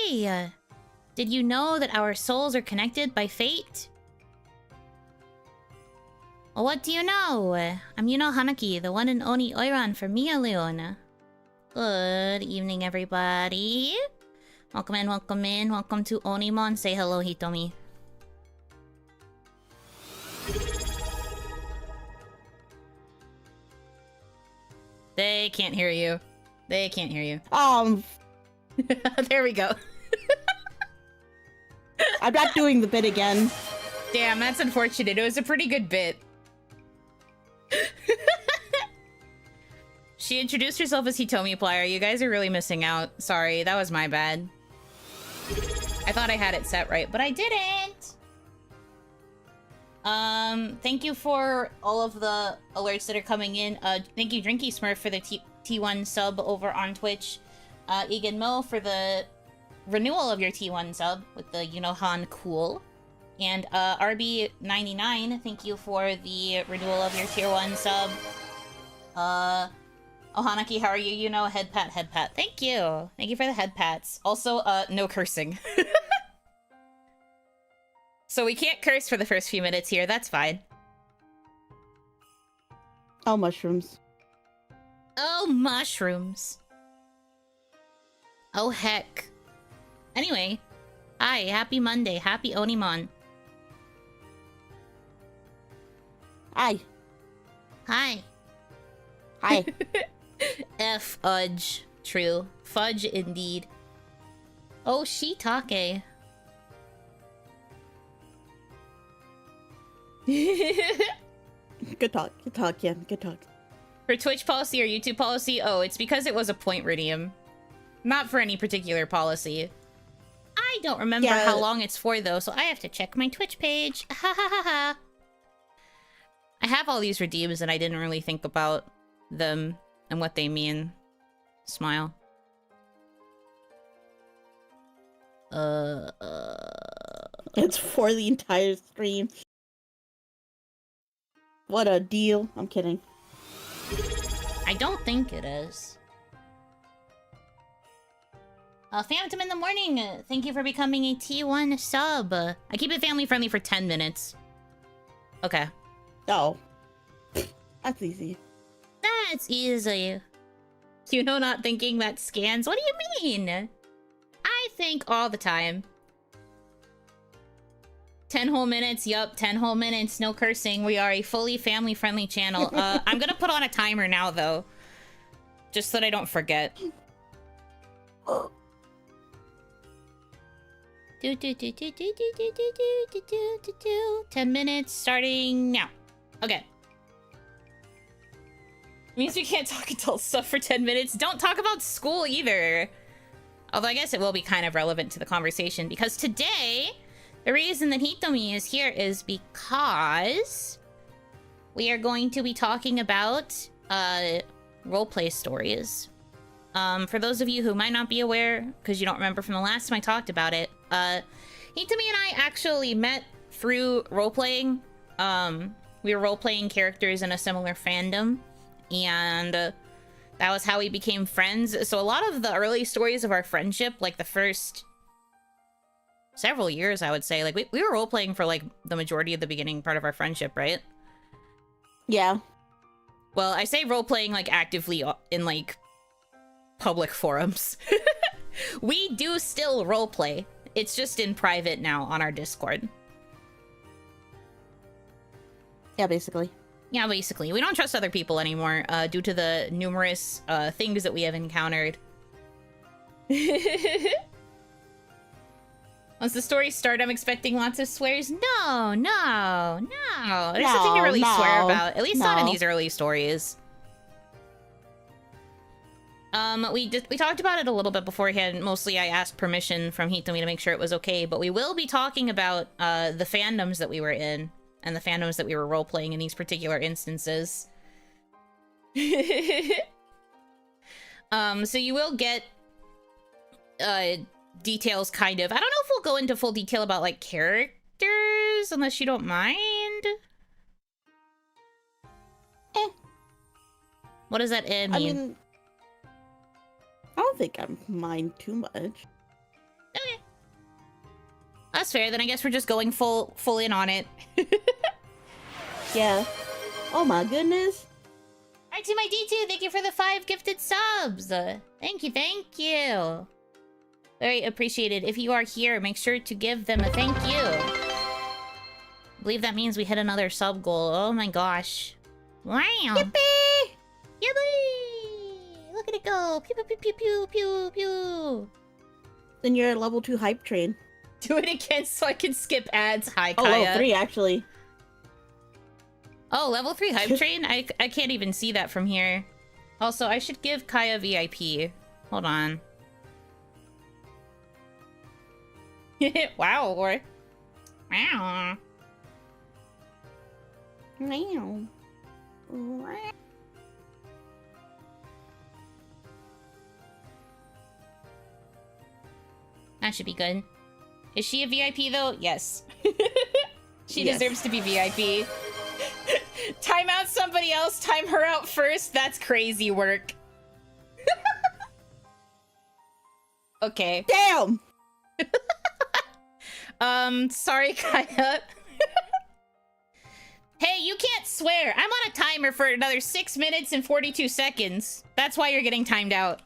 hey! Did you know that our souls are connected by fate? Well, what do you know? I'm Yuno Hanaki, the one and only Oiran from Mia Leona. Good evening, everybody. Welcome in, welcome in. Welcome to OniMon. Say hello, Hitomi. They can't hear you. They can't hear you. There we go. I'm not doing the bit again. Damn, that's unfortunate. It was a pretty good bit. She introduced herself as Hitomi Plier. You guys are really missing out. Sorry, that was my bad. I thought I had it set right, but I didn't. Thank you for all of the alerts that are coming in. Thank you, Drinky Smurf, for the T1 sub over on Twitch. Egan Mo for the renewal of your T1 sub with the Yunohan Cool. And RB99, thank you for the renewal of your Tier 1 sub. Hanaki, how are you? You know, head pat, head pat. Thank you. Thank you for the head pats. Also, no cursing. So we can't curse for the first few minutes here. That's fine. Oh, mushrooms. Oh, mushrooms. Oh, heck. Anyway, hi, happy Monday. Happy OniMon. Hi. Hi. Hi. F fudge. True. Fudge indeed. Oh, shiitake. Good talk, yeah, good talk. For Twitch policy or YouTube policy? Oh, it's because it was a point redeem. Not for any particular policy. I don't remember how long it's for, though, so I have to check my Twitch page. Ha ha ha ha. I have all these redeems and I didn't really think about them and what they mean. Smile. It's for the entire stream. What a deal. I'm kidding. I don't think it is. Phantom in the morning, thank you for becoming a T1 sub. I keep it family friendly for 10 minutes. Okay. Oh. That's easy. That's easy. You know, not thinking that scans? What do you mean? I think all the time. 10 whole minutes, yup, 10 whole minutes, no cursing. We are a fully family-friendly channel. I'm gonna put on a timer now, though. Just so that I don't forget. 10 minutes, starting now. Okay. Means we can't talk adult stuff for 10 minutes. Don't talk about school, either. Although I guess it will be kind of relevant to the conversation, because today... the reason that Hitomi is here is because we are going to be talking about roleplay stories. For those of you who might not be aware, because you don't remember from the last time I talked about it, Hitomi and I actually met through roleplaying. We were roleplaying characters in a similar fandom, and that was how we became friends. So a lot of the early stories of our friendship, like the first... several years, I would say. Like, we were role-playing for, like, the majority of the beginning part of our friendship, right? Yeah. Well, I say role-playing, like, actively in, like, public forums. We do still role-play. It's just in private now on our Discord. Yeah, basically. Yeah, basically. We don't trust other people anymore, due to the numerous, things that we have encountered. Once the stories start, I'm expecting lots of swears. No. There's nothing to really swear about. At least not in these early stories. We talked about it a little bit beforehand. Mostly I asked permission from Hitomi to make sure it was okay. But we will be talking about the fandoms that we were in. And the fandoms that we were role-playing in these particular instances. So you will get... details, kind of. I don't know if we'll go into full detail about, like, characters, unless you don't mind. What does that mean? I mean, I don't think I mind too much. No, That's fair. Then I guess we're just going full in on it. Yeah. Oh my goodness. Alright, to my D2, thank you for the 5 gifted subs. Thank you. Very appreciated. If you are here, make sure to give them a thank you. I believe that means we hit another sub goal. Oh my gosh. Wow. Yippee! Yippee! Look at it go. Pew, pew, pew, pew, pew, pew, pew. Then you're a level 2 hype train. Do it again so I can skip ads. Hi, Kaya. Oh, level 3, actually. Oh, level 3 hype train? I can't even see that from here. Also, I should give Kaya VIP. Hold on. Wow. Wow. Meow. That should be good. Is she a VIP though? Yes. She Yes. deserves to be VIP. Time out somebody else, time her out first. That's crazy work. Okay. Damn! Sorry, Kaya. Hey, you can't swear. I'm on a timer for another 6 minutes and 42 seconds. That's why you're getting timed out.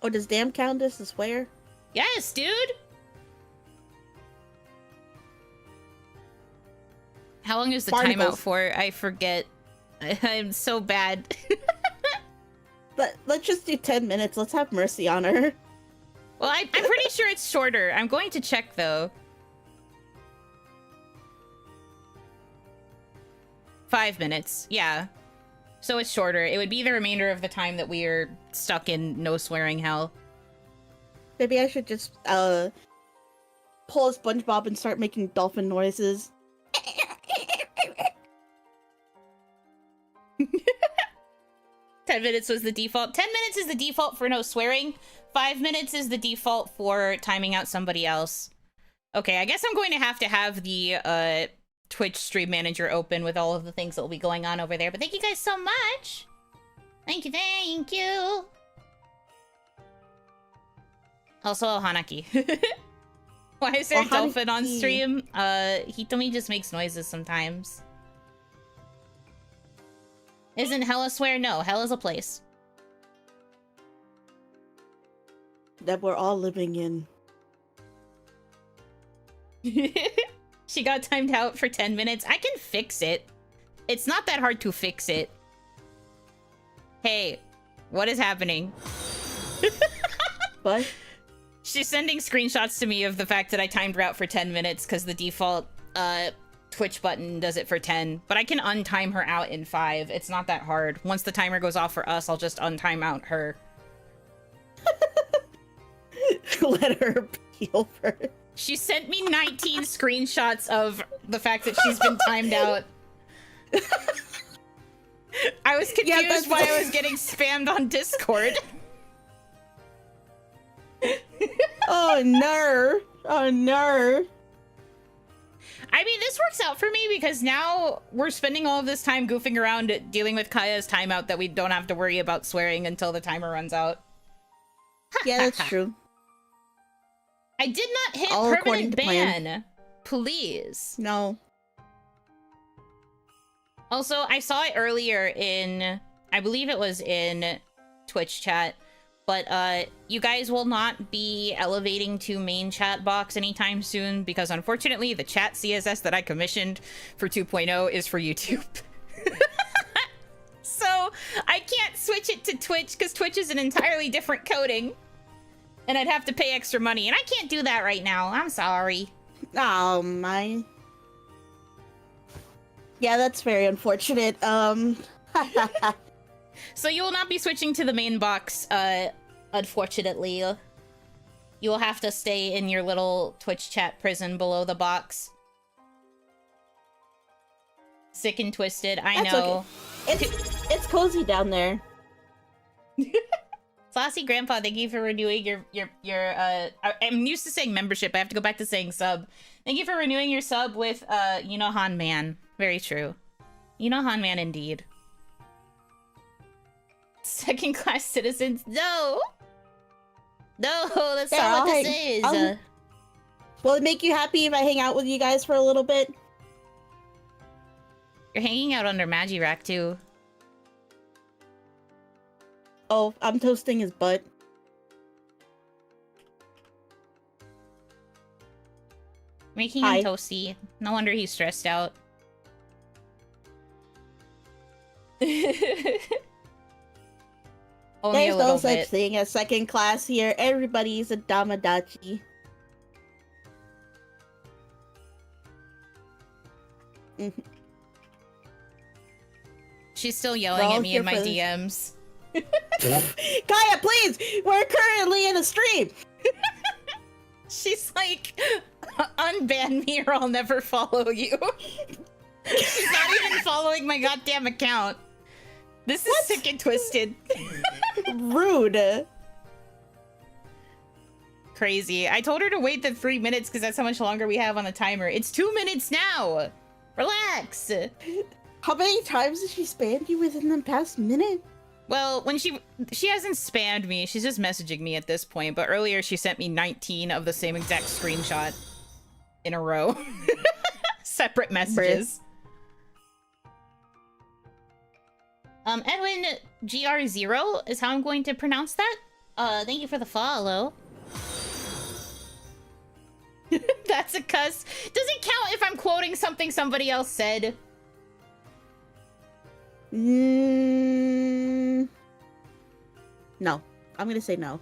Oh, does damn count as a swear? Yes, dude. How long is the timeout for? I forget. I'm so bad. Let's just do 10 minutes. Let's have mercy on her. Well, I'm pretty sure it's shorter. I'm going to check, though. 5 minutes. Yeah. So it's shorter. It would be the remainder of the time that we are stuck in no swearing hell. Maybe I should just, pull a SpongeBob and start making dolphin noises. 10 minutes was the default. 10 minutes is the default for no swearing. 5 minutes is the default for timing out somebody else. Okay, I guess I'm going to have the Twitch stream manager open with all of the things that will be going on over there. But thank you guys so much. Thank you. Also, Hanaki. Why is there a dolphin on stream? Hitomi just makes noises sometimes. Isn't hell a swear? No, hell is a place. That we're all living in. She got timed out for 10 minutes. I can fix it. It's not that hard to fix it. Hey, what is happening? What? She's sending screenshots to me of the fact that I timed her out for 10 minutes because the default Twitch button does it for 10. But I can untime her out in 5. It's not that hard. Once the timer goes off for us, I'll just untime out her. Let her heal first. She sent me 19 screenshots of the fact that she's been timed out. I was confused why I was getting spammed on Discord. Oh, no. Oh, no. I mean, this works out for me because now we're spending all of this time goofing around dealing with Kaya's timeout that we don't have to worry about swearing until the timer runs out. Yeah, that's true. I did not hit All according permanent to plan. ban. Please. No. Also, I saw it earlier in, I believe it was in Twitch chat, but you guys will not be elevating to main chat box anytime soon because unfortunately the chat CSS that I commissioned for 2.0 is for YouTube. So I can't switch it to Twitch because Twitch is an entirely different coding. And I'd have to pay extra money, and I can't do that right now. I'm sorry. Oh, my. Yeah, that's very unfortunate. So you will not be switching to the main box, unfortunately. You will have to stay in your little Twitch chat prison below the box. Sick and twisted, I know. Okay. It's cozy down there. Classy Grandpa, thank you for renewing your I'm used to saying membership. I have to go back to saying sub. Thank you for renewing your sub with, Yuno Han Man. Very true. Yuno Han Man indeed. Second class citizens. No! No, that's not what this is. Will it make you happy if I hang out with you guys for a little bit? You're hanging out under Magirac too. Oh, I'm toasting his butt. Making him toasty. No wonder he's stressed out. Only There's a little no such bit. thing as second class here. Everybody's a Damadachi. She's still yelling at me in my DMs. Kaya, please! We're currently in a stream! She's like, unban me or I'll never follow you. She's not even following my goddamn account. This is sick and twisted. Rude. Crazy. I told her to wait the 3 minutes because that's how much longer we have on the timer. It's 2 minutes now. Relax. How many times did she spam you within the past minute? Well, when she hasn't spammed me, she's just messaging me at this point, but earlier she sent me 19 of the same exact screenshot in a row. Separate messages. Edwin GR0 is how I'm going to pronounce that. Thank you for the follow. That's a cuss. Does it count if I'm quoting something somebody else said? No. I'm gonna say no.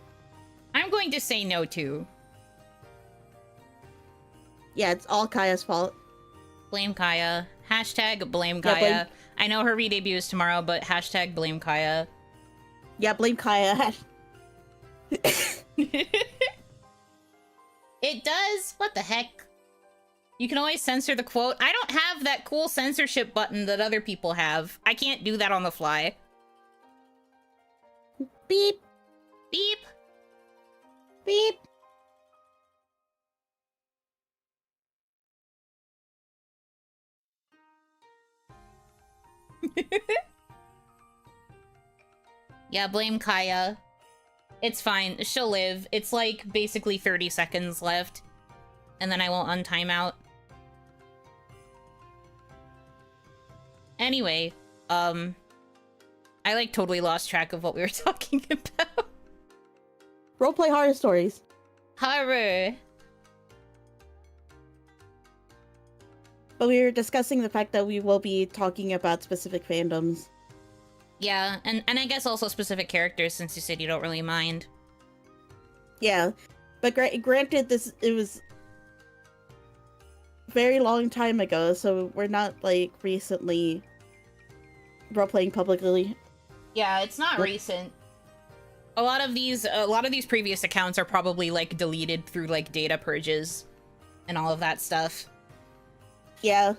I'm going to say no too. Yeah, it's all Kaya's fault. Blame Kaya. Hashtag blame Kaya. Yeah, blame... I know her re-debut is tomorrow, but hashtag blame Kaya. Yeah, blame Kaya. It does? What the heck? You can always censor the quote. I don't have that cool censorship button that other people have. I can't do that on the fly. Beep. Beep. Beep. Yeah, blame Kaya. It's fine. She'll live. It's like basically 30 seconds left. And then I won't untime out. Anyway, I like totally lost track of what we were talking about. Roleplay horror stories. Horror. But we were discussing the fact that we will be talking about specific fandoms. Yeah, and I guess also specific characters, since you said you don't really mind. Yeah, but granted, it was very long time ago, so we're not like recently role-playing publicly. Yeah, it's not recent. A lot of these previous accounts are probably like deleted through like data purges and all of that stuff. Yeah.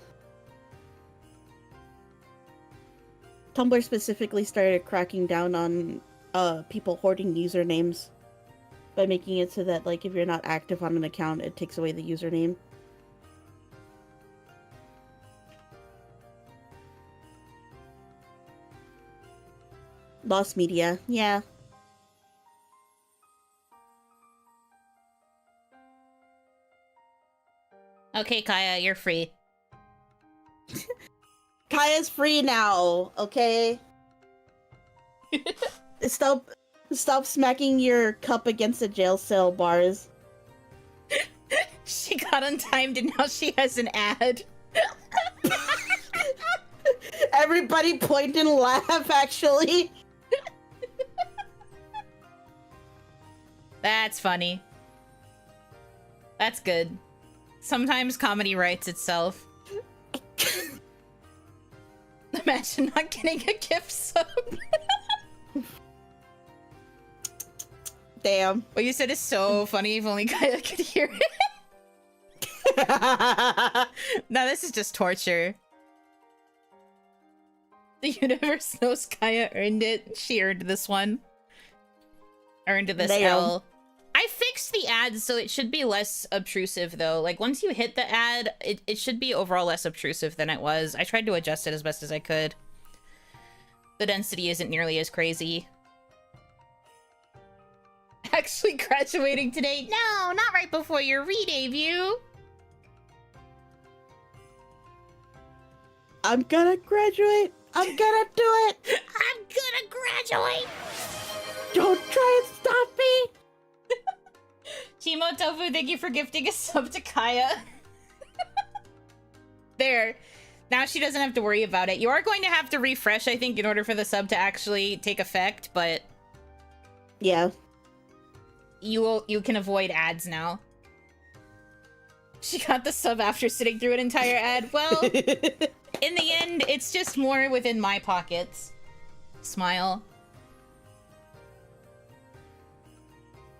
Tumblr specifically started cracking down on people hoarding usernames by making it so that like if you're not active on an account, it takes away the username. Lost media, yeah. Okay, Kaya, you're free. Kaya's free now, okay? Stop smacking your cup against the jail cell bars. She got untimed and now she has an ad. Everybody point and laugh, actually. That's funny. That's good. Sometimes comedy writes itself. Imagine not getting a gift sub. Damn. What you said is so funny, if only Kaya could hear it. No, this is just torture. The universe knows Kaya earned it. She earned this one. Earned this L. I fixed the ad so it should be less obtrusive though. Like once you hit the ad, it should be overall less obtrusive than it was. I tried to adjust it as best as I could. The density isn't nearly as crazy. actually graduating today? No, not right before your re-debut. I'm gonna graduate. I'm gonna do it. I'm gonna graduate. Don't try and stop me. Chimo Tofu, thank you for gifting a sub to Kaya. There. Now she doesn't have to worry about it. You are going to have to refresh, I think, in order for the sub to actually take effect, but... Yeah. You can avoid ads now. She got the sub after sitting through an entire ad. Well, in the end, it's just more within my pockets. Smile.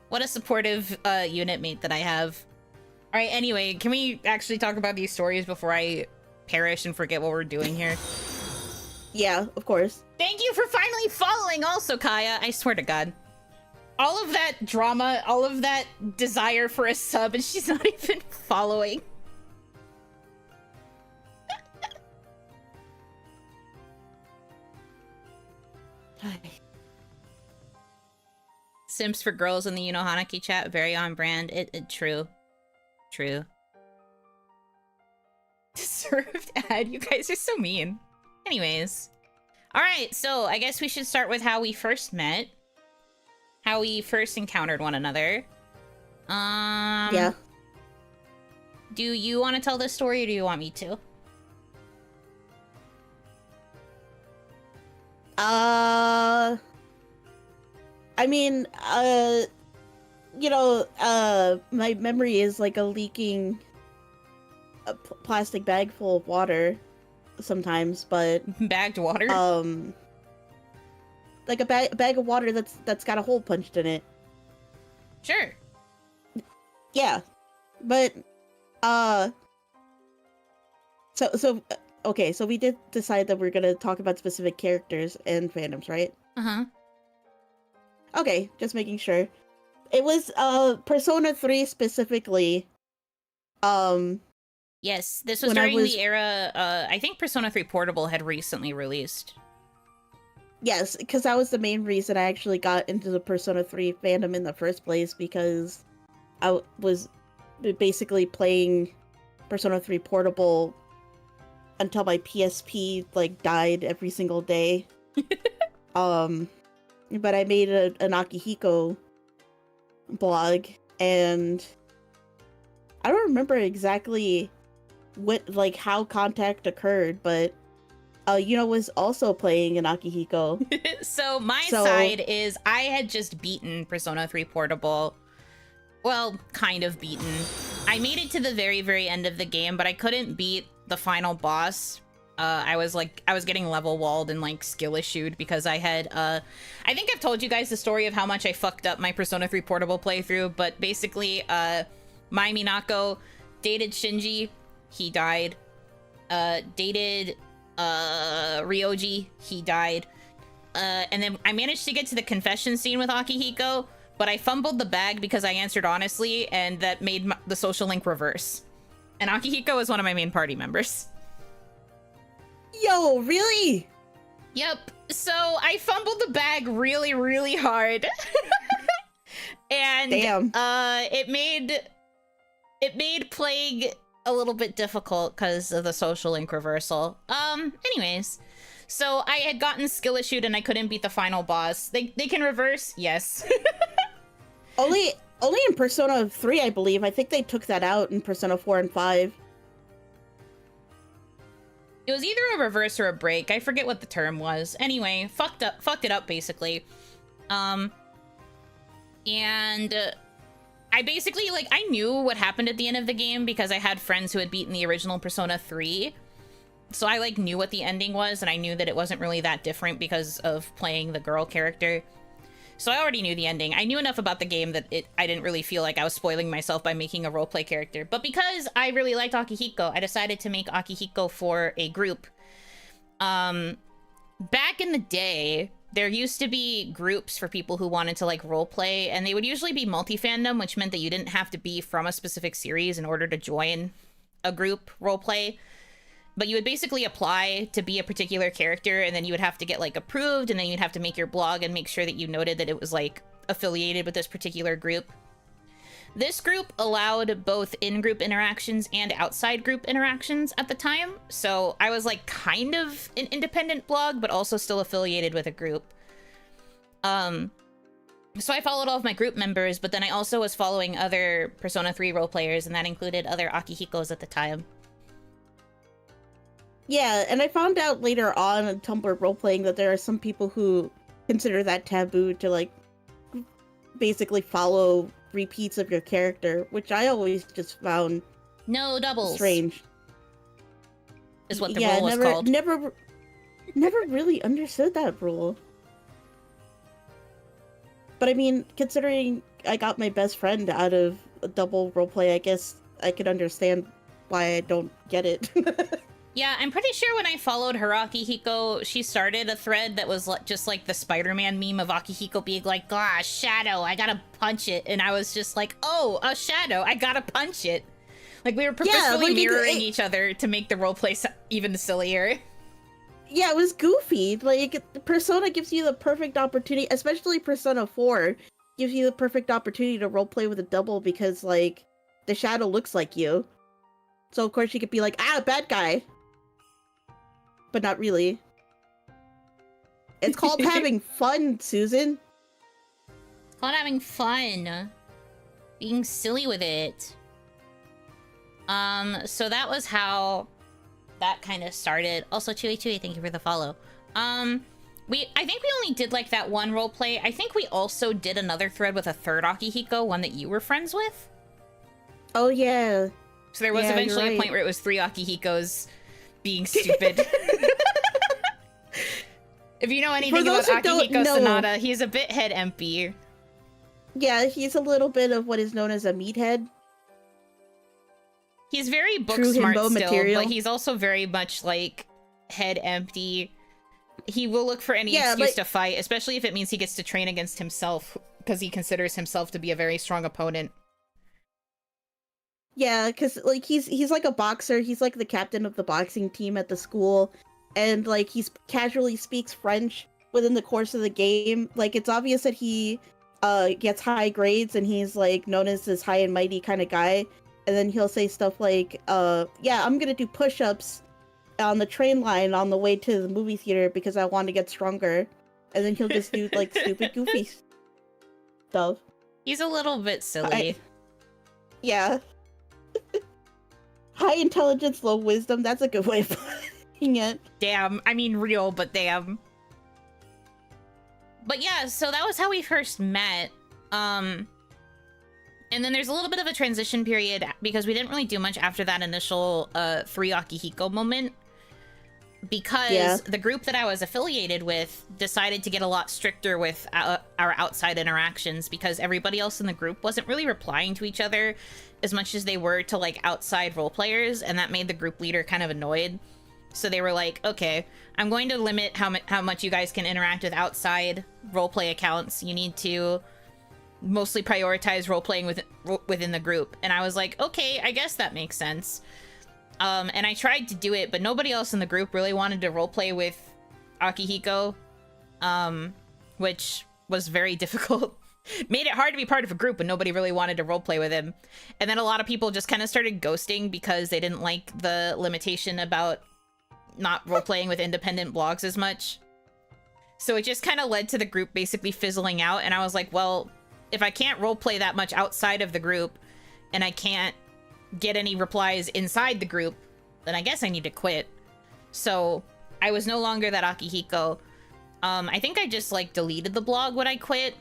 What a supportive unit mate that I have. Alright, anyway, can we actually talk about these stories before I perish and forget what we're doing here? Yeah, of course. Thank you for finally following also, Kaya. I swear to God. All of that drama, all of that desire for a sub, and she's not even following. Sims for girls in the Yuno Hanaki chat, very on brand. True. True. Deserved ad. You guys are so mean. Anyways. Alright, so I guess we should start with how we first met. How we first encountered one another. Yeah. Do you want to tell this story, or do you want me to? I mean, you know, my memory is like a leaking plastic bag full of water sometimes, but Bagged water? like a bag of water that's got a hole punched in it. Sure. Yeah. But okay, so we did decide that we're gonna talk about specific characters and fandoms, right? Uh-huh. Okay, just making sure. It was Persona 3 specifically. Yes, this was When during the era, I think Persona 3 Portable had recently released. Yes, because that was the main reason I actually got into the Persona 3 fandom in the first place, because I was basically playing Persona 3 Portable until my PSP like died every single day. But I made an Akihiko blog, and I don't remember exactly what, like, how contact occurred, but Yuno was also playing an Akihiko. So my side is I had just beaten Persona 3 Portable. Well, kind of beaten. I made it to the very, very end of the game, but I couldn't beat the final boss. I was getting level walled and like skill issued because I had, I think I've told you guys the story of how much I fucked up my Persona 3 Portable playthrough, but basically, Mai Minako dated Shinji, he died. Dated, Ryoji, he died. And then I managed to get to the confession scene with Akihiko, but I fumbled the bag because I answered honestly, and that made the social link reverse. And Akihiko is one of my main party members. Yo, really? Yep. So I fumbled the bag really, really hard. And damn. It made playing a little bit difficult because of the social link reversal. Anyways. So I had gotten skill issued and I couldn't beat the final boss. They can reverse? Yes. Only in Persona 3, I believe. I think they took that out in Persona 4 and 5. It was either a reverse or a break. I forget what the term was. Anyway, fucked it up basically. And I basically, like, I knew what happened at the end of the game because I had friends who had beaten the original Persona 3. So I, like, knew what the ending was, and I knew that it wasn't really that different because of playing the girl character. So I already knew the ending. I knew enough about the game that I didn't really feel like I was spoiling myself by making a roleplay character. But because I really liked Akihiko, I decided to make Akihiko for a group. Back in the day, there used to be groups for people who wanted to, like, roleplay, and they would usually be multi-fandom, which meant that you didn't have to be from a specific series in order to join a group roleplay. But you would basically apply to be a particular character, and then you would have to get, like, approved, and then you'd have to make your blog and make sure that you noted that it was, like, affiliated with this particular group. This group allowed both in-group interactions and outside group interactions at the time, so I was like kind of an independent blog, but also still affiliated with a group. So I followed all of my group members, but then I also was following other Persona 3 role players, and that included other Akihikos at the time. Yeah, and I found out later on in Tumblr roleplaying that there are some people who consider that taboo to, like, basically follow repeats of your character, which I always just found no doubles strange. Is what the rule was called. Never really understood that rule. But I mean, considering I got my best friend out of a double roleplay, I guess I could understand why I don't get it. Yeah, I'm pretty sure when I followed her Akihiko, she started a thread that was just like the Spider-Man meme of Akihiko being like, ah, shadow, I gotta punch it. And I was just like, oh, a shadow, I gotta punch it. Like, we were purposefully mirroring each other to make the roleplay even sillier. Yeah, it was goofy. Like, Persona gives you the perfect opportunity, especially Persona 4, gives you the perfect opportunity to roleplay with a double because, like, the shadow looks like you. So, of course, you could be like, ah, bad guy. But not really. It's called having fun, Susan. It's called having fun. Being silly with it. So that was how that kind of started. Also, Chewy, thank you for the follow. I think we only did like that one role play. I think we also did another thread with a third Akihiko, one that you were friends with. Oh yeah. So there was eventually a point where it was 3 Akihikos being stupid. If you know anything about Akihiko Sanada, he's a bit head empty. Yeah, he's a little bit of what is known as a meathead. He's very book smart still, material. But he's also very much like head empty. He will look for any excuse to fight, especially if it means he gets to train against himself, because he considers himself to be a very strong opponent. Yeah, because like he's like a boxer. He's like the captain of the boxing team at the school, and like he's casually speaks French within the course of the game. Like it's obvious that he gets high grades, and he's like known as this high and mighty kind of guy. And then he'll say stuff like, yeah, I'm gonna do push-ups on the train line on the way to the movie theater because I want to get stronger. And then he'll just do like stupid, goofy stuff. He's a little bit silly. Yeah. High intelligence, low wisdom. That's a good way of putting it. Damn. I mean, real, but damn. But yeah, so that was how we first met. And then there's a little bit of a transition period because we didn't really do much after that initial 3 Akihiko moment. Because the group that I was affiliated with decided to get a lot stricter with our outside interactions because everybody else in the group wasn't really replying to each other as much as they were to like outside role players, and that made the group leader kind of annoyed. So they were like, okay, I'm going to limit how much you guys can interact with outside roleplay accounts. You need to mostly prioritize role-playing within the group. And I was like, okay, I guess that makes sense. And I tried to do it, but nobody else in the group really wanted to roleplay with Akihiko, which was very difficult. Made it hard to be part of a group, and nobody really wanted to roleplay with him. And then a lot of people just kind of started ghosting because they didn't like the limitation about not roleplaying with independent blogs as much. So it just kind of led to the group basically fizzling out, and I was like, well, if I can't roleplay that much outside of the group, and I can't get any replies inside the group, then I guess I need to quit. So I was no longer that Akihiko. I think I just like deleted the blog when I quit.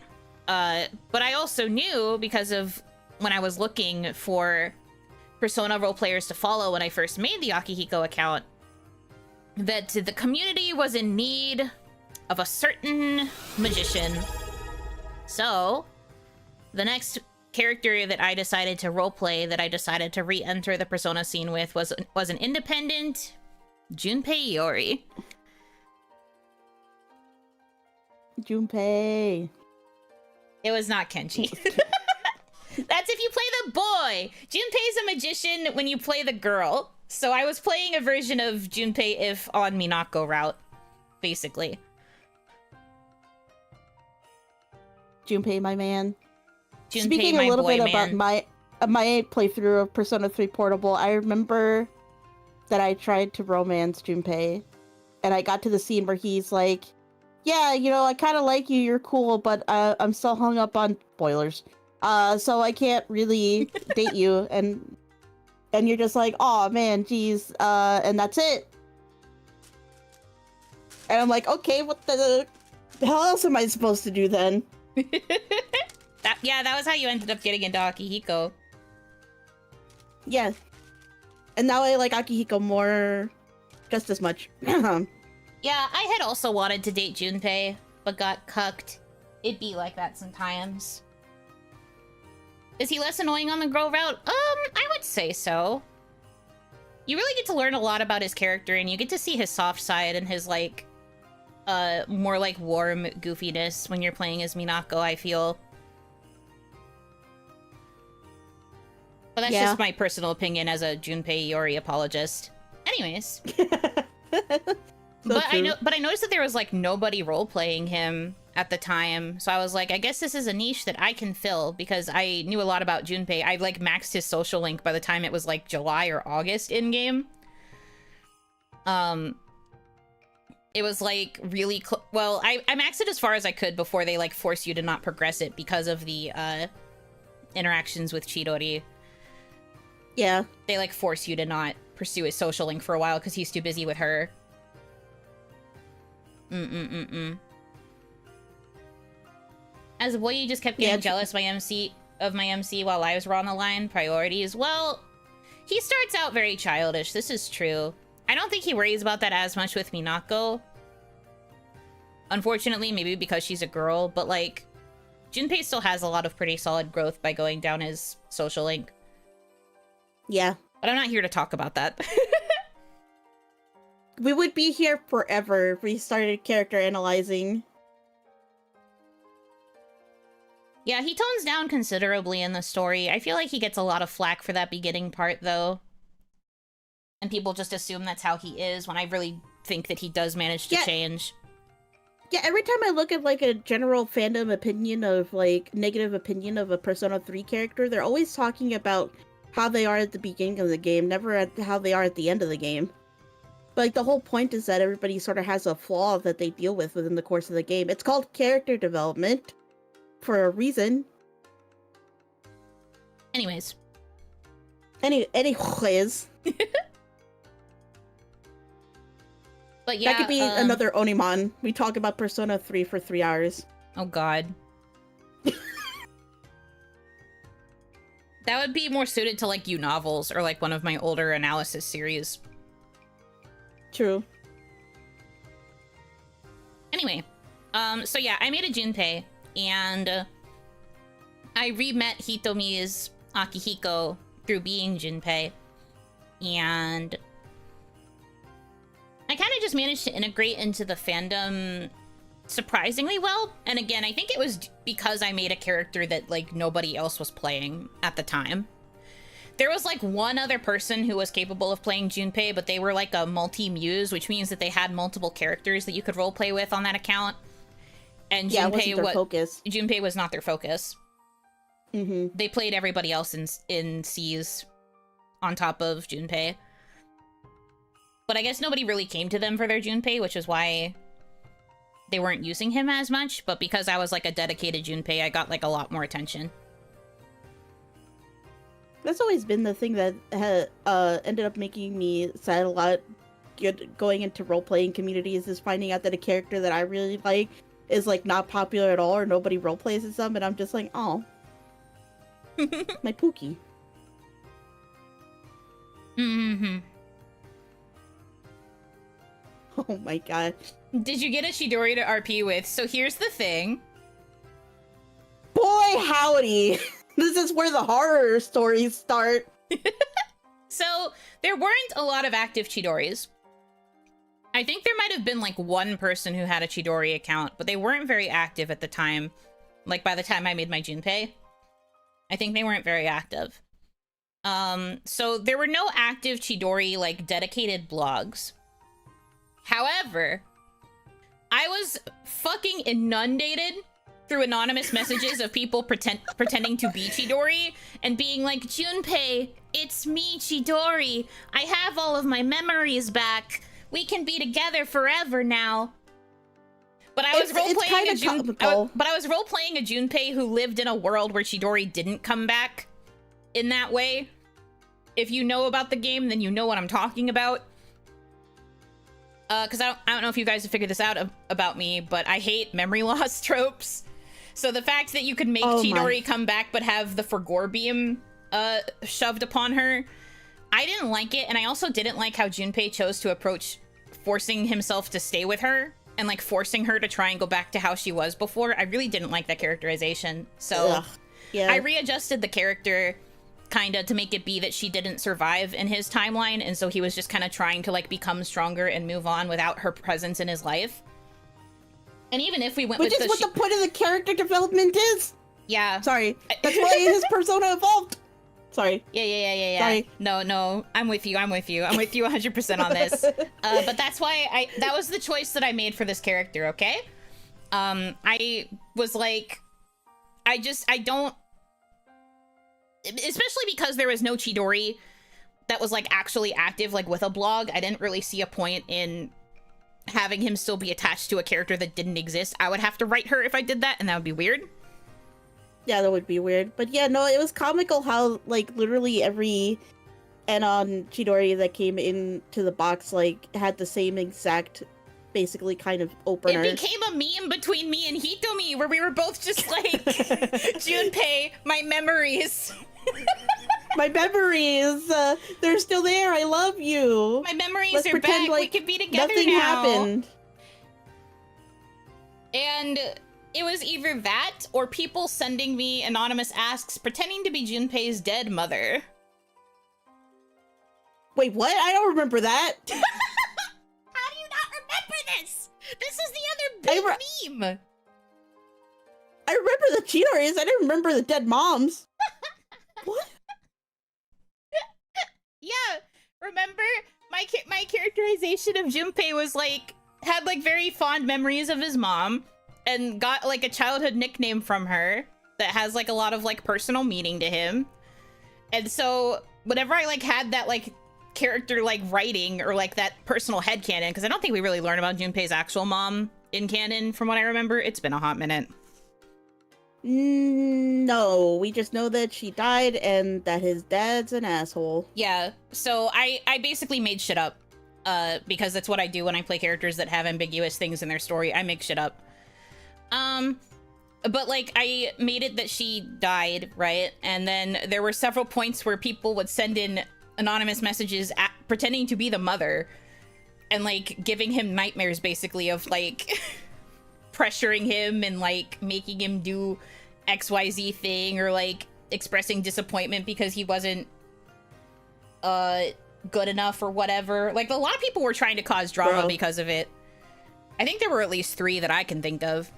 But I also knew, because of when I was looking for Persona role players to follow when I first made the Akihiko account, that the community was in need of a certain magician. So the next character that I decided to roleplay, that I decided to re-enter the Persona scene with, was an independent Junpei Iori. Junpei. It was not Kenji. That's if you play the boy. Junpei's a magician when you play the girl. So I was playing a version of Junpei if on Minako route, basically. Junpei, my man. Junpei, Speaking my a little boy, bit about man. my playthrough of Persona 3 Portable, I remember that I tried to romance Junpei, and I got to the scene where he's like, "Yeah, you know, I kind of like you. You're cool, but I'm still hung up on spoilers. So I can't really date you." And you're just like, "Oh man, geez," and that's it. And I'm like, "Okay, what the hell else am I supposed to do then?" That was how you ended up getting into Akihiko. Yeah. And now I like Akihiko more, just as much. Yeah, I had also wanted to date Junpei, but got cucked. It'd be like that sometimes. Is he less annoying on the girl route? I would say so. You really get to learn a lot about his character, and you get to see his soft side and his, like, more, like, warm goofiness when you're playing as Minako, I feel. But that's just my personal opinion as a Junpei Iori apologist. Anyways. I noticed that there was, like, nobody role-playing him at the time. So I was like, I guess this is a niche that I can fill, because I knew a lot about Junpei. I, like, maxed his social link by the time it was, like, July or August in-game. It was, like, really... Well, I maxed it as far as I could before they, like, force you to not progress it because of the, interactions with Chidori. Yeah. They, like, force you to not pursue his social link for a while because he's too busy with her. As a boy, you just kept getting jealous of my MC while lives were on the line. Priorities. Well, he starts out very childish. This is true. I don't think he worries about that as much with Minako. Unfortunately, maybe because she's a girl, but, like, Junpei still has a lot of pretty solid growth by going down his social link. Yeah. But I'm not here to talk about that. We would be here forever if we started character analyzing. Yeah, he tones down considerably in the story. I feel like he gets a lot of flack for that beginning part, though. And people just assume that's how he is, when I really think that he does manage to change. Yeah, every time I look at, like, a general fandom opinion of, like, negative opinion of a Persona 3 character, they're always talking about how they are at the beginning of the game, never at how they are at the end of the game. But, like, the whole point is that everybody sort of has a flaw that they deal with within the course of the game. It's called character development for a reason. Anyways. Anyways. But yeah, that could be another OniMon. We talk about Persona 3 for 3 hours. Oh god. That would be more suited to, like, novels or, like, one of my older analysis series. True. Anyway, so yeah, I made a Junpei, and I re-met Hitomi's Akihiko through being Junpei, and I kind of just managed to integrate into the fandom surprisingly well. And again, I think it was because I made a character that, like, nobody else was playing at the time. There was, like, one other person who was capable of playing Junpei, but they were, like, a multi-muse, which means that they had multiple characters that you could roleplay with on that account. And yeah, Junpei was not their focus. Mm-hmm. They played everybody else in C's on top of Junpei. But I guess nobody really came to them for their Junpei, which is why they weren't using him as much. But because I was, like, a dedicated Junpei, I got, like, a lot more attention. That's always been the thing that ended up making me sad a lot going into role-playing communities, is finding out that a character that I really like is, like, not popular at all, or nobody role-plays as them, and I'm just like, oh. My Pookie. Mm-hmm. Oh my god. Did you get a Chidori to RP with? So here's the thing. Boy, howdy! This is where the horror stories start. So, there weren't a lot of active Chidoris. I think there might have been, like, one person who had a Chidori account, but they weren't very active at the time. Like, by the time I made my Junpei. I think they weren't very active. So there were no active Chidori, like, dedicated blogs. However, I was fucking inundated through anonymous messages of people pretending to be Chidori and being like, Junpei, it's me, Chidori. I have all of my memories back. We can be together forever now. But I was role-playing a Junpei who lived in a world where Chidori didn't come back in that way. If you know about the game, then you know what I'm talking about. Because I don't know if you guys have figured this out about me, but I hate memory loss tropes. So the fact that you could make Chidori come back but have the Forgore beam shoved upon her, I didn't like it, and I also didn't like how Junpei chose to approach forcing himself to stay with her and like forcing her to try and go back to how she was before. I really didn't like that characterization. So yeah. I readjusted the character kind of to make it be that she didn't survive in his timeline, and so he was just kind of trying to like become stronger and move on without her presence in his life. And even if we went Which is what the point of the character development is. Yeah. Sorry. That's why his persona evolved. Sorry. Yeah. Sorry. No. I'm with you 100% on this. But that's why that was the choice that I made for this character, okay? I was like, I don't, especially because there was no Chidori that was like actually active, like with a blog, I didn't really see a point in having him still be attached to a character that didn't exist. I would have to write her if I did that, and that would be weird. Yeah, that would be weird. But yeah, no, it was comical how, like, literally every Anon Chidori that came into the box, like, had the same exact, basically, kind of opener. It became a meme between me and Hitomi, where we were both just like, Junpei, my memories. My memories, they're still there. I love you. My memories Let's are back. Like we can be together nothing now. Happened. And it was either that or people sending me anonymous asks pretending to be Junpei's dead mother. Wait, what? I don't remember that. How do you not remember this? This is the other big meme. I remember the Chidoris. I didn't remember the dead moms. What? Yeah, remember my characterization of Junpei was like, had like very fond memories of his mom and got like a childhood nickname from her that has like a lot of like personal meaning to him. And so whenever I like had that like character like writing or like that personal headcanon, because I don't think we really learn about Junpei's actual mom in canon from what I remember. It's been a hot minute. No, we just know that she died and that his dad's an asshole. Yeah, so I basically made shit up because that's what I do when I play characters that have ambiguous things in their story. I make shit up. But like I made it that she died, right? And then there were several points where people would send in anonymous messages pretending to be the mother and like giving him nightmares basically of like pressuring him and like making him do XYZ thing or like expressing disappointment because he wasn't good enough or whatever. Like a lot of people were trying to cause drama because of it. I think there were at least 3 that I can think of.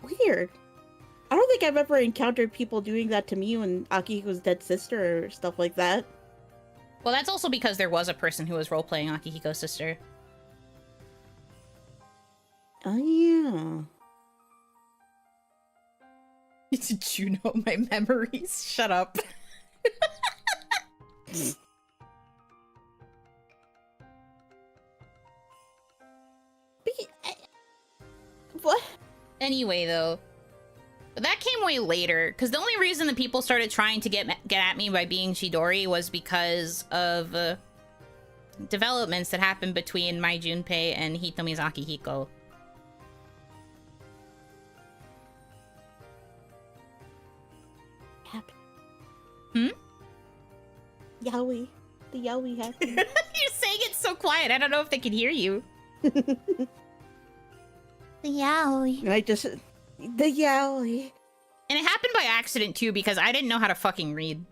Weird. I don't think I've ever encountered people doing that to me when Akihiko's dead sister or stuff like that. Well, that's also because there was a person who was role-playing Akihiko's sister. Oh, yeah. It's Juno, my memories. Shut up. What? Anyway, though, that came way later, because the only reason that people started trying to get at me by being Chidori was because of developments that happened between my Junpei and Hitomi's Akihiko. Yaoi. The yaoi happened. You're saying it so quiet. I don't know if they can hear you. The yaoi. And the yaoi. And it happened by accident, too, because I didn't know how to fucking read.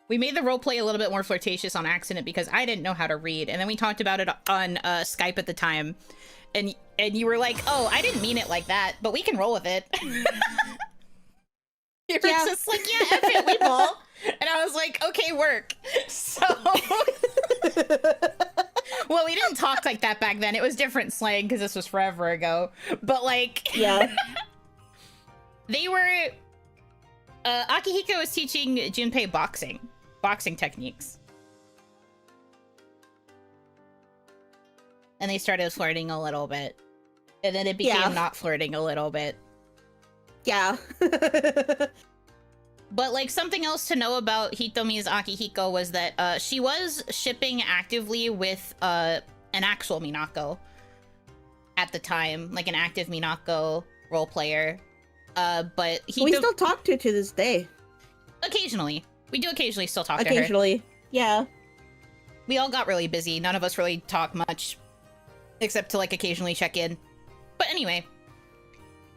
We made the roleplay a little bit more flirtatious on accident because I didn't know how to read. And then we talked about it on Skype at the time. And you were like, oh, I didn't mean it like that, but we can roll with it. You were just like, yeah, F it, we ball. And I was like, okay, work. So Well, we didn't talk like that back then. It was different slang because this was forever ago. But like, Yeah. they were. Akihiko was teaching Junpei boxing techniques, and they started flirting a little bit, and then it became not flirting a little bit. Yeah. But, like, something else to know about Hitomi's Akihiko was that she was shipping actively with an actual Minako at the time, like an active Minako role player. But we still talk to this day. Occasionally. We do occasionally still talk to her. Occasionally, yeah. We all got really busy. None of us really talk much, except to, like, occasionally check in. But anyway.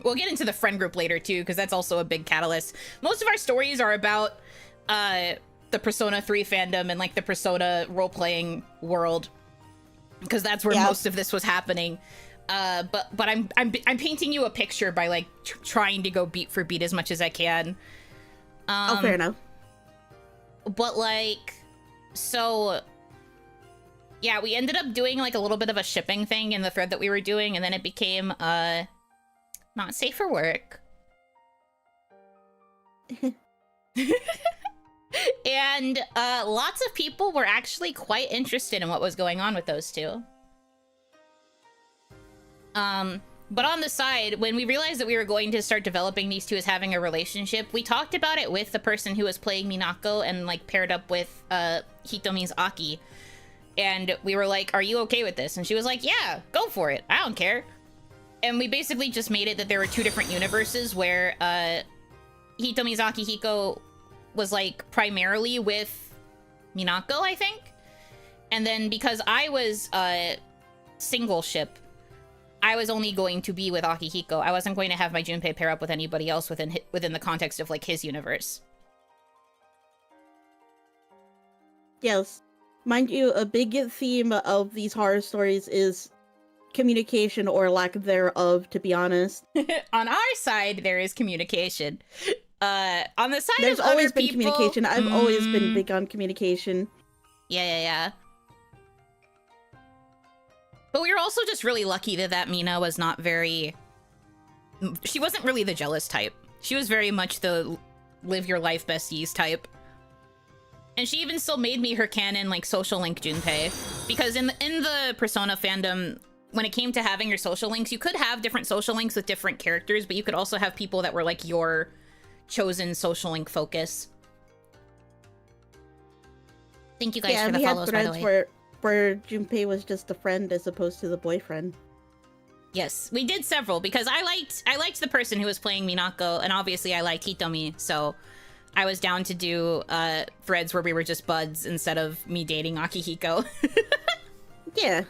We'll get into the friend group later, too, because that's also a big catalyst. Most of our stories are about the Persona 3 fandom and, like, the Persona role-playing world, because that's where most of this was happening. But I'm painting you a picture by, like, trying to go beat for beat as much as I can. Fair enough. But, like, so... Yeah, we ended up doing, like, a little bit of a shipping thing in the thread that we were doing, and then it became, not safe for work. And lots of people were actually quite interested in what was going on with those two. But on the side, when we realized that we were going to start developing these two as having a relationship, we talked about it with the person who was playing Minako and, like, paired up with Hitomi's Aki. And we were like, are you okay with this? And she was like, yeah, go for it. I don't care. And we basically just made it that there were two different universes where Hitomi's Akihiko was, like, primarily with Minako, I think. And then because I was single ship, I was only going to be with Akihiko. I wasn't going to have my Junpei pair up with anybody else within the context of, like, his universe. Yes. Mind you, a big theme of these horror stories is communication or lack thereof, to be honest. On our side, there is communication. On the side There's of always other been people, communication. I've always been big on communication. Yeah. But we were also just really lucky that Mina was not very... She wasn't really the jealous type. She was very much the live your life besties type. And she even still made me her canon, like, social link Junpei. Because in the Persona fandom, when it came to having your social links, you could have different social links with different characters, but you could also have people that were, like, your chosen social link focus. Thank you guys for the follows, by the way. Where Junpei was just a friend as opposed to the boyfriend. Yes, we did several, because I liked the person who was playing Minako, and obviously I liked Hitomi, so I was down to do threads where we were just buds instead of me dating Akihiko. Yeah.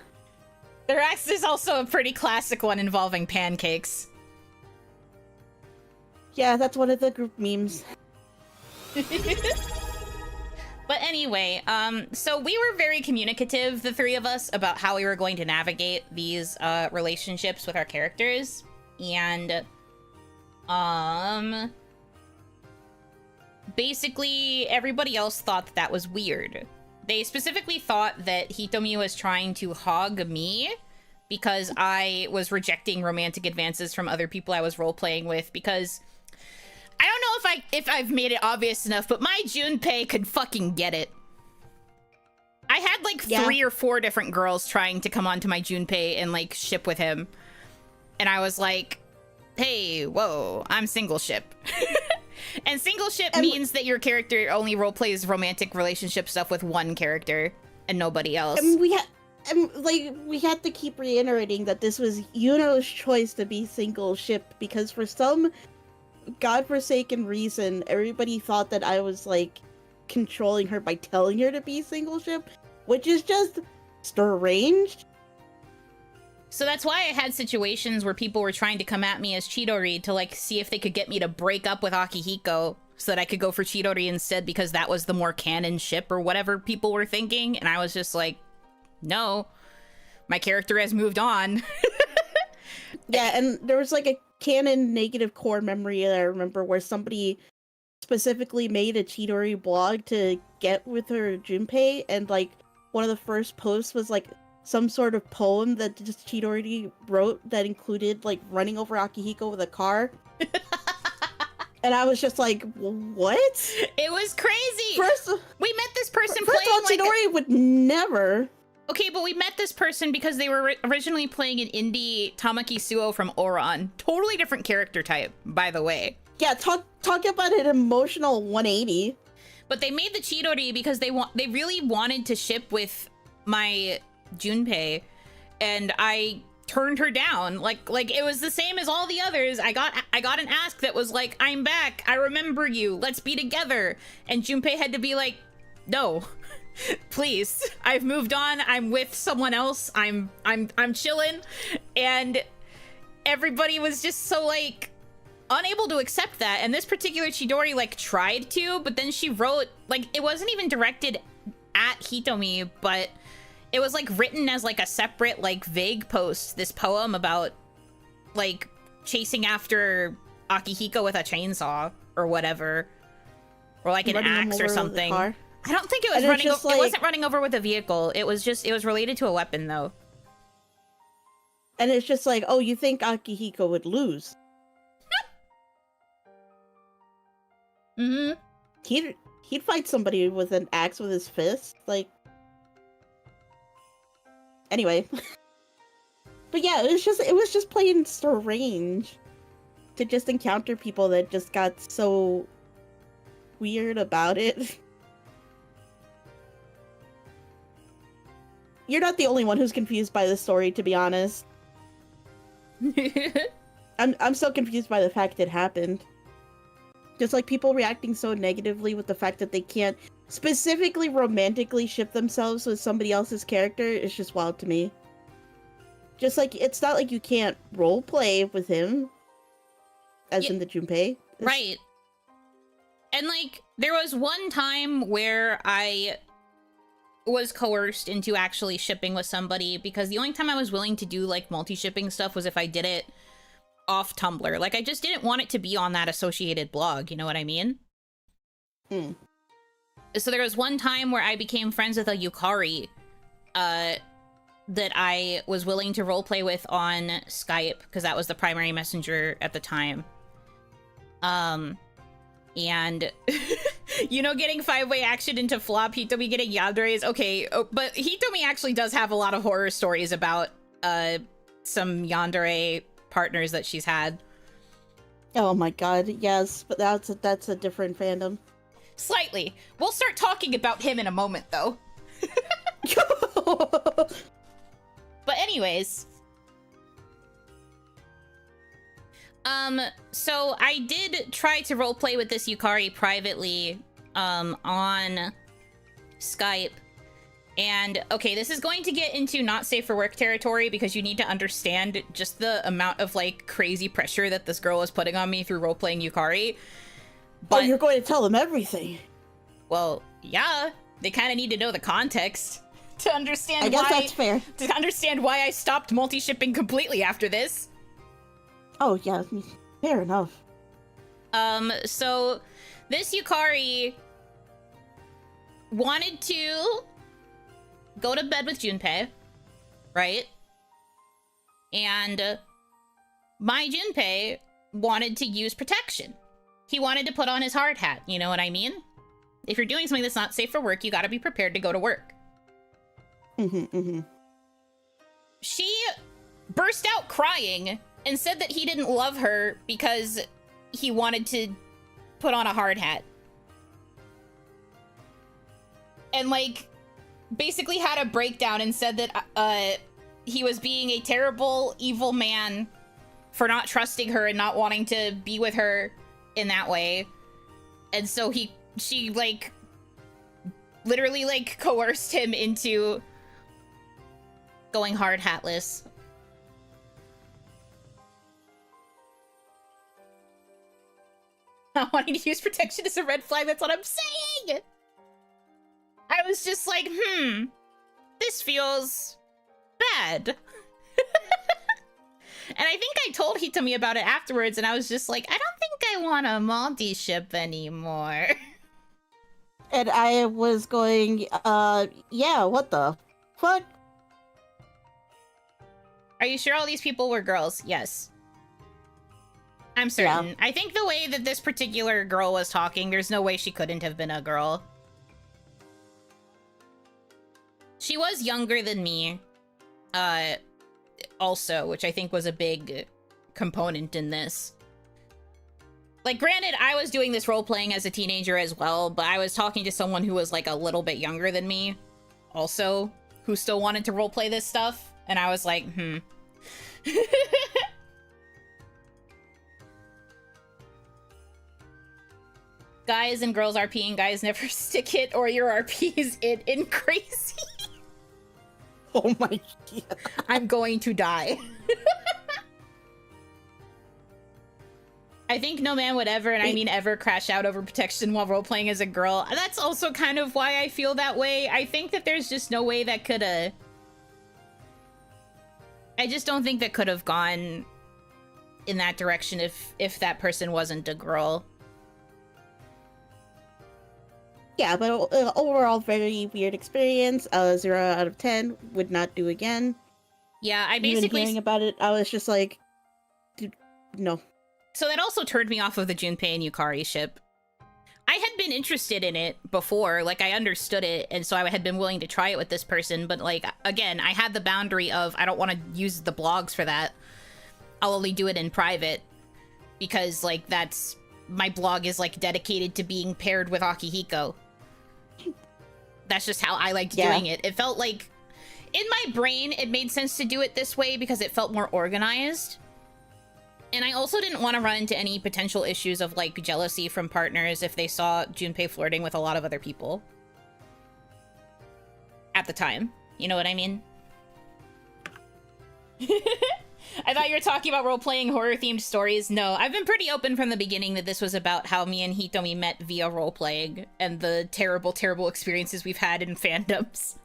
There's also a pretty classic one involving pancakes. Yeah, that's one of the group memes. But anyway, so we were very communicative, the three of us, about how we were going to navigate these relationships with our characters. And basically everybody else thought that was weird. They specifically thought that Hitomi was trying to hog me because I was rejecting romantic advances from other people I was role-playing with, because I don't know if I've made it obvious enough, but my Junpei could fucking get it. I had, like, 3 or 4 different girls trying to come onto my Junpei and, like, ship with him. And I was like, hey, whoa, I'm single ship. And single ship means that your character only role-plays romantic relationship stuff with one character and nobody else. And we had to keep reiterating that this was Yuno's choice to be single ship, because for some godforsaken reason, everybody thought that I was, like, controlling her by telling her to be single ship, which is just strange. So that's why I had situations where people were trying to come at me as Chidori to, like, see if they could get me to break up with Akihiko so that I could go for Chidori instead, because that was the more canon ship or whatever people were thinking. And I was just like, no, my character has moved on. Yeah, and there was, like, a canon negative core memory that I remember where somebody specifically made a Chidori blog to get with her Junpei, and, like, one of the first posts was, like, some sort of poem that just Chidori wrote that included like running over Akihiko with a car. And I was just like, what? It was crazy. We met this person first playing of all, Chidori would never. Okay, but we met this person because they were originally playing an indie Tamaki Suo from Oran. Totally different character type, by the way. Yeah, talk about an emotional 180. But they made the Chidori because they really wanted to ship with my Junpei, and I turned her down. Like it was the same as all the others. I got an ask that was like, I'm back, I remember you, let's be together. And Junpei had to be like, no, please, I've moved on, I'm with someone else, I'm chilling. And everybody was just so like unable to accept that. And this particular Chidori like tried to, but then she wrote, like, it wasn't even directed at Hitomi, but it was like written as like a separate like vague post, this poem about like chasing after Akihiko with a chainsaw or whatever, or like an axe or something. I don't think it was running it wasn't running over with a vehicle. It was related to a weapon though. And it's just like, oh, you think Akihiko would lose? Mm-hmm. He'd fight somebody with an axe with his fist, like. Anyway. But yeah, it was just plain strange to just encounter people that just got so weird about it. You're not the only one who's confused by this story, to be honest. I'm so confused by the fact it happened. Just like people reacting so negatively with the fact that they can't specifically romantically ship themselves with somebody else's character is just wild to me. Just like, it's not like you can't role play with him, as in the Junpei. Right. And like, there was one time where I was coerced into actually shipping with somebody, because the only time I was willing to do like multi-shipping stuff was if I did it off Tumblr. Like, I just didn't want it to be on that associated blog, you know what I mean? So there was one time where I became friends with a Yukari that I was willing to roleplay with on Skype, because that was the primary messenger at the time. And you know, getting 5-way action into flop, Hitomi getting yanderes. Okay, but Hitomi actually does have a lot of horror stories about some yandere partners that she's had. Oh my god, yes, but that's a different fandom. Slightly. We'll start talking about him in a moment, though. But anyways. So I did try to roleplay with this Yukari privately, on Skype. And, okay, this is going to get into not safe for work territory, because you need to understand just the amount of, like, crazy pressure that this girl is putting on me through roleplaying Yukari. But, oh, you're going to tell them everything. Well, yeah. They kind of need to know the context to understand why... I guess that's fair. To understand why I stopped multi-shipping completely after this. Oh, yeah. Fair enough. So, this Yukari wanted to go to bed with Junpei, right? And my Junpei wanted to use protection. He wanted to put on his hard hat, you know what I mean? If you're doing something that's not safe for work, you gotta be prepared to go to work. She burst out crying and said that he didn't love her because he wanted to put on a hard hat. And, like, basically had a breakdown and said that he was being a terrible, evil man for not trusting her and not wanting to be with her in that way. And so she like literally like coerced him into going hard hatless. Not wanting to use protection is a red flag, that's what I'm saying! I was just like, this feels bad. And I think I told Hitomi about it afterwards, and I was just like, I don't think I want a multi-ship anymore. And I was going, yeah, what the fuck? Are you sure all these people were girls? Yes. I'm certain. Yeah. I think the way that this particular girl was talking, there's no way she couldn't have been a girl. She was younger than me, also, which I think was a big component in this. Like, granted, I was doing this role-playing as a teenager as well, but I was talking to someone who was, like, a little bit younger than me, also, who still wanted to role-play this stuff, and I was like, Guys and girls RPing, guys never stick it, or your RP's it in crazy. Oh my god. I'm going to die. I think no man would ever, and I mean ever, crash out over protection while role-playing as a girl. That's also kind of why I feel that way. I think that there's just no way that could've... I just don't think that could have gone in that direction if that person wasn't a girl. Yeah, but overall, very weird experience. 0 out of 10. Would not do again. Yeah, I basically... Even hearing about it, I was just like, dude, no. So that also turned me off of the Junpei and Yukari ship. I had been interested in it before, like, I understood it, and so I had been willing to try it with this person, but, like, again, I had the boundary of, I don't want to use the blogs for that. I'll only do it in private, because, like, that's... My blog is, like, dedicated to being paired with Akihiko. That's just how I liked doing it. It felt like... In my brain, it made sense to do it this way because it felt more organized. And I also didn't want to run into any potential issues of, like, jealousy from partners if they saw Junpei flirting with a lot of other people. At the time. You know what I mean? I thought you were talking about role-playing horror-themed stories. No, I've been pretty open from the beginning that this was about how me and Hitomi met via role-playing and the terrible, terrible experiences we've had in fandoms.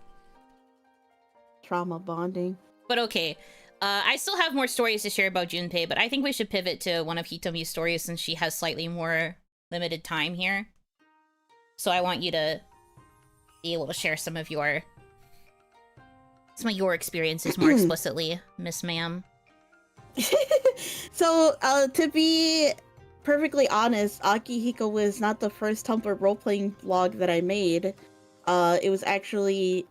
Trauma bonding. But okay. I still have more stories to share about Junpei, but I think we should pivot to one of Hitomi's stories since she has slightly more limited time here. So I want you to be able to share some of your experiences more explicitly, Miss Ma'am. So, to be perfectly honest, Akihiko was not the first Tumblr role-playing blog that I made. It was actually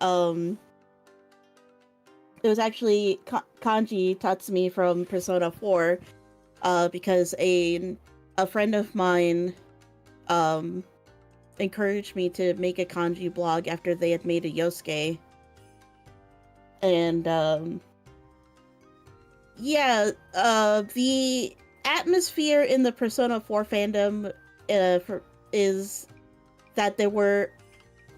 Kanji Tatsumi from Persona 4, because a friend of mine encouraged me to make a kanji blog after they had made a Yosuke. And yeah, the atmosphere in the Persona 4 fandom is that there were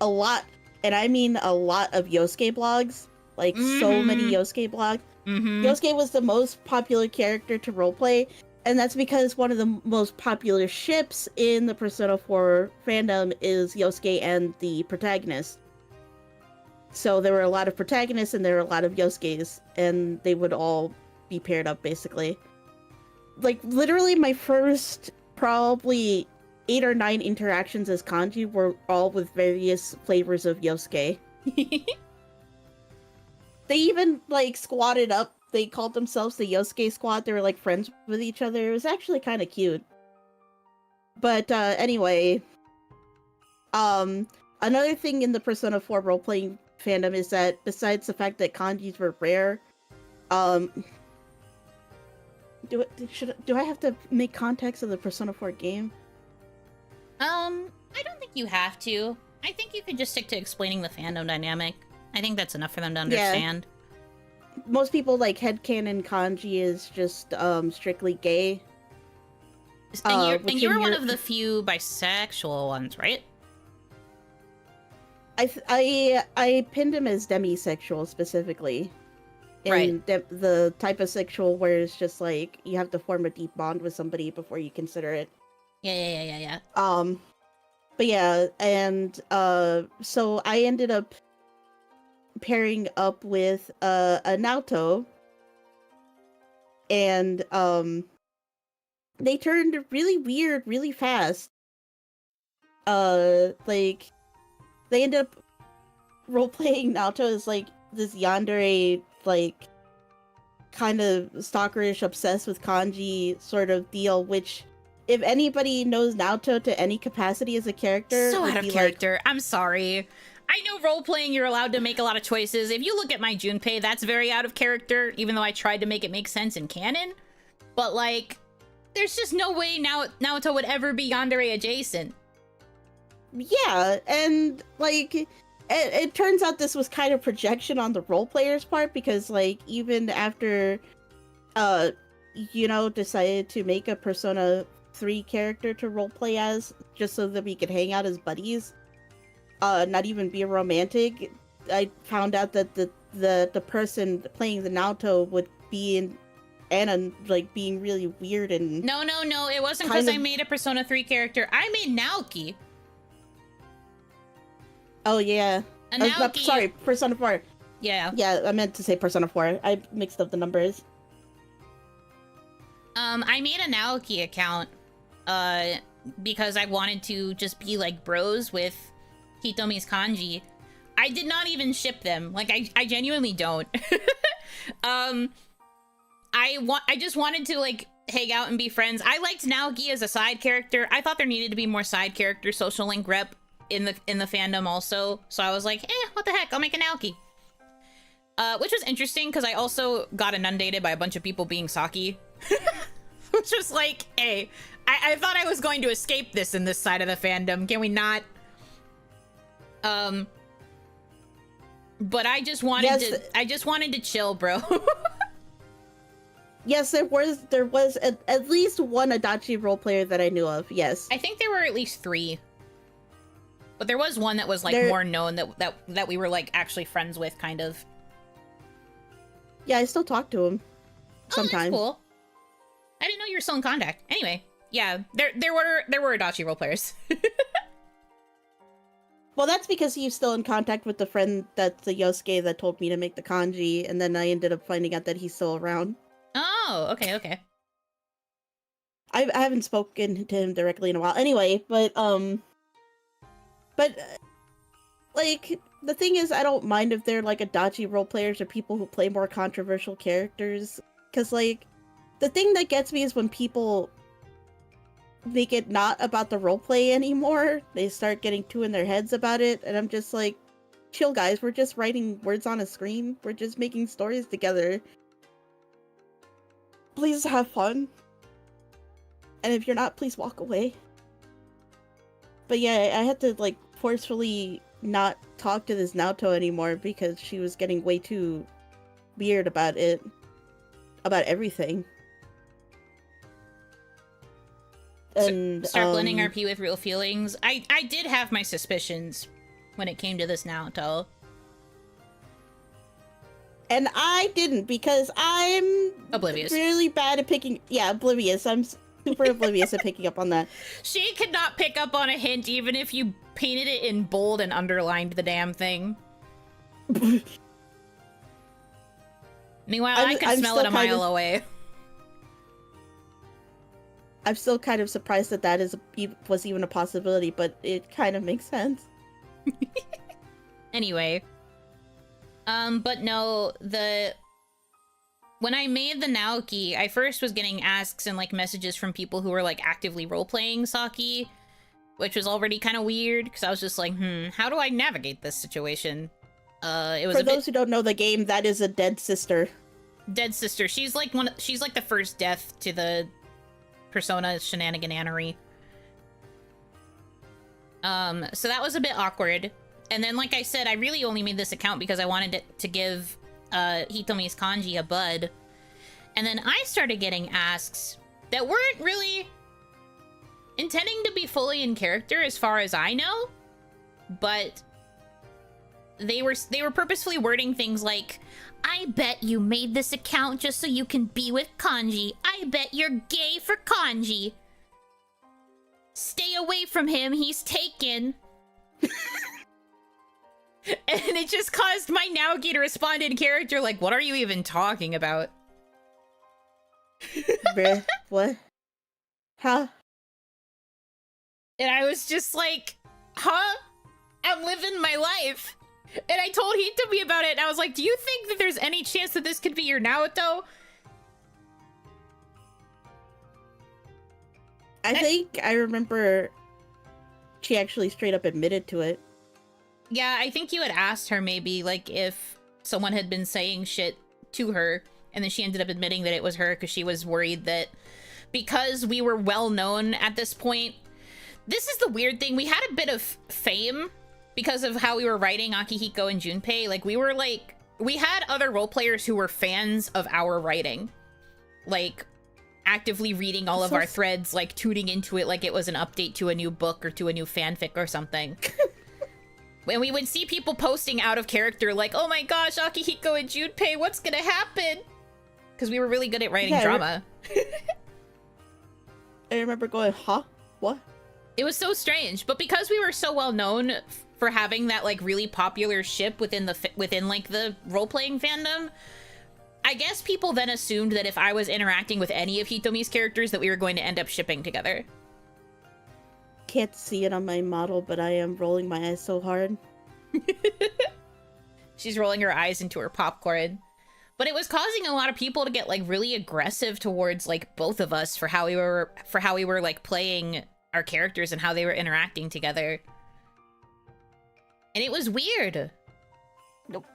a lot, and I mean a lot, of Yosuke blogs. Like, so many Yosuke blogs. Yosuke was the most popular character to roleplay, and that's because one of the most popular ships in the Persona 4 fandom is Yosuke and the protagonist. So there were a lot of protagonists and there were a lot of Yosukes, and they would all be paired up, basically. Like, literally my first probably 8 or 9 interactions as kanji were all with various flavors of Yosuke. They even, like, squatted up. They called themselves the Yosuke Squad. They were, like, friends with each other. It was actually kind of cute. But, anyway. Another thing in the Persona 4 role-playing fandom is that, besides the fact that kanjis were rare, do I have to make context of the Persona 4 game? I don't think you have to. I think you could just stick to explaining the fandom dynamic. I think that's enough for them to understand. Yeah. Most people, like, headcanon kanji is just strictly gay. And you're one of the few bisexual ones, right? I pinned him as demisexual specifically. And right. The type of sexual where it's just like you have to form a deep bond with somebody before you consider it. Yeah. But yeah, and so I ended up pairing up with a Naoto, and they turned really weird really fast. Like, they ended up role-playing Naoto as, like, this yandere, like, kind of stalkerish, obsessed with kanji sort of deal, which if anybody knows Naoto to any capacity as a character, So would out of be character. I'm sorry. I know role-playing, you're allowed to make a lot of choices. If you look at my Junpei, that's very out of character, even though I tried to make it make sense in canon. But, like, there's just no way Naoto would ever be yandere adjacent. Yeah, and, like, it turns out this was kind of projection on the role player's part, because, like, even after, Yuno decided to make a Persona 3 character to roleplay as, just so that we could hang out as buddies, not even be romantic, I found out that the person playing the Naoto would be in Anna, like, being really weird and... No, it wasn't because I made a Persona 3 character. I made Naoki. Oh, yeah. Naoki... Sorry, Persona 4. Yeah. Yeah, I meant to say Persona 4. I mixed up the numbers. I made a Naoki account, because I wanted to just be, like, bros with Hitomi's kanji. I did not even ship them. Like, I genuinely don't. I just wanted to, like, hang out and be friends. I liked Naoki as a side character. I thought there needed to be more side character social link rep in the fandom also. So I was like, what the heck? I'll make a Naoki. Which was interesting because I also got inundated by a bunch of people being Saki. Which was like, hey, I thought I was going to escape this in this side of the fandom. Can we not? But I just wanted to chill, bro. Yes, there was at least one Adachi role player that I knew of. Yes, I think there were at least 3, but there was one that was like more known that we were like actually friends with, kind of. Yeah, I still talk to him sometimes. That's cool. I didn't know you were still in contact. Anyway, yeah, there were Adachi role players. Well, that's because he's still in contact with the friend that's the Yosuke that told me to make the kanji, and then I ended up finding out that he's still around. Oh, okay. I haven't spoken to him directly in a while. Anyway, but like, the thing is, I don't mind if they're, like, Adachi role players or people who play more controversial characters. Because, like, the thing that gets me is when people make it not about the roleplay anymore. They start getting too in their heads about it. And I'm just like, chill, guys. We're just writing words on a screen. We're just making stories together. Please have fun. And if you're not, please walk away. But yeah, I had to, like, forcefully not talk to this Naoto anymore because she was getting way too weird about it. About everything. And start blending RP with real feelings. I did have my suspicions when it came to this Naoto. And I didn't, because I'm oblivious. Really bad at picking... Yeah, oblivious. I'm super oblivious at picking up on that. She could not pick up on a hint even if you painted it in bold and underlined the damn thing. Meanwhile, I could smell it a mile away. I'm still kind of surprised that was even a possibility, but it kind of makes sense. Anyway. But no, when I made the Naoki, I first was getting asks and, like, messages from people who were, like, actively role-playing Saki, which was already kind of weird, because I was just like, how do I navigate this situation? It was For those who don't know the game, that is a dead sister. Dead sister. She's like the first death to the Persona shenanigananery. So that was a bit awkward. And then, like I said, I really only made this account because I wanted it to give Hitomi's kanji a bud. And then I started getting asks that weren't really intending to be fully in character as far as I know. But they were purposefully wording things like, I bet you made this account just so you can be with kanji. I bet you're gay for kanji. Stay away from him, he's taken. And it just caused my Naoki to respond in character like, what are you even talking about? Bruh, what? Huh? And I was just like, huh? I'm living my life. And I told Hitomi about it, and I was like, do you think that there's any chance that this could be your Naoto? I think I remember she actually straight up admitted to it. Yeah, I think you had asked her maybe, like, if someone had been saying shit to her, and then she ended up admitting that it was her because she was worried that because we were well known at this point. This is the weird thing. We had a bit of fame because of how we were writing Akihiko and Junpei. Like, we had other role players who were fans of our writing. Like, actively reading all of our threads, like, tuning into it like it was an update to a new book or to a new fanfic or something. When we would see people posting out of character, like, oh my gosh, Akihiko and Junpei, what's gonna happen? Because we were really good at writing drama. I remember going, huh? What? It was so strange, but because we were so well known for having that, like, really popular ship within like the role-playing fandom, I guess people then assumed that if I was interacting with any of Hitomi's characters that we were going to end up shipping together. Can't see it on my model, but I am rolling my eyes so hard. She's rolling her eyes into her popcorn. But it was causing a lot of people to get, like, really aggressive towards, like, both of us for how we were like playing our characters and how they were interacting together. And it was weird. Nope.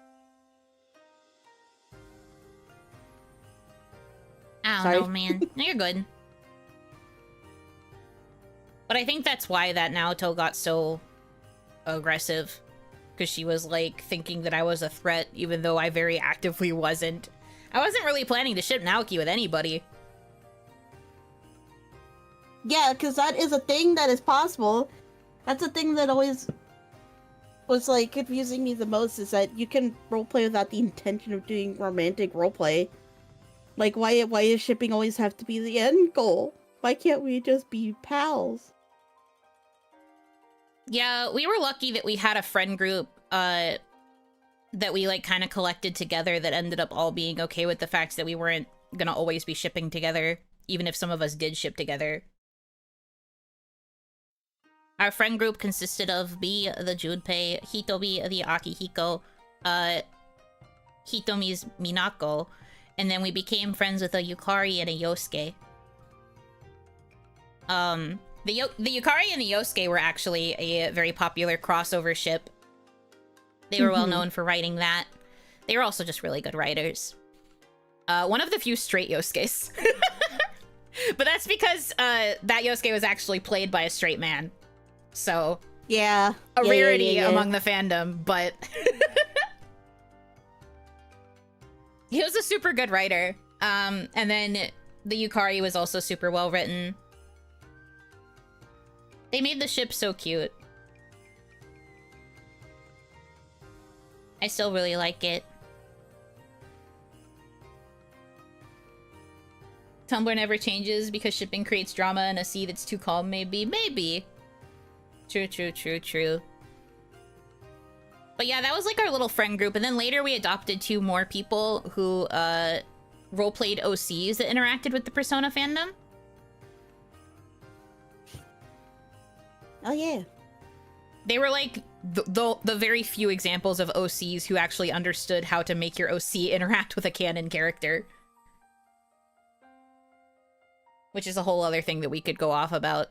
I don't know, man. No, you're good. But I think that's why that Naoto got so aggressive. Because she was, like, thinking that I was a threat, even though I very actively wasn't. I wasn't really planning to ship Naoki with anybody. Yeah, because that is a thing that is possible. That's a thing that always was, like, confusing me the most, is that you can roleplay without the intention of doing romantic roleplay. Like, why does shipping always have to be the end goal? Why can't we just be pals? Yeah, we were lucky that we had a friend group that we, like, kind of collected together that ended up all being okay with the fact that we weren't gonna always be shipping together, even if some of us did ship together. Our friend group consisted of B, the Junpei, Hitomi, the Akihiko, Hitomi's Minako, and then we became friends with a Yukari and a Yosuke. The Yukari and the Yosuke were actually a very popular crossover ship. They were well known for writing that. They were also just really good writers. One of the few straight Yosuke's. But that's because that Yosuke was actually played by a straight man. So, yeah, a rarity among the fandom, but he was a super good writer. And then the Yukari was also super well written. They made the ship so cute. I still really like it. Tumblr never changes because shipping creates drama in a sea that's too calm, maybe. Maybe. True, true, true, true. But yeah, that was like our little friend group. And then later we adopted 2 more people who roleplayed OCs that interacted with the Persona fandom. Oh yeah. They were like the very few examples of OCs who actually understood how to make your OC interact with a canon character. Which is a whole other thing that we could go off about.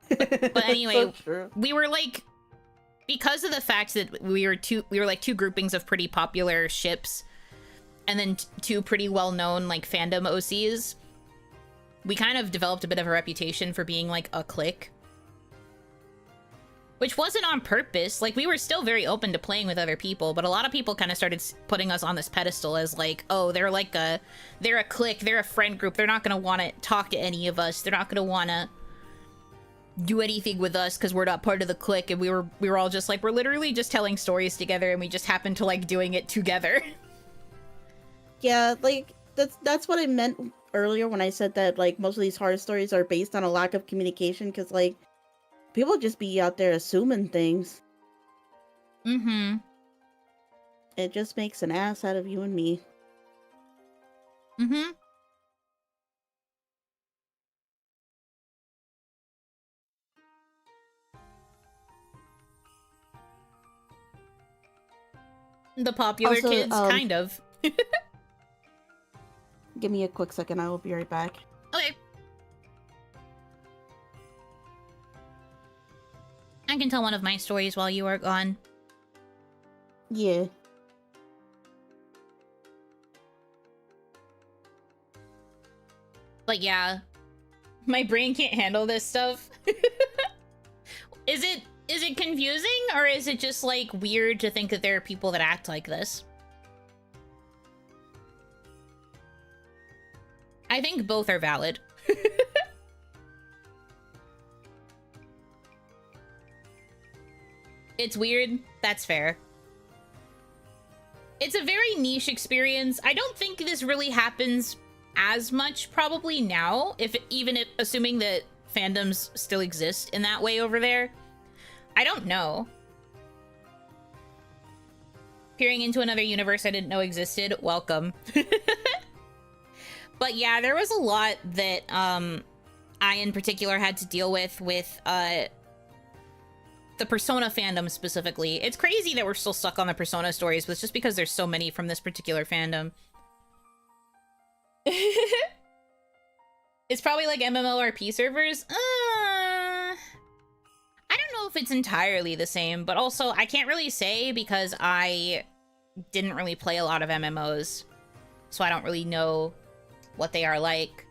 But anyway, So we were like, because of the fact that we were like 2 groupings of pretty popular ships, and then 2 pretty well-known like fandom OCs, we kind of developed a bit of a reputation for being like a clique. Which wasn't on purpose. Like, we were still very open to playing with other people, but a lot of people kind of started putting us on this pedestal as like, oh, they're a clique, they're a friend group, they're not gonna want to talk to any of us, they're not gonna want to do anything with us because we're not part of the clique. And we were all just like, we're literally just telling stories together, and we just happened to like doing it together. Yeah, like that's what I meant earlier when I said that like most of these horror stories are based on a lack of communication, because like people just be out there assuming things. Mm-hmm. It just makes an ass out of you and me. Mm-hmm. The popular Also, kids, kind of. Give me a quick second, I will be right back. Okay. I can tell one of my stories while you are gone. Yeah. But yeah, my brain can't handle this stuff. Is it confusing, or is it just like weird to think that there are people that act like this? I think both are valid. It's weird. That's fair. It's a very niche experience. I don't think this really happens as much probably now, even if assuming that fandoms still exist in that way over there. I don't know. Peering into another universe I didn't know existed. Welcome. But yeah, there was a lot that I in particular had to deal with the Persona fandom specifically. It's crazy that we're still stuck on the Persona stories, but it's just because there's so many from this particular fandom. It's probably like MMORP servers. I don't know if it's entirely the same, but also I can't really say because I didn't really play a lot of MMOs, so I don't really know what they are like.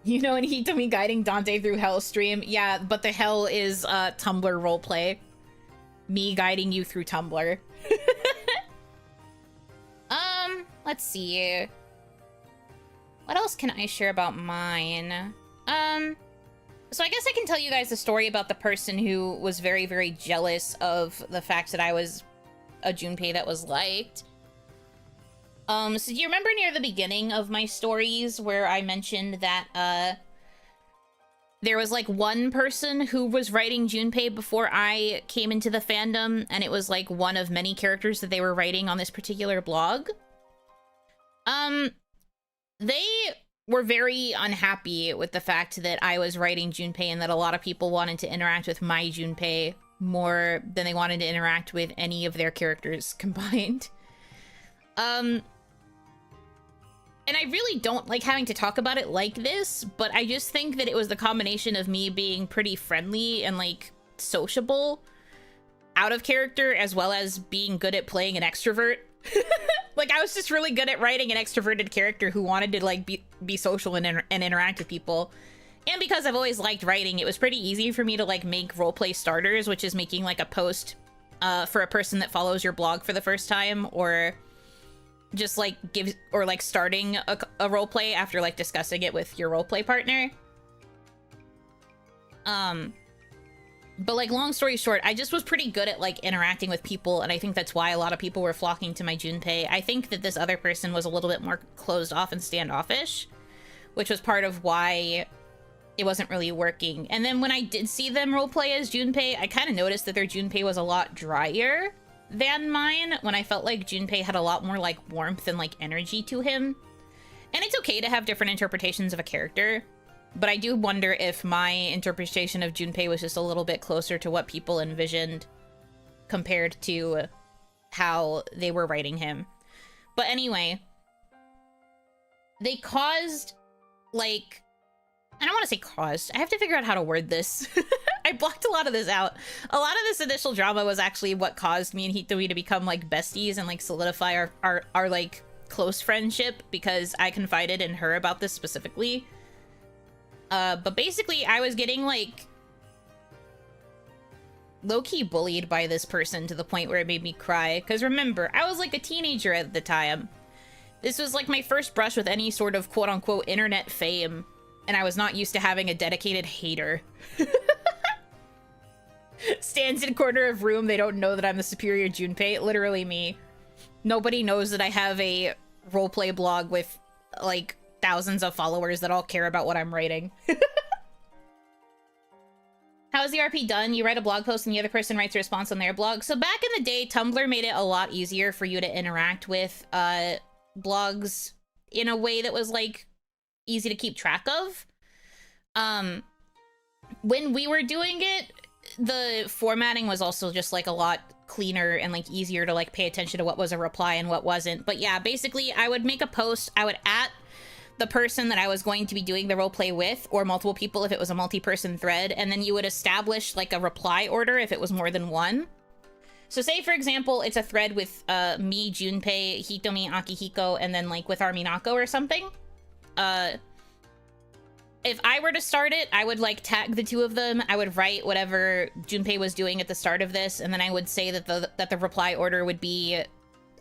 You know, and Hitomi guiding Dante through Hell stream. Yeah, but the hell is Tumblr roleplay. Me guiding you through Tumblr. Let's see. What else can I share about mine? So I guess I can tell you guys a story about the person who was very, very jealous of the fact that I was a Junpei that was liked. So do you remember near the beginning of my stories where I mentioned that, there was like one person who was writing Junpei before I came into the fandom, and it was like one of many characters that they were writing on this particular blog? They were very unhappy with the fact that I was writing Junpei and that a lot of people wanted to interact with my Junpei more than they wanted to interact with any of their characters combined. And I really don't like having to talk about it like this, but I just think that it was the combination of me being pretty friendly and, like, sociable out of character, as well as being good at playing an extrovert. Like, I was just really good at writing an extroverted character who wanted to, like, be social and interact with people. And because I've always liked writing, it was pretty easy for me to, like, make roleplay starters, which is making, like, a post for a person that follows your blog for the first time, or just like starting a roleplay after like discussing it with your roleplay partner. But like, long story short, I just was pretty good at like interacting with people, and I think that's why a lot of people were flocking to my Junpei. I think that this other person was a little bit more closed off and standoffish, which was part of why it wasn't really working. And then when I did see them roleplay as Junpei, I kind of noticed that their Junpei was a lot drier than mine, when I felt like Junpei had a lot more like warmth and like energy to him. And it's okay to have different interpretations of a character, but I do wonder if my interpretation of Junpei was just a little bit closer to what people envisioned compared to how they were writing him. But anyway, they caused, like, I don't want to say caused. I have to figure out how to word this. I blocked a lot of this out. A lot of this initial drama was actually what caused me and Hitomi to become, like, besties and, like, solidify our like, close friendship, because I confided in her about this specifically. But basically, I was getting, like, low-key bullied by this person to the point where it made me cry. Because remember, I was, like, a teenager at the time. This was, like, my first brush with any sort of quote-unquote internet fame, and I was not used to having a dedicated hater. Stands in corner of room, they don't know that I'm the superior Junpei. Literally me. Nobody knows that I have a roleplay blog with, like, thousands of followers that all care about what I'm writing. How is the RP done? You write a blog post and the other person writes a response on their blog. So back in the day, Tumblr made it a lot easier for you to interact with blogs in a way that was, like, easy to keep track of. When we were doing it, the formatting was also just like a lot cleaner and like easier to like pay attention to what was a reply and what wasn't. But yeah, basically I would make a post, I would at the person that I was going to be doing the roleplay with, or multiple people if it was a multi-person thread, and then you would establish like a reply order if it was more than one. So say, for example, it's a thread with me, Junpei, Hitomi, Akihiko, and then like with our Minako or something. If I were to start it, I would like tag the two of them. I would write whatever Junpei was doing at the start of this, and then I would say that the reply order would be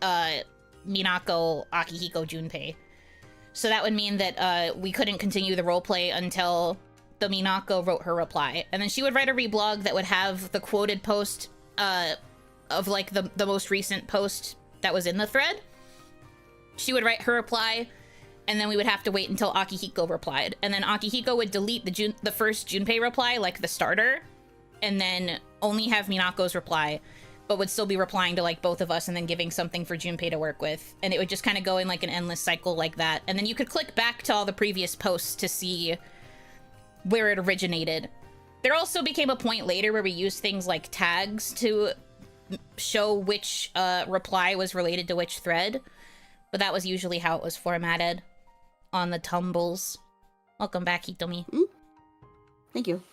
Minako, Akihiko, Junpei. So that would mean that we couldn't continue the roleplay until the Minako wrote her reply. And then she would write a reblog that would have the quoted post of like the most recent post that was in the thread. She would write her reply, and then we would have to wait until Akihiko replied. And then Akihiko would delete the first Junpei reply, like the starter, and then only have Minako's reply, but would still be replying to like both of us and then giving something for Junpei to work with. And it would just kind of go in like an endless cycle like that. And then you could click back to all the previous posts to see where it originated. There also became a point later where we used things like tags to show which reply was related to which thread, but that was usually how it was formatted on the tumbles. Welcome back, Hitomi. Thank you.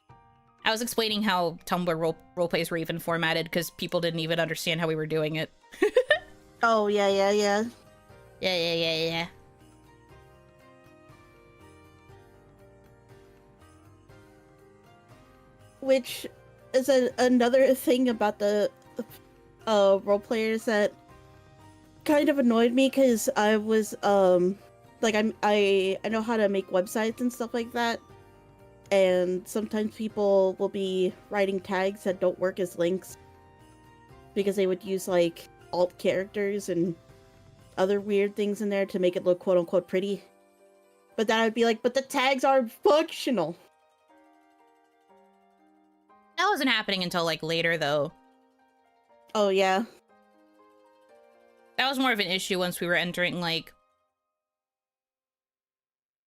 I was explaining how Tumblr roleplays were even formatted because people didn't even understand how we were doing it. Oh, yeah. Yeah. Which is another thing about the role players that kind of annoyed me, because I was like I know how to make websites and stuff like that, and sometimes people will be writing tags that don't work as links because they would use like alt characters and other weird things in there to make it look quote unquote pretty. But then I'd be like, but the tags aren't functional. That wasn't happening until like later though. Oh yeah. That was more of an issue once we were entering like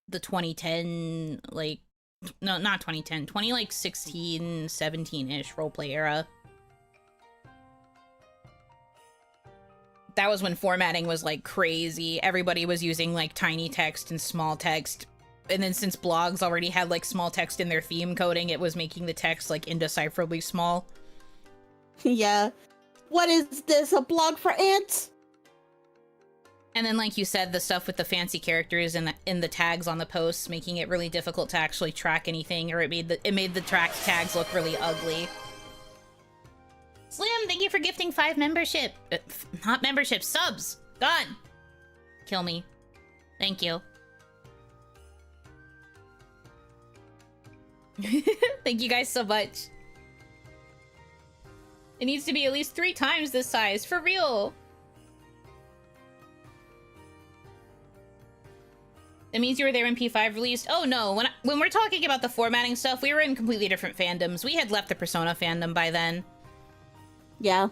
the 2010, like, no, not 2010, 2016, 17-ish roleplay era. That was when formatting was like crazy. Everybody was using like tiny text and small text. And then since blogs already had like small text in their theme coding, it was making the text like indecipherably small. Yeah. What is this, a blog for ants? And then, like you said, the stuff with the fancy characters and in the tags on the posts, making it really difficult to actually track anything, or it made the tags look really ugly. Slim, thank you for gifting 5 membership. Not membership, subs. God. Kill me. Thank you. Thank you guys so much. It needs to be at least 3 times this size, for real. That means you were there when P5 released? Oh no, when we're talking about the formatting stuff, we were in completely different fandoms. We had left the Persona fandom by then. Yeah.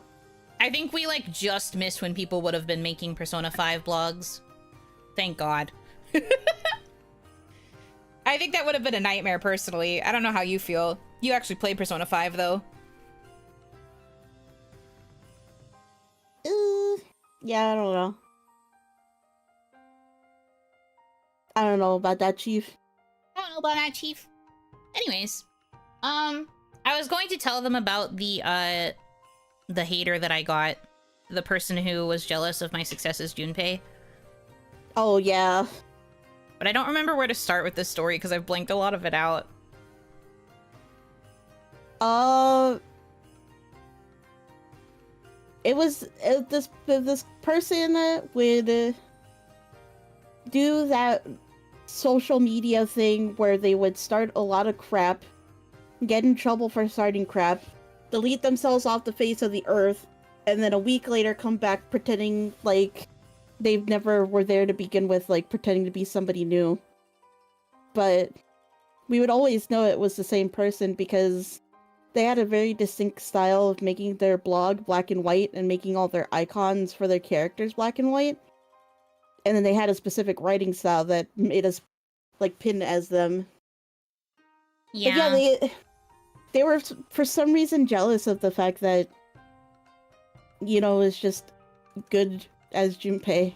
I think we like just missed when people would have been making Persona 5 blogs. Thank God. I think that would have been a nightmare personally. I don't know how you feel. You actually played Persona 5 though. Yeah, I don't know. I don't know about that, Chief. I don't know about that, Chief. Anyways, I was going to tell them about the hater that I got. The person who was jealous of my success as Junpei. Oh, yeah. But I don't remember where to start with this story because I've blanked a lot of it out. It was this person would do that social media thing where they would start a lot of crap, get in trouble for starting crap, delete themselves off the face of the earth, and then a week later come back pretending like they've never were there to begin with, like pretending to be somebody new. But we would always know it was the same person because they had a very distinct style of making their blog black and white and making all their icons for their characters black and white. And then they had a specific writing style that made us like pin as them. Yeah. But yeah, they were for some reason jealous of the fact that Yuno is just good as Junpei.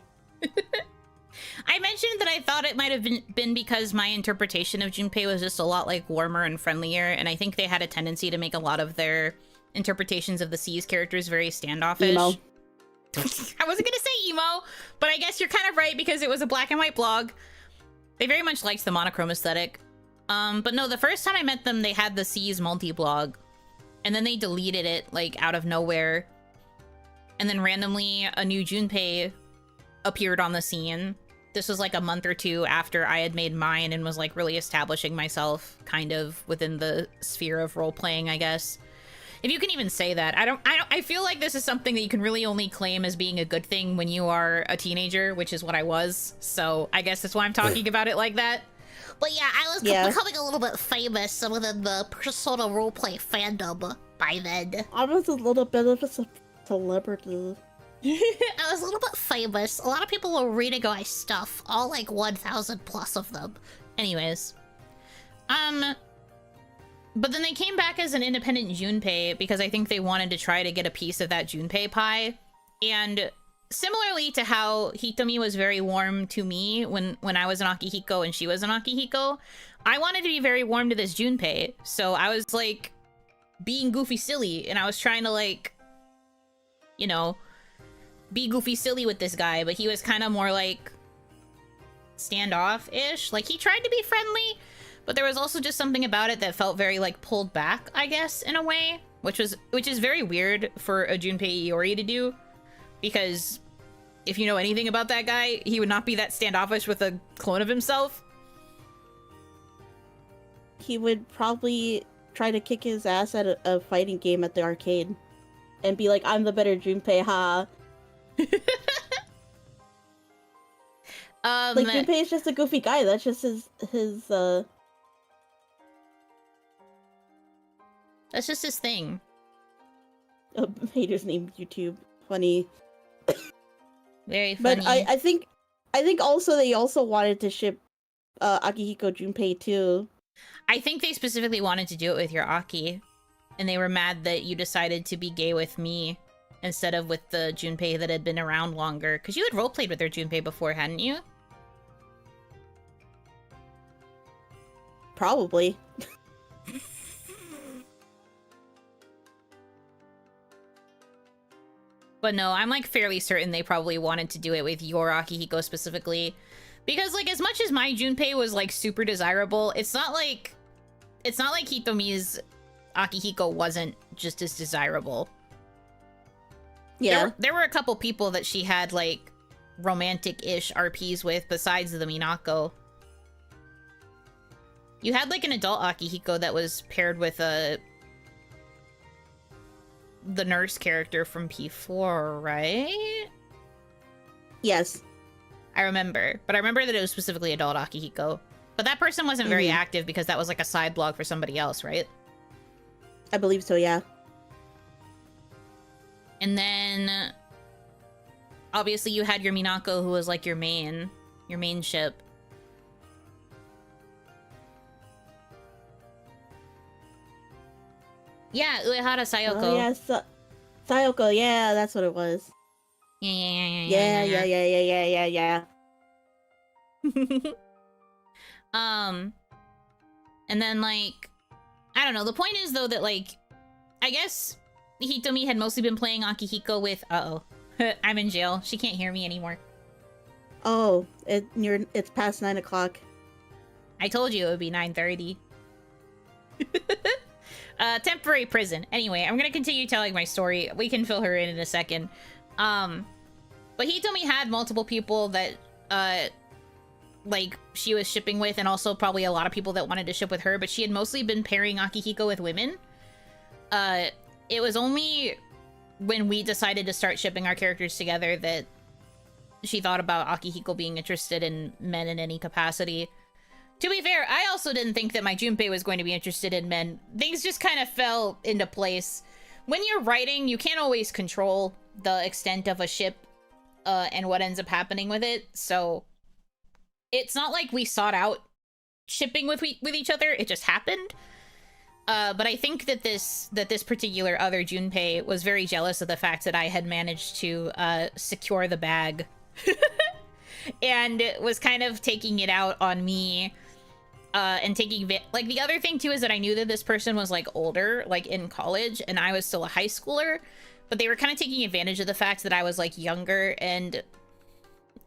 I mentioned that I thought it might have been because my interpretation of Junpei was just a lot like warmer and friendlier, and I think they had a tendency to make a lot of their interpretations of the C's characters very standoffish. Emo. I wasn't gonna say emo, but I guess you're kind of right because it was a black and white blog. They very much liked the monochrome aesthetic. But no, the first time I met them, they had the C's multi-blog, and then they deleted it, like, out of nowhere. And then randomly, a new Junpei appeared on the scene. This was like a month or two after I had made mine and was like really establishing myself kind of within the sphere of role-playing, I guess. If you can even say that. I feel like this is something that you can really only claim as being a good thing when you are a teenager, which is what I was. So I guess that's why I'm talking about it like that. But yeah, I was becoming a little bit famous within the Persona roleplay fandom by then. I was a little bit of a celebrity. I was a little bit famous. A lot of people were reading my stuff, all like 1,000 plus of them. Anyways. But then they came back as an independent Junpei because I think they wanted to try to get a piece of that Junpei pie. And similarly to how Hitomi was very warm to me when I was an Akihiko and she was an Akihiko, I wanted to be very warm to this Junpei. So I was like being goofy silly and I was trying to like, you know, be goofy silly with this guy, but he was kind of more like standoff-ish. Like he tried to be friendly, but there was also just something about it that felt very like pulled back, I guess, in a way, which is very weird for a Junpei Iori to do, because if you know anything about that guy, he would not be that standoffish with a clone of himself. He would probably try to kick his ass at a fighting game at the arcade and be like, I'm the better Junpei, ha. Like, Junpei is just a goofy guy. That's just his That's just his thing. Haters named YouTube. Funny. Very funny. But I think also they also wanted to ship Akihiko Junpei too. I think they specifically wanted to do it with your Aki, and they were mad that you decided to be gay with me instead of with the Junpei that had been around longer. Because you had roleplayed with their Junpei before, hadn't you? Probably. But no, I'm like fairly certain they probably wanted to do it with your Akihiko specifically. Because like as much as my Junpei was like super desirable, it's not like Hitomi's Akihiko wasn't just as desirable. Yeah. There were a couple people that she had like romantic-ish RPs with besides the Minako. You had like an adult Akihiko that was paired with the nurse character from P4, right? Yes. I remember. But I remember that it was specifically adult Akihiko. But that person wasn't very active because that was like a side blog for somebody else, right? I believe so, yeah. And then obviously you had your Minako who was like your main ship. Yeah, Uehara Sayoko. Oh, yeah, Sayoko, yeah, that's what it was. Yeah. And then like, I don't know. The point is though that like, I guess Hitomi had mostly been playing Akihiko with. I'm in jail. She can't hear me anymore. Oh, it's past 9 o'clock. I told you it would be 9:30. Temporary prison. Anyway, I'm gonna continue telling my story. We can fill her in a second. But Hitomi had multiple people that, like, she was shipping with, and also probably a lot of people that wanted to ship with her, but she had mostly been pairing Akihiko with women. It was only when we decided to start shipping our characters together that she thought about Akihiko being interested in men in any capacity. To be fair, I also didn't think that my Junpei was going to be interested in men. Things just kind of fell into place. When you're writing, you can't always control the extent of a ship and what ends up happening with it. So it's not like we sought out shipping with each other. It just happened. But I think that this particular other Junpei was very jealous of the fact that I had managed to secure the bag. and was kind of taking it out on me. And taking like the other thing too is that I knew that this person was like older, like in college, and I was still a high schooler, but they were kind of taking advantage of the fact that I was like younger and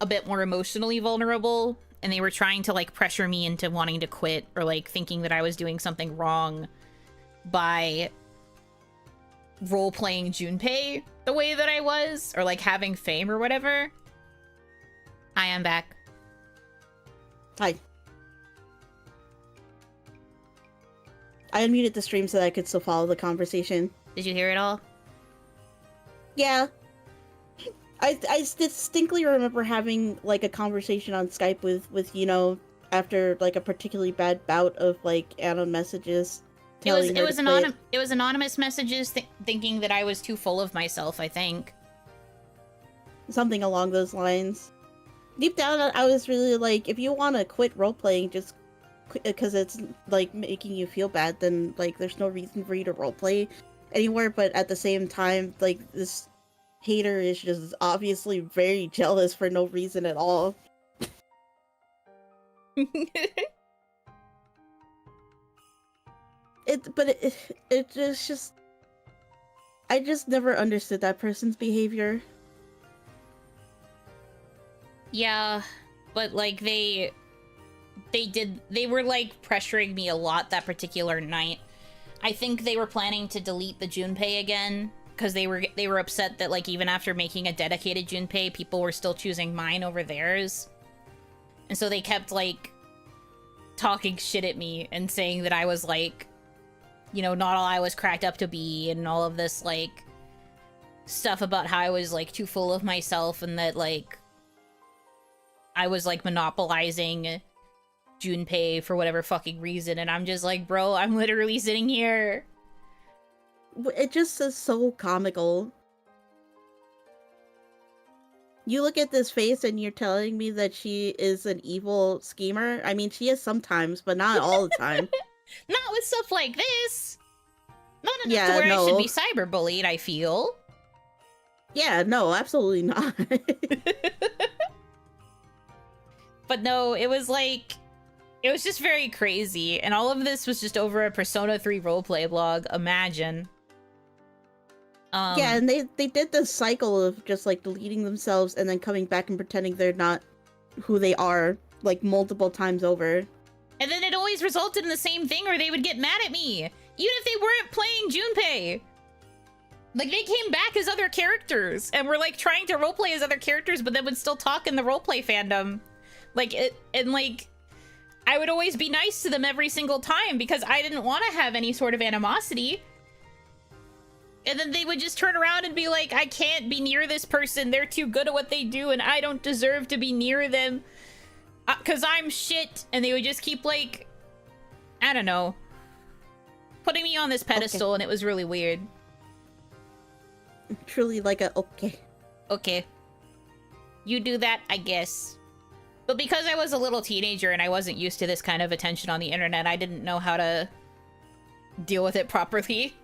a bit more emotionally vulnerable, and they were trying to like pressure me into wanting to quit or like thinking that I was doing something wrong by role-playing Junpei the way that I was, or like having fame or whatever. I am back. Hi. I unmuted the stream so that I could still follow the conversation. Did you hear it all? Yeah. I distinctly remember having, like, a conversation on Skype with Yuno after, like, a particularly bad bout of, like, anon messages. It was anonymous messages thinking that I was too full of myself, I think. Something along those lines. Deep down, I was really like, if you want to quit role-playing, just because it's like making you feel bad, then like there's no reason for you to roleplay anywhere. But at the same time, like this hater is just obviously very jealous for no reason at all. It just I just never understood that person's behavior. Yeah, but like they were like pressuring me a lot that particular night. I think they were planning to delete the Junpei again because they were upset that like even after making a dedicated Junpei, people were still choosing mine over theirs. And so they kept like talking shit at me and saying that I was like, you know, not all I was cracked up to be, and all of this like stuff about how I was like too full of myself and that like I was like monopolizing Junpei for whatever fucking reason. And I'm just like, bro, I'm literally sitting here. It just is so comical. You look at this face and you're telling me that she is an evil schemer? I mean, she is sometimes, but not all the time. Not with stuff like this. Not enough to where I should be cyberbullied, I feel. Yeah, no, absolutely not. But no, it was like, it was just very crazy. And all of this was just over a Persona 3 roleplay blog. Imagine. Yeah, and they did this cycle of just like deleting themselves and then coming back and pretending they're not who they are, like multiple times over. And then it always resulted in the same thing, or they would get mad at me, even if they weren't playing Junpei. Like, they came back as other characters and were like trying to roleplay as other characters, but then would still talk in the roleplay fandom. Like, I would always be nice to them every single time because I didn't want to have any sort of animosity. And then they would just turn around and be like, I can't be near this person. They're too good at what they do and I don't deserve to be near them because I'm shit. And they would just keep like, I don't know, putting me on this pedestal, and it was really weird. Truly like a okay. You do that, I guess. But because I was a little teenager and I wasn't used to this kind of attention on the internet, I didn't know how to deal with it properly.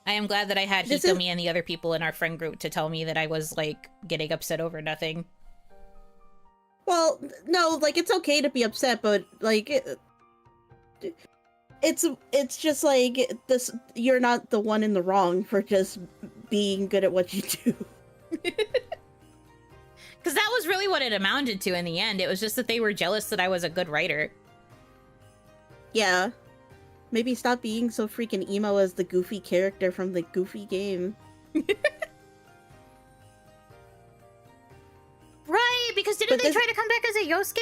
I am glad that I had Hitomi and the other people in our friend group to tell me that I was, like, getting upset over nothing. Well, no, like, it's okay to be upset, but, like, it's just, like, this, you're not the one in the wrong for just being good at what you do. Because that was really what it amounted to in the end. It was just that they were jealous that I was a good writer. Yeah. Maybe stop being so freaking emo as the Goofy character from the Goofy game. Right, because didn't they try to come back as a Yosuke?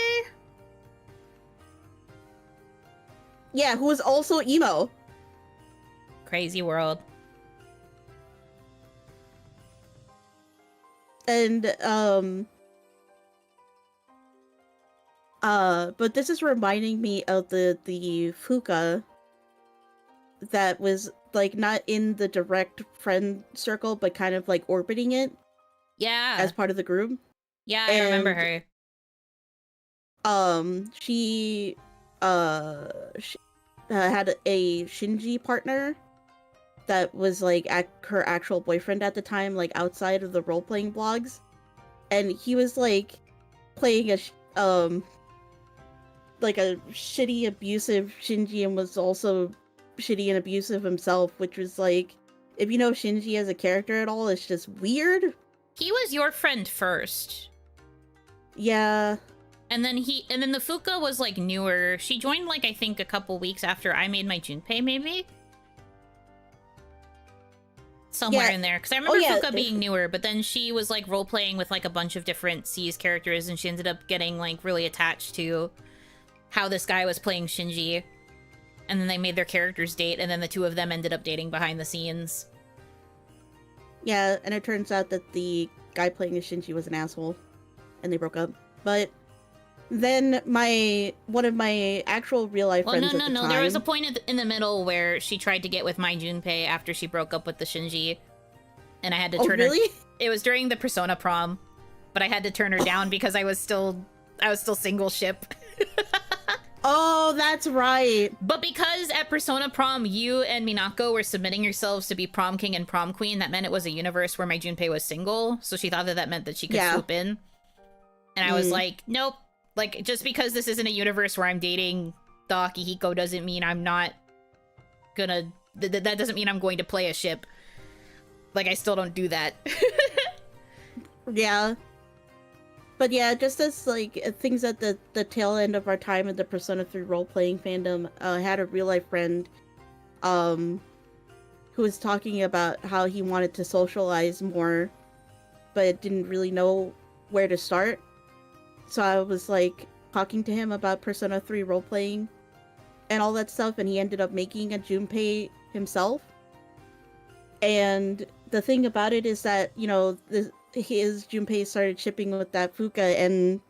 Yeah, who was also emo. Crazy world. And, but this is reminding me of the Fuka that was, like, not in the direct friend circle, but kind of, like, orbiting it. Yeah. As part of the group. Yeah, I remember her. She had a Shinji partner that was, like, her actual boyfriend at the time, like, outside of the role-playing blogs. and he was like playing like a shitty, abusive Shinji, and was also shitty and abusive himself, which was like, if you know Shinji as a character at all, it's just weird. He was your friend first. Yeah. And then the Fuka was like newer. She joined like I think a couple weeks after I made my Junpei, maybe? Somewhere in there. Because I remember Fuka being newer, but then she was like role-playing with like a bunch of different C's characters, and she ended up getting like really attached to how this guy was playing Shinji. And then they made their characters date, and then the two of them ended up dating behind the scenes. Yeah, and it turns out that the guy playing Shinji was an asshole, and they broke up. But then one of my actual real life friends at the time... There was a point in the middle where she tried to get with my Junpei after she broke up with the Shinji, and I had to turn her... It was during the Persona prom, but I had to turn her down because I was still single ship. Oh, that's right. But because at Persona Prom, you and Minako were submitting yourselves to be prom king and prom queen, that meant it was a universe where my Junpei was single, so she thought that meant that she could swoop in. And I was like, nope. Like, just because this isn't a universe where I'm dating the Akihiko doesn't mean I'm not gonna... that doesn't mean I'm going to play a ship. Like, I still don't do that. Yeah. But yeah, just as like things at the tail end of our time in the Persona 3 role-playing fandom, I had a real-life friend who was talking about how he wanted to socialize more, but didn't really know where to start. So I was like talking to him about Persona 3 role-playing and all that stuff, and he ended up making a Junpei himself. And the thing about it is that, you know, his Junpei started shipping with that Fuka, and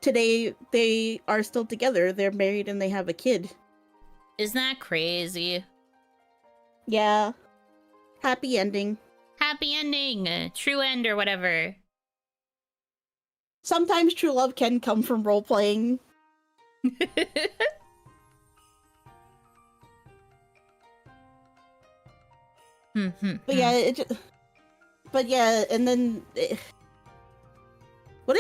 today they are still together. They're married and they have a kid. Isn't that crazy? Yeah. Happy ending. Happy ending! True end or whatever. Sometimes true love can come from role-playing. But yeah, but yeah, and then what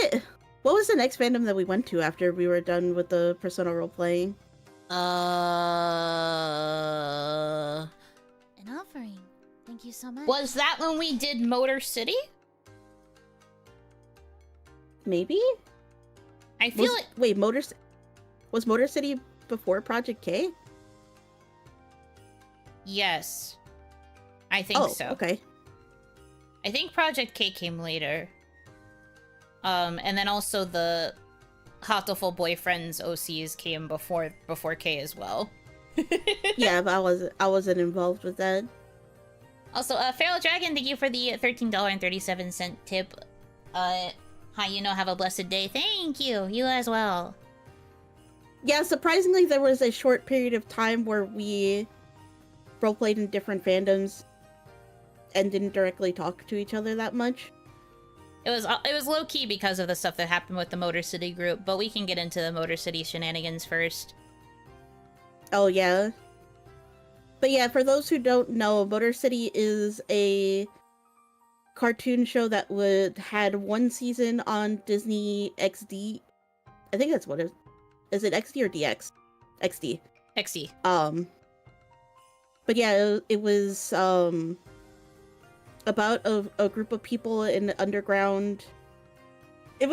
was the next fandom that we went to after we were done with the Persona role-playing? An offering. Thank you so much. Was that when we did Motor City? Maybe? I feel like... Wait, was Motor City before Project K? Yes. I think so. Okay. I think Project K came later. And then also the Hatoful Boyfriends OCs came before K as well. Yeah, but I wasn't involved with that. Also, Feral Dragon, thank you for the $13.37 tip. Hi, Yuno, have a blessed day. Thank you. You as well. Yeah, surprisingly, there was a short period of time where we roleplayed in different fandoms and didn't directly talk to each other that much. It was low-key because of the stuff that happened with the Motor City group, but we can get into the Motor City shenanigans first. Oh, yeah. But yeah, for those who don't know, Motor City is a cartoon show that had one season on Disney XD. I think that's what it is. Is it XD or DX? XD. XD. But yeah, it was about a group of people in the underground. It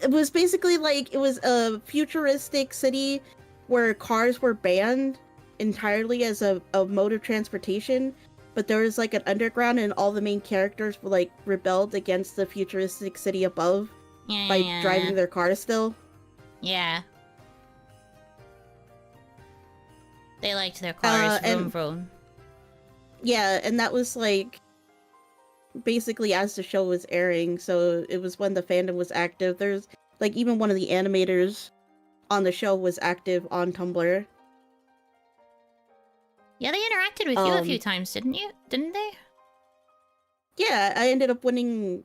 was basically like, it was a futuristic city where cars were banned entirely as a mode of transportation, but there was like an underground and all the main characters were like rebelled against the futuristic city above by driving their cars still. Yeah. They liked their cars, vroom vroom. Yeah, and that was like basically as the show was airing, so it was when the fandom was active. There's like even one of the animators on the show was active on Tumblr. Yeah, they interacted with you a few times, didn't they? Yeah, I ended up winning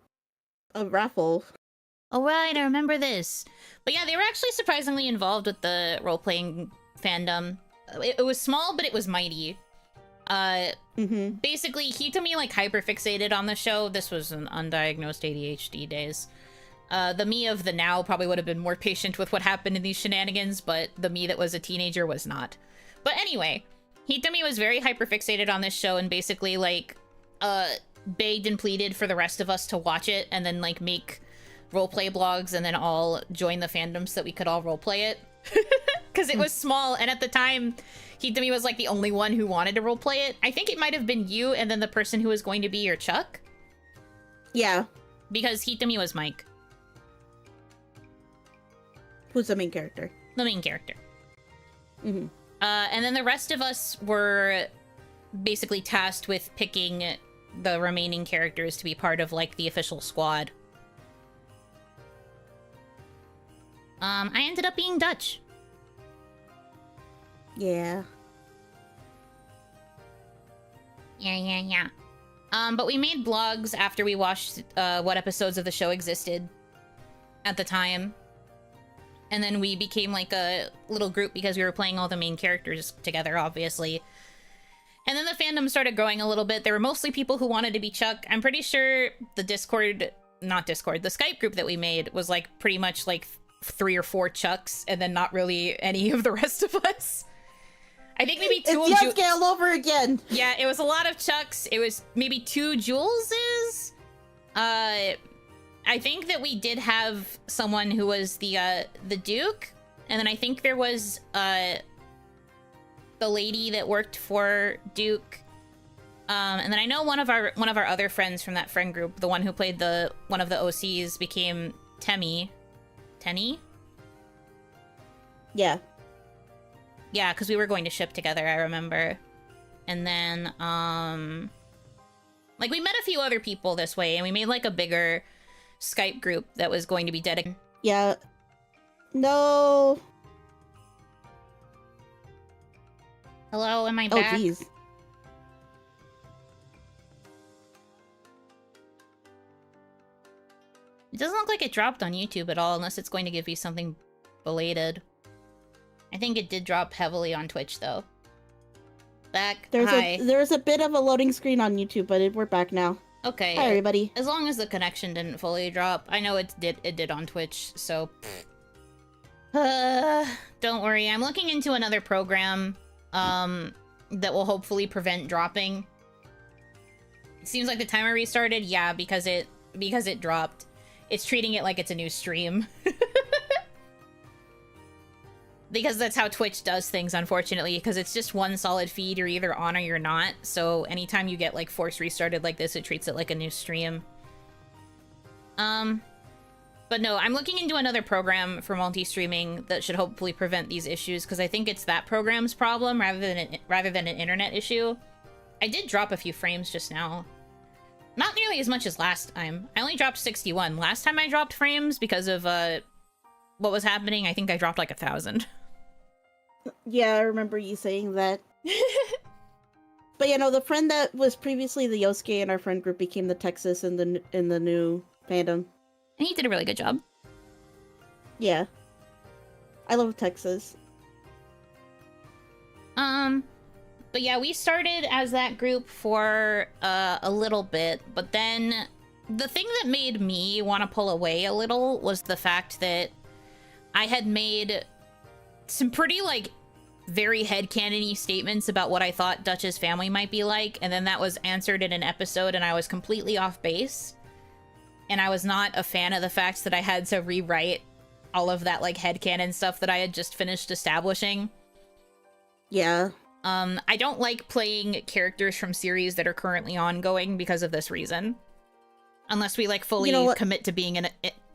a raffle. Oh right, I remember this. But yeah, they were actually surprisingly involved with the role-playing fandom. It was small, but it was mighty. Basically, Hitomi, like, hyperfixated on the show. This was an undiagnosed ADHD days. The me of the now probably would have been more patient with what happened in these shenanigans, but the me that was a teenager was not. But anyway, Hitomi was very hyperfixated on this show and basically, like, begged and pleaded for the rest of us to watch it and then, like, make roleplay blogs and then all join the fandom so that we could all roleplay it. Because it was small, and at the time, Hitomi was, like, the only one who wanted to roleplay it. I think it might have been you and then the person who was going to be your Chuck. Yeah. Because Hitomi was Mike. Who's the main character? The main character. And then the rest of us were basically tasked with picking the remaining characters to be part of, like, the official squad. I ended up being Dutch. Yeah. Yeah. But we made blogs after we watched what episodes of the show existed at the time. And then we became like a little group because we were playing all the main characters together, obviously. And then the fandom started growing a little bit. There were mostly people who wanted to be Chuck. I'm pretty sure the the Skype group that we made was like pretty much like 3 or 4 Chucks and then not really any of the rest of us. I think maybe 2 it's Yusuke all over again. Yeah, it was a lot of Chucks. It was maybe 2 Juleses. I think that we did have someone who was the Duke, and then I think there was the lady that worked for Duke. And then I know one of our other friends from that friend group, the one who played one of the OCs, became Tenny? Yeah. Yeah, because we were going to ship together, I remember. And then, like, we met a few other people this way, and we made, like, a bigger Skype group that was going to be dedicated. Yeah. No. Hello, am I back? Oh, jeez. It doesn't look like it dropped on YouTube at all, unless it's going to give you something belated. I think it did drop heavily on Twitch, though. Back. Hi. There's a bit of a loading screen on YouTube, but we're back now. Okay. Hi, everybody. As long as the connection didn't fully drop. I know it did on Twitch, so... don't worry. I'm looking into another program that will hopefully prevent dropping. It seems like the timer restarted. Yeah, because it dropped. It's treating it like it's a new stream. Because that's how Twitch does things, unfortunately, because it's just one solid feed. You're either on or you're not. So anytime you get, like, force restarted like this, it treats it like a new stream. But no, I'm looking into another program for multi-streaming that should hopefully prevent these issues, because I think it's that program's problem rather than an internet issue. I did drop a few frames just now. Not nearly as much as last time. I only dropped 61. Last time I dropped frames because of, what was happening, I think I dropped like 1,000. Yeah, I remember you saying that. But you know, the friend that was previously the Yosuke in our friend group became the Texas in the new fandom. And he did a really good job. Yeah. I love Texas. But yeah, we started as that group for a little bit, but then the thing that made me want to pull away a little was the fact that I had made some pretty, like, very headcanon-y statements about what I thought Dutch's family might be like, and then that was answered in an episode, and I was completely off base. And I was not a fan of the fact that I had to rewrite all of that, like, headcanon stuff that I had just finished establishing. Yeah. I don't like playing characters from series that are currently ongoing because of this reason. Unless we, like, fully commit to being an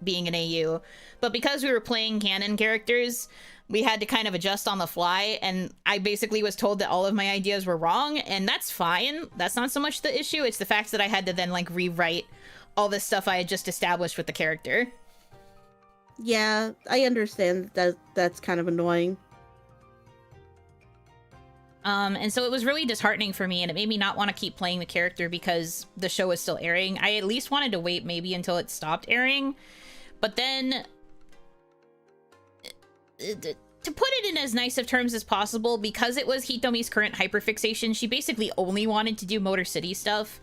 AU. But because we were playing canon characters, we had to kind of adjust on the fly, and I basically was told that all of my ideas were wrong, and that's fine. That's not so much the issue. It's the fact that I had to then, like, rewrite all this stuff I had just established with the character. Yeah, I understand that that's kind of annoying. And so it was really disheartening for me, and it made me not want to keep playing the character because the show was still airing. I at least wanted to wait maybe until it stopped airing, but then to put it in as nice of terms as possible, because it was Hitomi's current hyperfixation, she basically only wanted to do Motor City stuff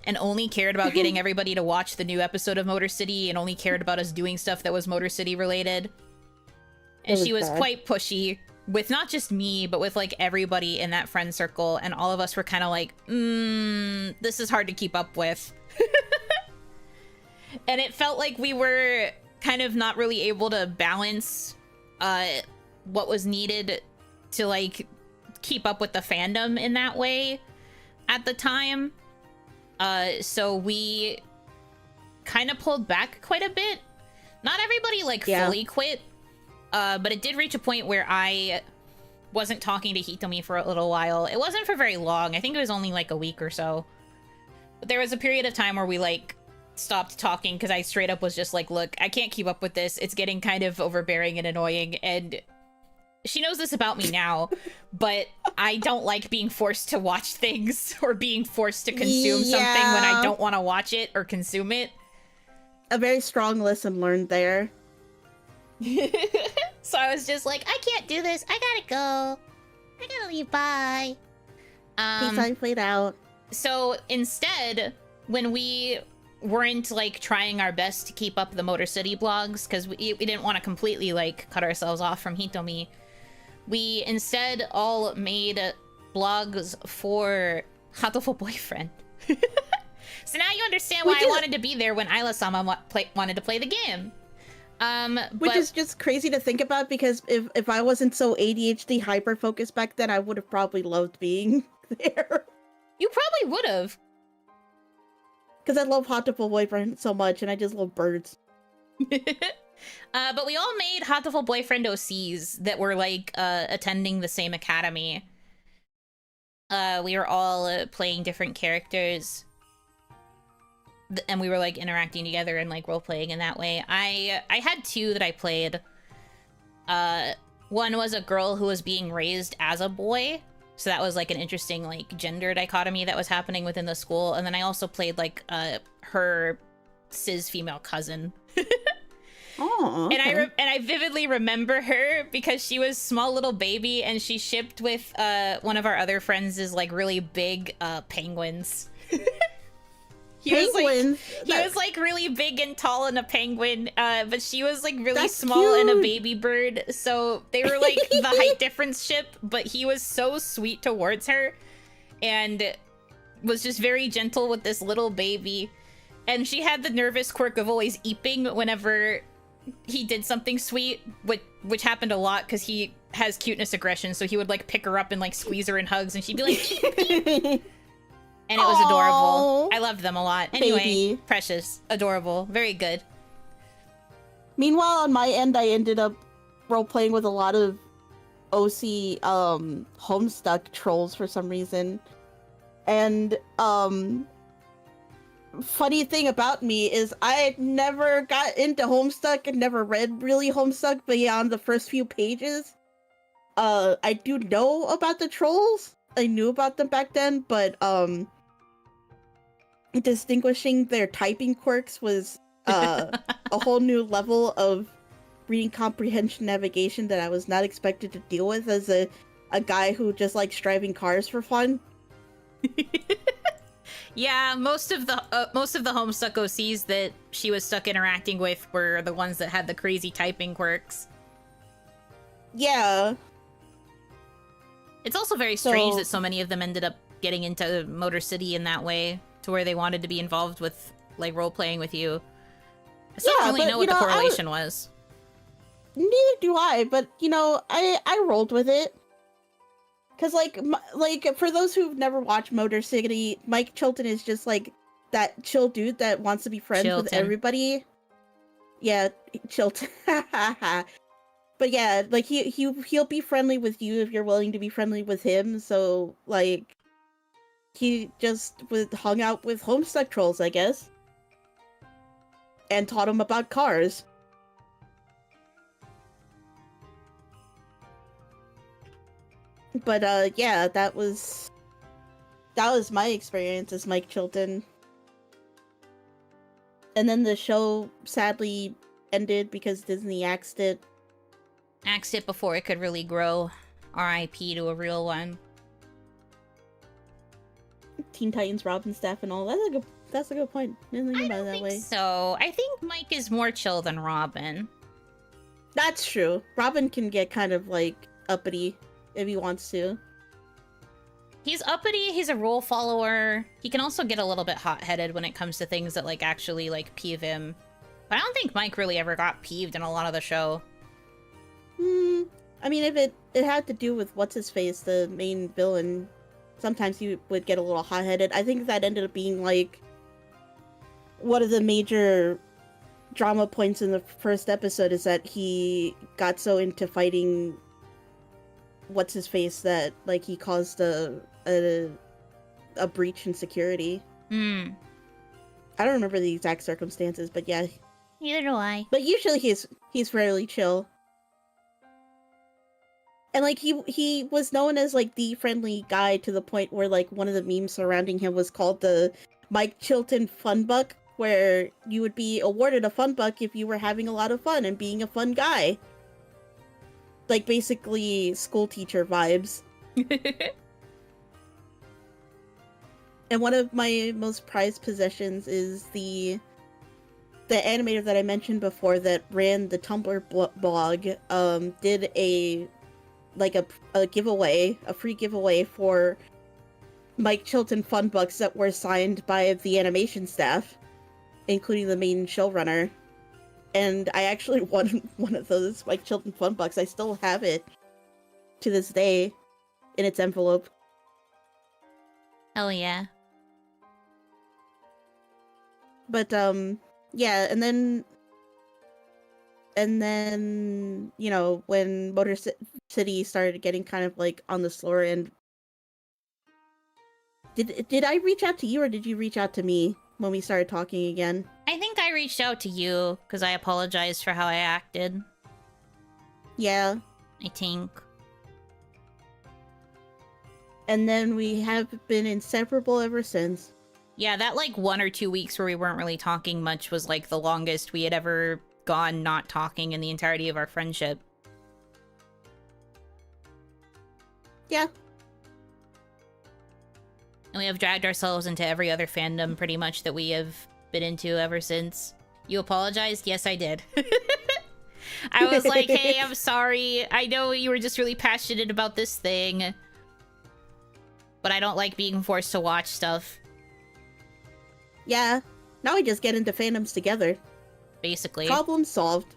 and only cared about getting everybody to watch the new episode of Motor City and only cared about us doing stuff that was Motor City related. And she was quite pushy with not just me, but with like everybody in that friend circle. And all of us were kind of like, this is hard to keep up with. And it felt like we were kind of not really able to balance what was needed to like keep up with the fandom in that way at the time. So we kind of pulled back quite a bit. Not everybody like fully quit, but it did reach a point where I wasn't talking to Hitomi for a little while. It wasn't for very long. I think it was only like a week or so. But there was a period of time where we like stopped talking because I straight up was just like, look, I can't keep up with this. It's getting kind of overbearing and annoying, and she knows this about me now, but I don't like being forced to watch things or being forced to consume something when I don't want to watch it or consume it. A very strong lesson learned there. So I was just like, I can't do this. I gotta go. I gotta leave. Bye. Peace time played out. So instead, when we weren't like trying our best to keep up the Motor City blogs, because we didn't want to completely like cut ourselves off from Hitomi, we instead all made blogs for Hatoful Boyfriend. So now you understand why I wanted to be there when Isla-sama wanted to play the game. Which is just crazy to think about, because if I wasn't so ADHD hyper-focused back then, I would have probably loved being there. You probably would have. Because I love Hatoful Boyfriend so much, and I just love birds. But we all made Hatoful Boyfriend OCs that were like attending the same academy. We were all playing different characters, and we were like interacting together and like role playing in that way. I had two that I played. One was a girl who was being raised as a boy, so that was like an interesting like gender dichotomy that was happening within the school. And then I also played like her cis female cousin. Oh, okay. And I vividly remember her because she was small little baby, and she shipped with one of our other friends is like really big penguins. He was like really big and tall and a penguin, but she was like really small and a baby bird. So they were like the height difference ship, but he was so sweet towards her and was just very gentle with this little baby. And she had the nervous quirk of always eeping whenever he did something sweet, which happened a lot because he has cuteness aggression. So he would like pick her up and like squeeze her in hugs, and she'd be like, eep, eep. And it was adorable. I loved them a lot. Anyway, baby. Precious, adorable, very good. Meanwhile, on my end, I ended up role-playing with a lot of OC Homestuck trolls for some reason. And funny thing about me is I never got into Homestuck and never read really Homestuck beyond the first few pages. I do know about the trolls. I knew about them back then, but distinguishing their typing quirks was a whole new level of reading comprehension navigation that I was not expected to deal with as a guy who just likes driving cars for fun. Yeah, most of the Homestuck OCs that she was stuck interacting with were the ones that had the crazy typing quirks. Yeah. It's also very strange that so many of them ended up getting into Motor City in that way, to where they wanted to be involved with like role playing with you. I still don't really know what the correlation was. Neither do I, but I rolled with it. Cause like for those who've never watched Motor City, Mike Chilton is just like that chill dude that wants to be friends with everybody. Yeah, Chilton. But yeah, like he'll be friendly with you if you're willing to be friendly with him. So like he just hung out with Homestuck trolls, I guess, and taught him about cars. But yeah, that was my experience as Mike Chilton. And then the show sadly ended because Disney axed it. Axed it before it could really grow. R.I.P. to a real one. Teen Titans, Robin staff, and all. That's a good point. Didn't think about it that way. So I think Mike is more chill than Robin. That's true. Robin can get kind of like uppity if he wants to. He's uppity, he's a rule follower. He can also get a little bit hot-headed when it comes to things that like actually like peeve him. But I don't think Mike really ever got peeved in a lot of the show. I mean, if it had to do with what's-his-face, the main villain, sometimes he would get a little hot-headed. I think that ended up being, like, one of the major drama points in the first episode is that he got so into fighting what's-his-face that, like, he caused a breach in security. I don't remember the exact circumstances, but yeah. Neither do I. But usually he's fairly chill. And, like, he was known as, like, the friendly guy to the point where, like, one of the memes surrounding him was called the Mike Chilton Fun Buck, where you would be awarded a fun buck if you were having a lot of fun and being a fun guy. Like, basically, school teacher vibes. And one of my most prized possessions is the animator that I mentioned before that ran the Tumblr blog, did a giveaway, a free giveaway for Mike Chilton Fun Bucks that were signed by the animation staff, including the main showrunner. And I actually won one of those Mike Chilton Fun Bucks. I still have it to this day in its envelope. Oh yeah. But yeah, and then you know, when Motor City started getting kind of like on the slower end, did I reach out to you or did you reach out to me when we started talking again? I think I reached out to you because I apologized for how I acted. Yeah. I think. And then we have been inseparable ever since. Yeah, that like 1 or 2 weeks where we weren't really talking much was like the longest we had ever gone not talking in the entirety of our friendship. Yeah. And we have dragged ourselves into every other fandom pretty much that we have been into ever since. You apologized? Yes, I did. I was like, hey, I'm sorry. I know you were just really passionate about this thing. But I don't like being forced to watch stuff. Yeah. Now we just get into fandoms together. Basically. Problem solved.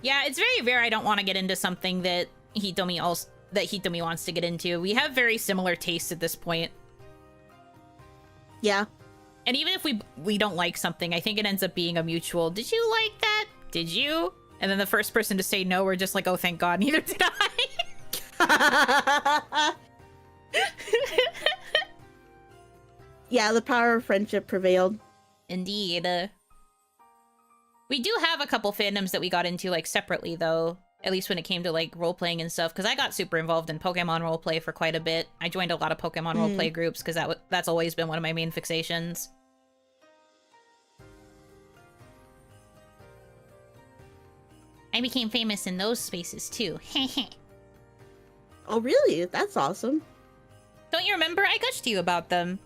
Yeah, it's very rare I don't want to get into something that Hitomi wants to get into. We have very similar tastes at this point. Yeah. And even if we don't like something, I think it ends up being a mutual, did you like that? Did you? And then the first person to say no, we're just like, oh, thank God, neither did I. Yeah, the power of friendship prevailed. Indeed. We do have a couple fandoms that we got into, like, separately, though. At least when it came to, like, role-playing and stuff. Because I got super involved in Pokemon roleplay for quite a bit. I joined a lot of Pokemon roleplay groups, because that's always been one of my main fixations. I became famous in those spaces, too. Oh, really? That's awesome. Don't you remember? I gushed to you about them.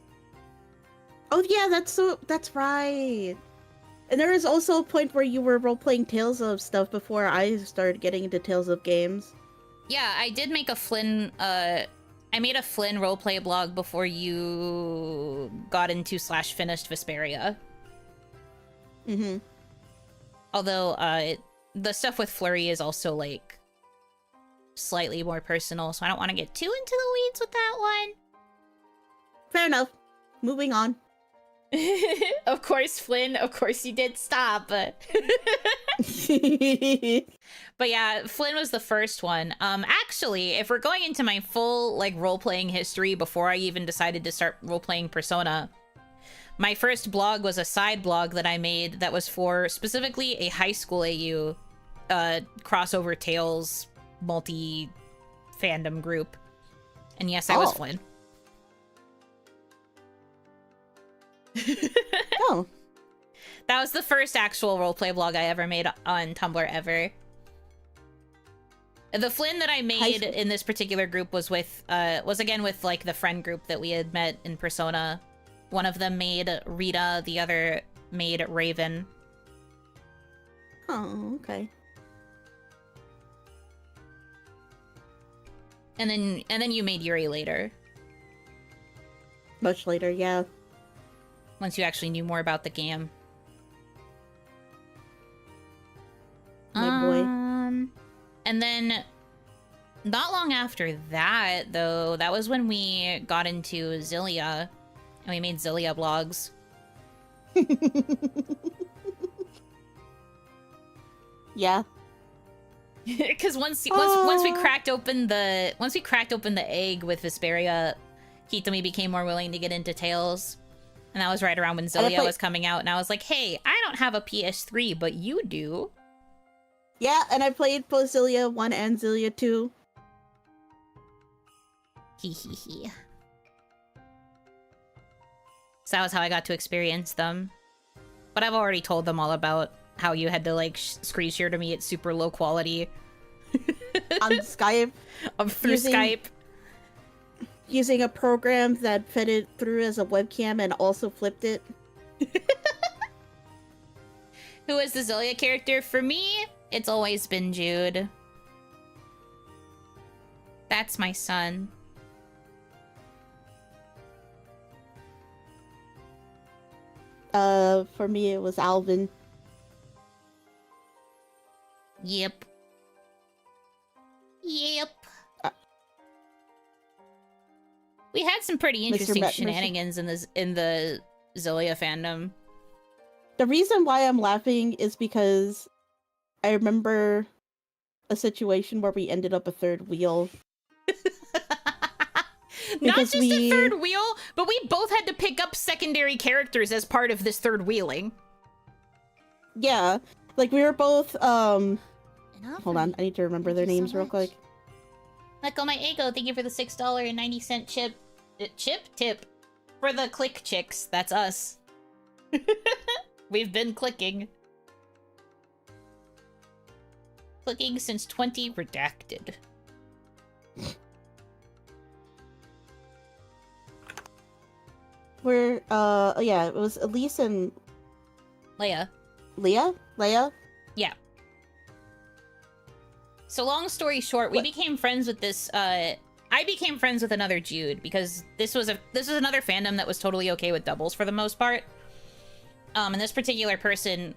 Oh, yeah, that's right. And there was also a point where you were role-playing Tales of stuff before I started getting into Tales of games. Yeah, I did make a Flynn, I made a Flynn roleplay blog before you got into / finished Vesperia. Mm-hmm. Although, the stuff with Flurry is also, like, slightly more personal, so I don't want to get too into the weeds with that one. Fair enough. Moving on. Of course, Flynn, of course you did stop, but... But yeah, Flynn was the first one. Actually, if we're going into my full, like, role-playing history before I even decided to start role-playing Persona, my first blog was a side blog that I made that was for specifically a high school AU crossover Tales multi-fandom group. And yes, I was Flynn. Oh. That was the first actual roleplay vlog I ever made on Tumblr ever. The Flynn that I made in this particular group was with, was again with like the friend group that we had met in Persona. One of them made Rita, the other made Raven. Oh, okay. And then you made Yuri later. Much later, yeah. Once you actually knew more about the game. My boy. And then, not long after that, though, that was when we got into Zillia. And we made Zillia blogs. Yeah. Because once we cracked open the egg with Vesperia, Hitomi became more willing to get into Tales. And that was right around when Zillia was coming out, and I was like, hey, I don't have a PS3, but you do. Yeah, and I played both Zillia 1 and Zillia 2. Hee hee hee. So that was how I got to experience them. But I've already told them all about how you had to, like, screen share to me at super low quality. On Skype. Through Skype. Using a program that fed it through as a webcam and also flipped it. Who is the Zillia character? For me, it's always been Jude. That's my son. For me, it was Alvin. Yep. Yep. We had some pretty interesting shenanigans in the Zillia fandom. The reason why I'm laughing is because I remember a situation where we ended up a third wheel. Not just a third wheel, but we both had to pick up secondary characters as part of this third wheeling. Yeah. Like, we were both, hold on, I need to remember their names real quick. Michael, my ego, thank you for the $6.90 tip for the click chicks. That's us. We've been clicking. Clicking since 20 redacted. We're, oh yeah, it was Elise and... Leia. Leia? Yeah. So long story short, we became friends with this, I became friends with another Jude because this was another fandom that was totally okay with doubles for the most part. And this particular person,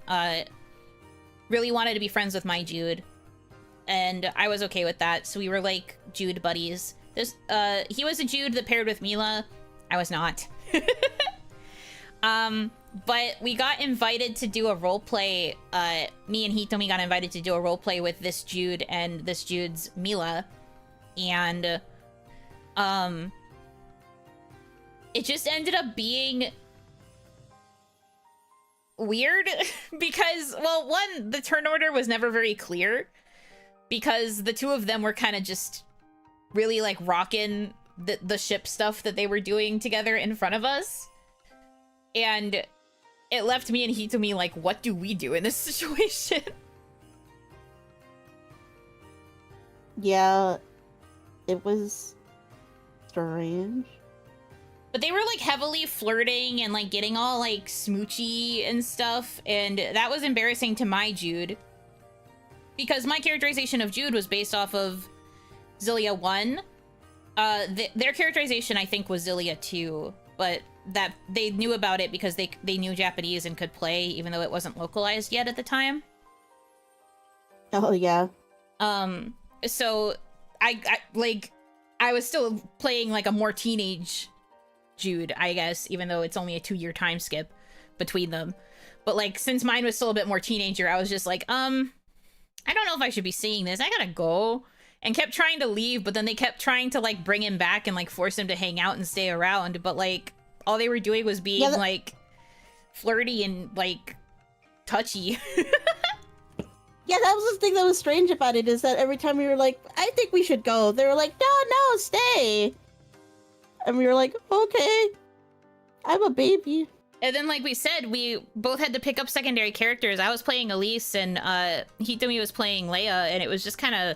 really wanted to be friends with my Jude. And I was okay with that, so we were like Jude buddies. He was a Jude that paired with Mila. I was not. But we got invited to do a roleplay, me and Hitomi got invited to do a roleplay with this Jude and this Jude's Mila. And, it just ended up being weird because, well, one, the turn order was never very clear because the two of them were kind of just really, like, rocking the ship stuff that they were doing together in front of us. And it left me and Hitomi like, what do we do in this situation? Yeah, it was strange. But they were like heavily flirting and like getting all like smoochy and stuff, and that was embarrassing to my Jude. Because my characterization of Jude was based off of Zillia 1. Their characterization, I think, was Zillia 2, but that they knew about it because they knew Japanese and could play, even though it wasn't localized yet at the time. Oh, yeah. So I was still playing like a more teenage Jude, I guess, even though it's only a 2-year time skip between them. But like, since mine was still a bit more teenager, I was just like, I don't know if I should be seeing this. I gotta go. And kept trying to leave, but then they kept trying to like bring him back and like force him to hang out and stay around. But like, all they were doing was being like flirty and like touchy. Yeah, that was the thing that was strange about it, is that every time we were like, I think we should go, they were like, no, stay. And we were like, okay, I'm a baby. And then, like we said, we both had to pick up secondary characters. I was playing Elise, and Hitomi was playing Leia, and it was just kind of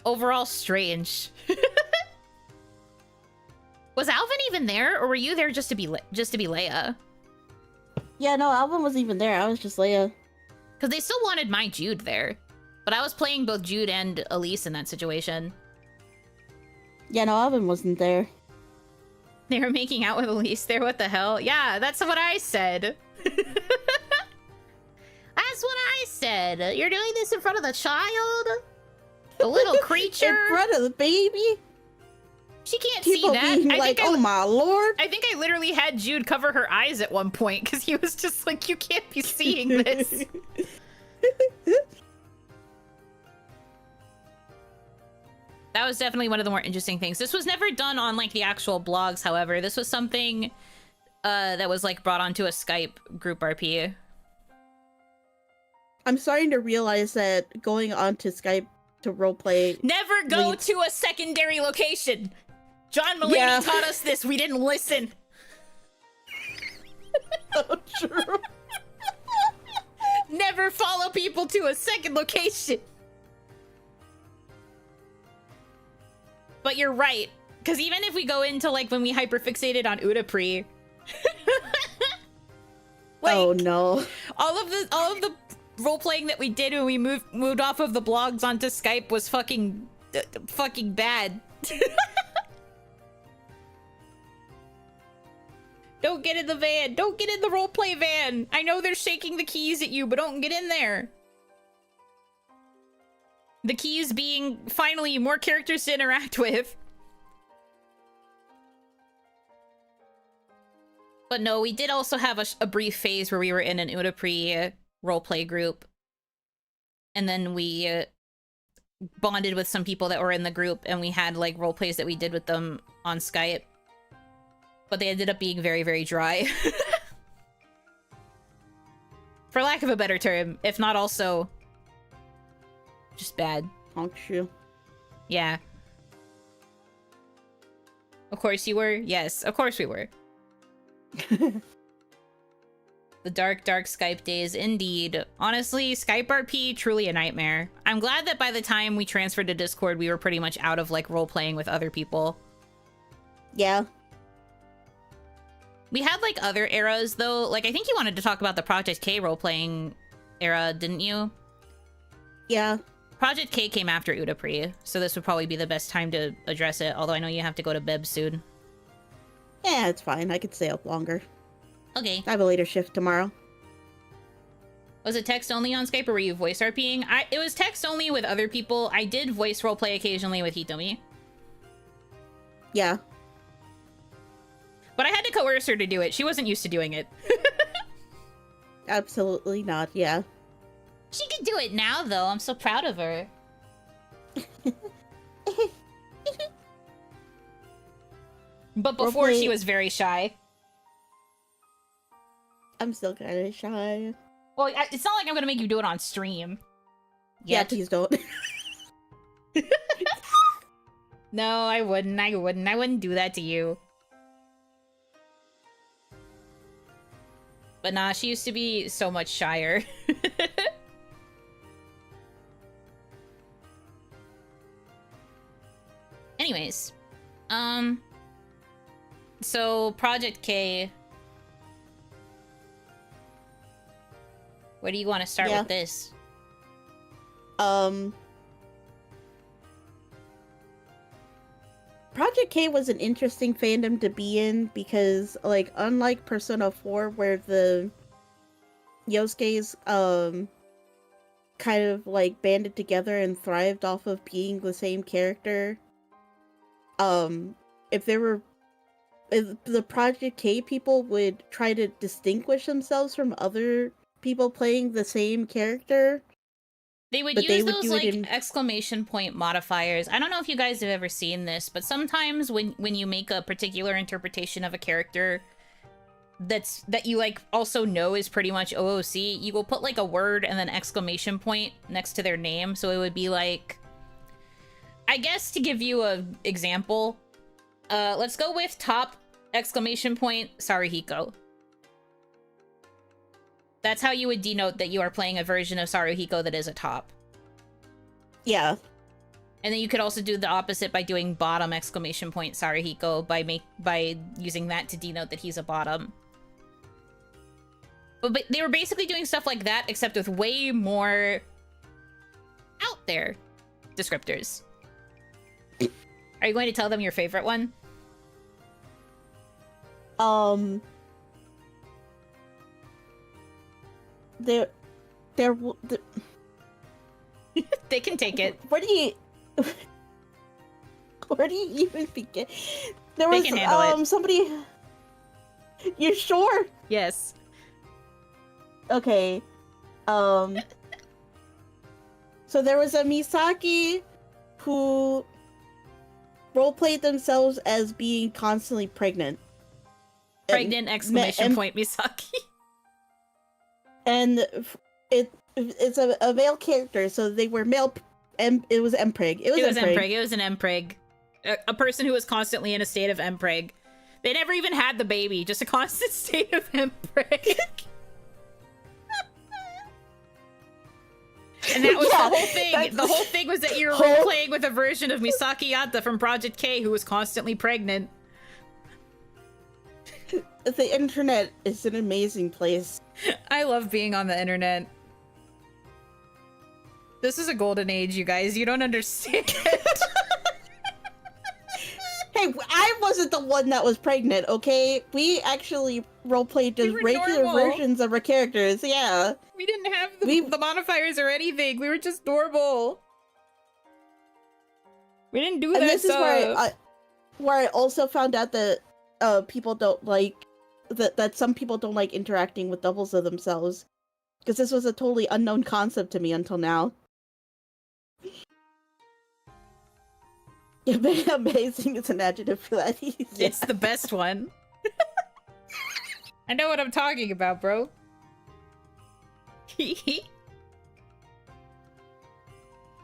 overall strange. Was Alvin even there, or were you there just to be Leia? Yeah, no, Alvin wasn't even there. I was just Leia. Because they still wanted my Jude there, but I was playing both Jude and Elise in that situation. Yeah, no, Alvin wasn't there. They were making out with Elise there. What the hell? Yeah, that's what I said. That's what I said. You're doing this in front of the child? The little creature? In front of the baby? She can't People see that. being I like, think oh my lord. I think I literally had Jude cover her eyes at one point because he was just like, you can't be seeing this. That was definitely one of the more interesting things. This was never done on like the actual blogs, however. This was something that was like brought onto a Skype group RP. I'm starting to realize that going onto Skype to roleplay... Never go to a secondary location! John Mulaney taught us this, we didn't listen. So true. Never follow people to a second location. But you're right, because even if we go into like when we hyperfixated on Udapri, like, oh no! all of the role playing that we did when we moved off of the blogs onto Skype was fucking bad. Don't get in the van. Don't get in the roleplay van. I know they're shaking the keys at you, but don't get in there. The keys being, finally, more characters to interact with. But no, we did also have a brief phase where we were in an Udapri roleplay group. And then we bonded with some people that were in the group, and we had, like, roleplays that we did with them on Skype. But they ended up being very, very dry. For lack of a better term, if not also... just bad. Honk you. Yeah. Of course you were? Yes, of course we were. The dark, dark Skype days, indeed. Honestly, Skype RP, truly a nightmare. I'm glad that by the time we transferred to Discord, we were pretty much out of, like, role-playing with other people. Yeah. We had, like, other eras, though. Like, I think you wanted to talk about the Project K role-playing era, didn't you? Yeah. Project K came after Udapri, so this would probably be the best time to address it, although I know you have to go to Beb soon. Yeah, it's fine. I could stay up longer. Okay. I have a later shift tomorrow. Was it text only on Skype, or were you voice RPing? It was text only with other people. I did voice roleplay occasionally with Hitomi. Yeah. But I had to coerce her to do it. She wasn't used to doing it. Absolutely not, yeah. She can do it now, though. I'm so proud of her. But before, she was very shy. I'm still kind of shy. Well, it's not like I'm gonna make you do it on stream. Yeah, Yet. please don't. No, I wouldn't. I wouldn't do that to you. But nah, she used to be so much shyer. Anyways, so Project K. Where do you want to start with this? Project K was an interesting fandom to be in because, like, unlike Persona 4, where the Yosuke's, kind of, like, banded together and thrived off of being the same character, if the Project K people would try to distinguish themselves from other people playing the same character, they would use those like exclamation point modifiers. I don't know if you guys have ever seen this, but sometimes when you make a particular interpretation of a character that you like also know is pretty much OOC, you will put like a word and then exclamation point next to their name. So it would be like, I guess to give you a example, let's go with top exclamation point, Saruhiko. That's how you would denote that you are playing a version of Saruhiko that is a top. Yeah. And then you could also do the opposite by doing bottom exclamation point Saruhiko by using that to denote that he's a bottom. But they were basically doing stuff like that, except with way more out there descriptors. Are you going to tell them your favorite one? They can take it. Where do you even begin? There they was can handle it. Somebody. You sure? Yes. Okay. So there was a Misaki who roleplayed themselves as being constantly pregnant. Pregnant exclamation point Misaki. And it's a male character, so they were male. It was Mpreg. It was Mpreg. It was an Mpreg. A person who was constantly in a state of Mpreg. They never even had the baby, just a constant state of Mpreg. And that was the whole thing. The whole thing was that you were role-playing with a version of Misaki Yata from Project K who was constantly pregnant. The internet is an amazing place. I love being on the internet. This is a golden age, you guys. You don't understand. Hey, I wasn't the one that was pregnant, okay? We actually roleplayed just regular versions of our characters, yeah. We didn't have the modifiers or anything. We were just normal. We didn't do that this stuff. Is where I also found out that people don't like that some people don't like interacting with doubles of themselves, because this was a totally unknown concept to me until now. Amazing is an adjective for that. Yeah. It's the best one. I know what I'm talking about, bro.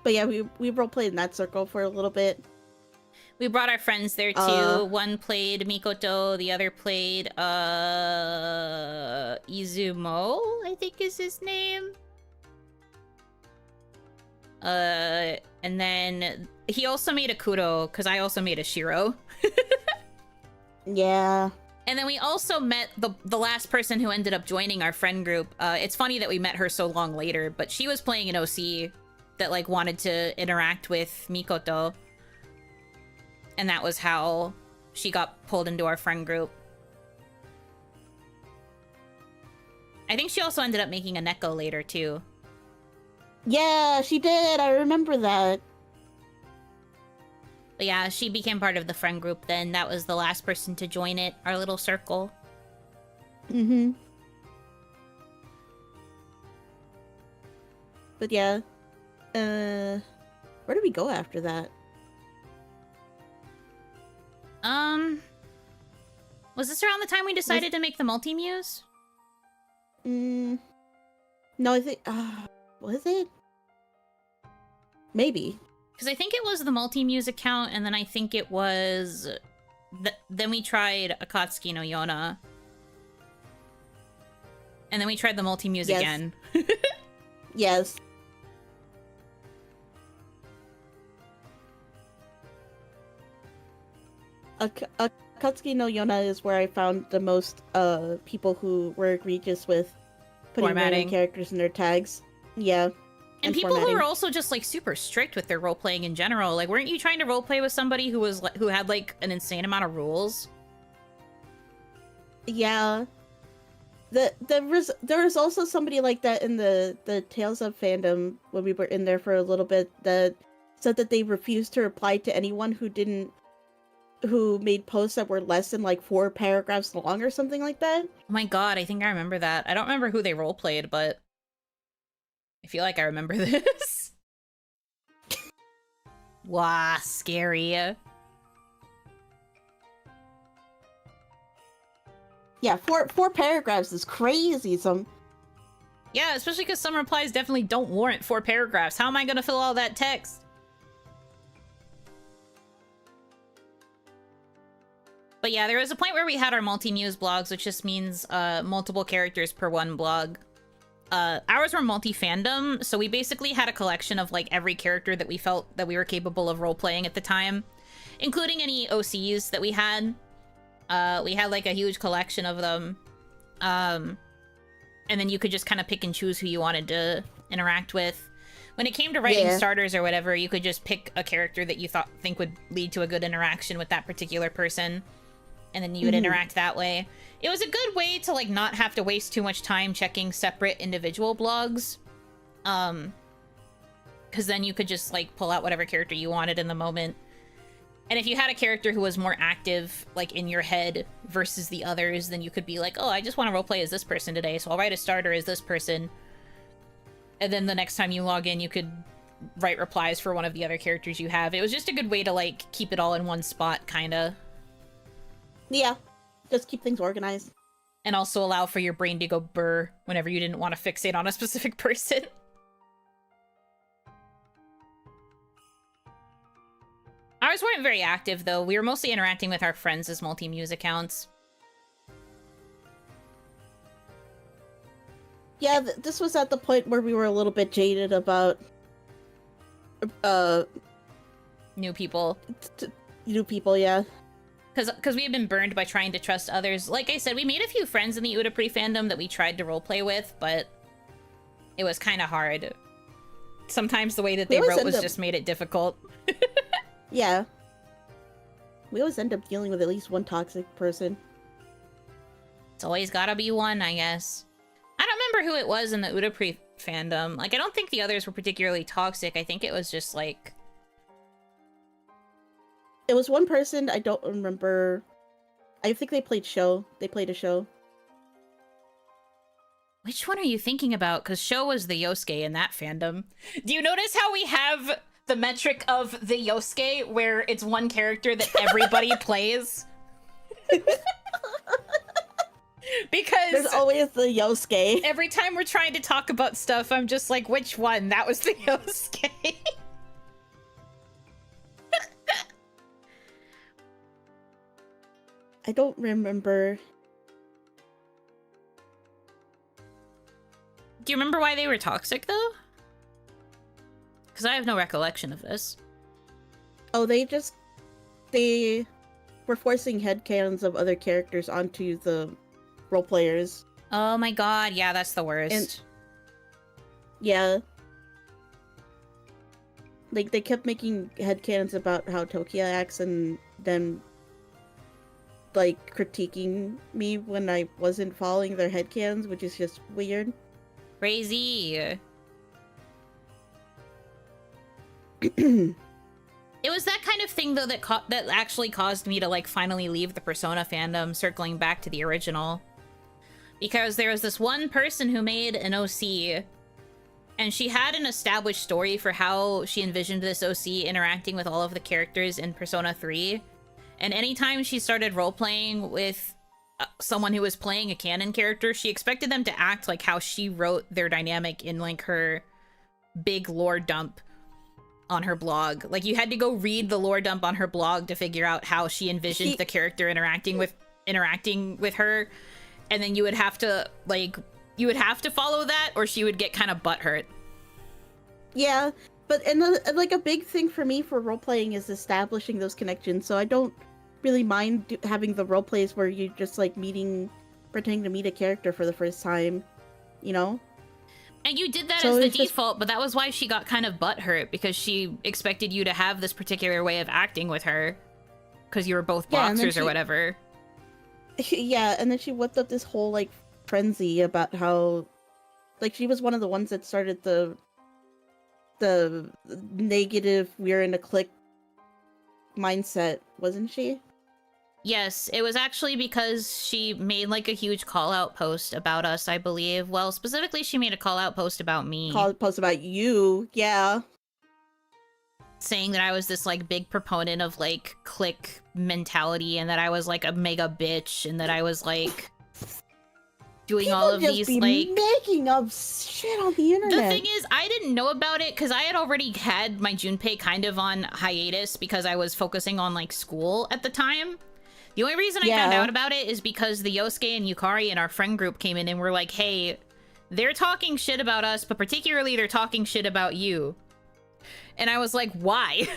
But yeah, we roleplayed in that circle for a little bit. We brought our friends there too. One played Mikoto, the other played Izumo, I think is his name. And then he also made a Kuro, because I also made a Shiro. Yeah. And then we also met the last person who ended up joining our friend group. It's funny that we met her so long later, but she was playing an OC that like wanted to interact with Mikoto. And that was how she got pulled into our friend group. I think she also ended up making a Neko later too. Yeah, she did. I remember that. But yeah, she became part of the friend group then. That was the last person to join it, our little circle. Mm-hmm. But yeah. Where do we go after that? Was this around the time we decided to make the Multi-muse? No, I think, was it? Maybe. Because I think it was the Multi-muse account, and then I think it was... then we tried Akatsuki no Yona. And then we tried the Multi-muse again. Yes. Akatsuki no Yona is where I found the most people who were egregious with putting random characters in their tags. Yeah. And people who are also just like super strict with their role playing in general. Like, weren't you trying to role play with somebody who was who had like an insane amount of rules? Yeah. There was also somebody like that in the Tales of fandom when we were in there for a little bit that said that they refused to reply to anyone who made posts that were less than like 4 paragraphs long or something like that. Oh my god, I think I remember that. I don't remember who they role played, but I feel like I remember this. Wow, scary. Yeah, four paragraphs is crazy. Yeah, especially because some replies definitely don't warrant 4 paragraphs. How am I gonna fill all that text? But yeah, there was a point where we had our multi-muse blogs, which just means multiple characters per one blog. Ours were multi-fandom, so we basically had a collection of like every character that we felt that we were capable of role-playing at the time, including any OCs that we had. We had like a huge collection of them. And then you could just kind of pick and choose who you wanted to interact with. When it came to writing starters or whatever, you could just pick a character that you think would lead to a good interaction with that particular person, and then you would interact that way. It was a good way to like not have to waste too much time checking separate individual blogs, because then you could just like pull out whatever character you wanted in the moment. And if you had a character who was more active, like in your head versus the others, then you could be like, oh, I just want to roleplay as this person today, so I'll write a starter as this person. And then the next time you log in, you could write replies for one of the other characters you have. It was just a good way to like keep it all in one spot, kinda. Yeah, just keep things organized. And also allow for your brain to go burr whenever you didn't want to fixate on a specific person. Ours weren't very active, though. We were mostly interacting with our friends as multi-muse accounts. Yeah, this was at the point where we were a little bit jaded about new people. New people, yeah. Because we had been burned by trying to trust others. Like I said, we made a few friends in the Udapri fandom that we tried to roleplay with, but it was kind of hard. Sometimes the way that they wrote just made it difficult. Yeah. We always end up dealing with at least one toxic person. It's always gotta be one, I guess. I don't remember who it was in the Udapri fandom. Like, I don't think the others were particularly toxic. I think it was just, like... It was one person, I don't remember. I think they played show. They played a show. Which one are you thinking about? Because show was the Yosuke in that fandom. Do you notice how we have the metric of the Yosuke, where it's one character that everybody plays? Because there's always the Yosuke. Every time we're trying to talk about stuff, I'm just like, which one? That was the Yosuke. I don't remember. Do you remember why they were toxic, though? Because I have no recollection of this. Oh, they were forcing headcanons of other characters onto the role players. Oh my god, yeah, that's the worst. And, yeah. Like, they kept making headcanons about how Tokia acts and then, like, critiquing me when I wasn't following their headcanons, which is just weird. Crazy. It was that kind of thing, though, that actually caused me to, like, finally leave the Persona fandom, circling back to the original. Because there was this one person who made an OC, and she had an established story for how she envisioned this OC interacting with all of the characters in Persona 3. And anytime she started role-playing with someone who was playing a canon character, she expected them to act like how she wrote their dynamic in, like, her big lore dump on her blog. Like, you had to go read the lore dump on her blog to figure out how she envisioned the character interacting with her, and then you would have to follow that, or she would get kind of butthurt. Yeah, but like a big thing for me for role playing is establishing those connections. So I don't really mind having the role plays where you just like pretending to meet a character for the first time, you know. And you did that as the default, but that was why she got kind of butthurt, because she expected you to have this particular way of acting with her, because you were both boxers or whatever. Yeah, and then she whipped up this whole, like, frenzy about how, like, she was one of the ones that started the negative, we're in a clique mindset, wasn't she? Yes, it was actually because she made, like, a huge call-out post about us, I believe. Well, specifically, she made a call-out post about me. Call-out post about you, yeah. Saying that I was this, like, big proponent of, like, clique mentality, and that I was, like, a mega bitch, and that I was, like, doing People all of just these, be like... making up shit on the internet. The thing is, I didn't know about it, because I had already had my Junpei kind of on hiatus, because I was focusing on, like, school at the time. The only reason I found out about it is because the Yosuke and Yukari in our friend group came in and were like, hey, they're talking shit about us, but particularly they're talking shit about you. And I was like, why?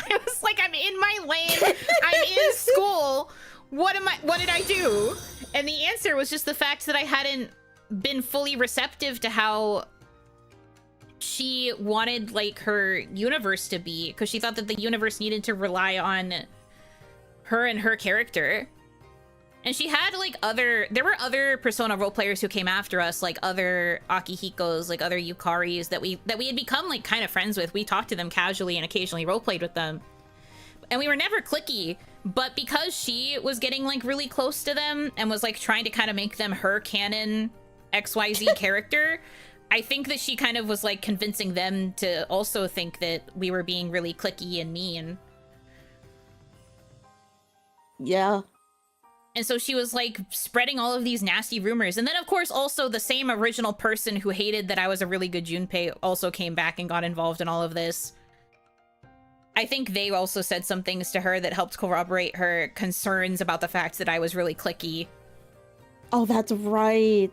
I was like, I'm in my lane. I'm in school. What did I do? And the answer was just the fact that I hadn't been fully receptive to how she wanted, like, her universe to be, because she thought that the universe needed to rely on her and her character. And she had, like, there were other Persona role players who came after us, like other Akihikos, like other Yukaris that we had become, like, kind of friends with. We talked to them casually and occasionally roleplayed with them. And we were never cliquey, but because she was getting, like, really close to them and was, like, trying to kind of make them her canon XYZ character, I think that she kind of was, like, convincing them to also think that we were being really cliquey and mean. Yeah. And so she was, like, spreading all of these nasty rumors. And then, of course, also the same original person who hated that I was a really good Junpei also came back and got involved in all of this. I think they also said some things to her that helped corroborate her concerns about the fact that I was really cliquey. Oh, that's right.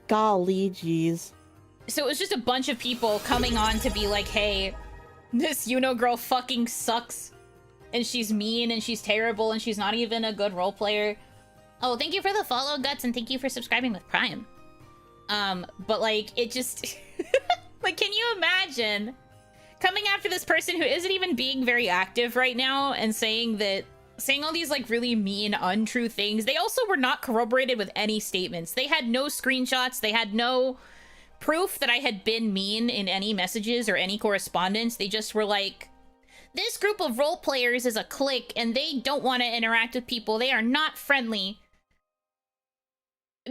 Golly jeez. So it was just a bunch of people coming on to be like, hey, this Yuno girl fucking sucks. And she's mean and she's terrible and she's not even a good role player. Oh, thank you for the follow, Guts, and thank you for subscribing with Prime. But, like, it just... like, can you imagine coming after this person who isn't even being very active right now and saying all these, like, really mean, untrue things? They also were not corroborated with any statements. They had no screenshots. They had no proof that I had been mean in any messages or any correspondence. They just were like, this group of role players is a clique and they don't want to interact with people. They are not friendly.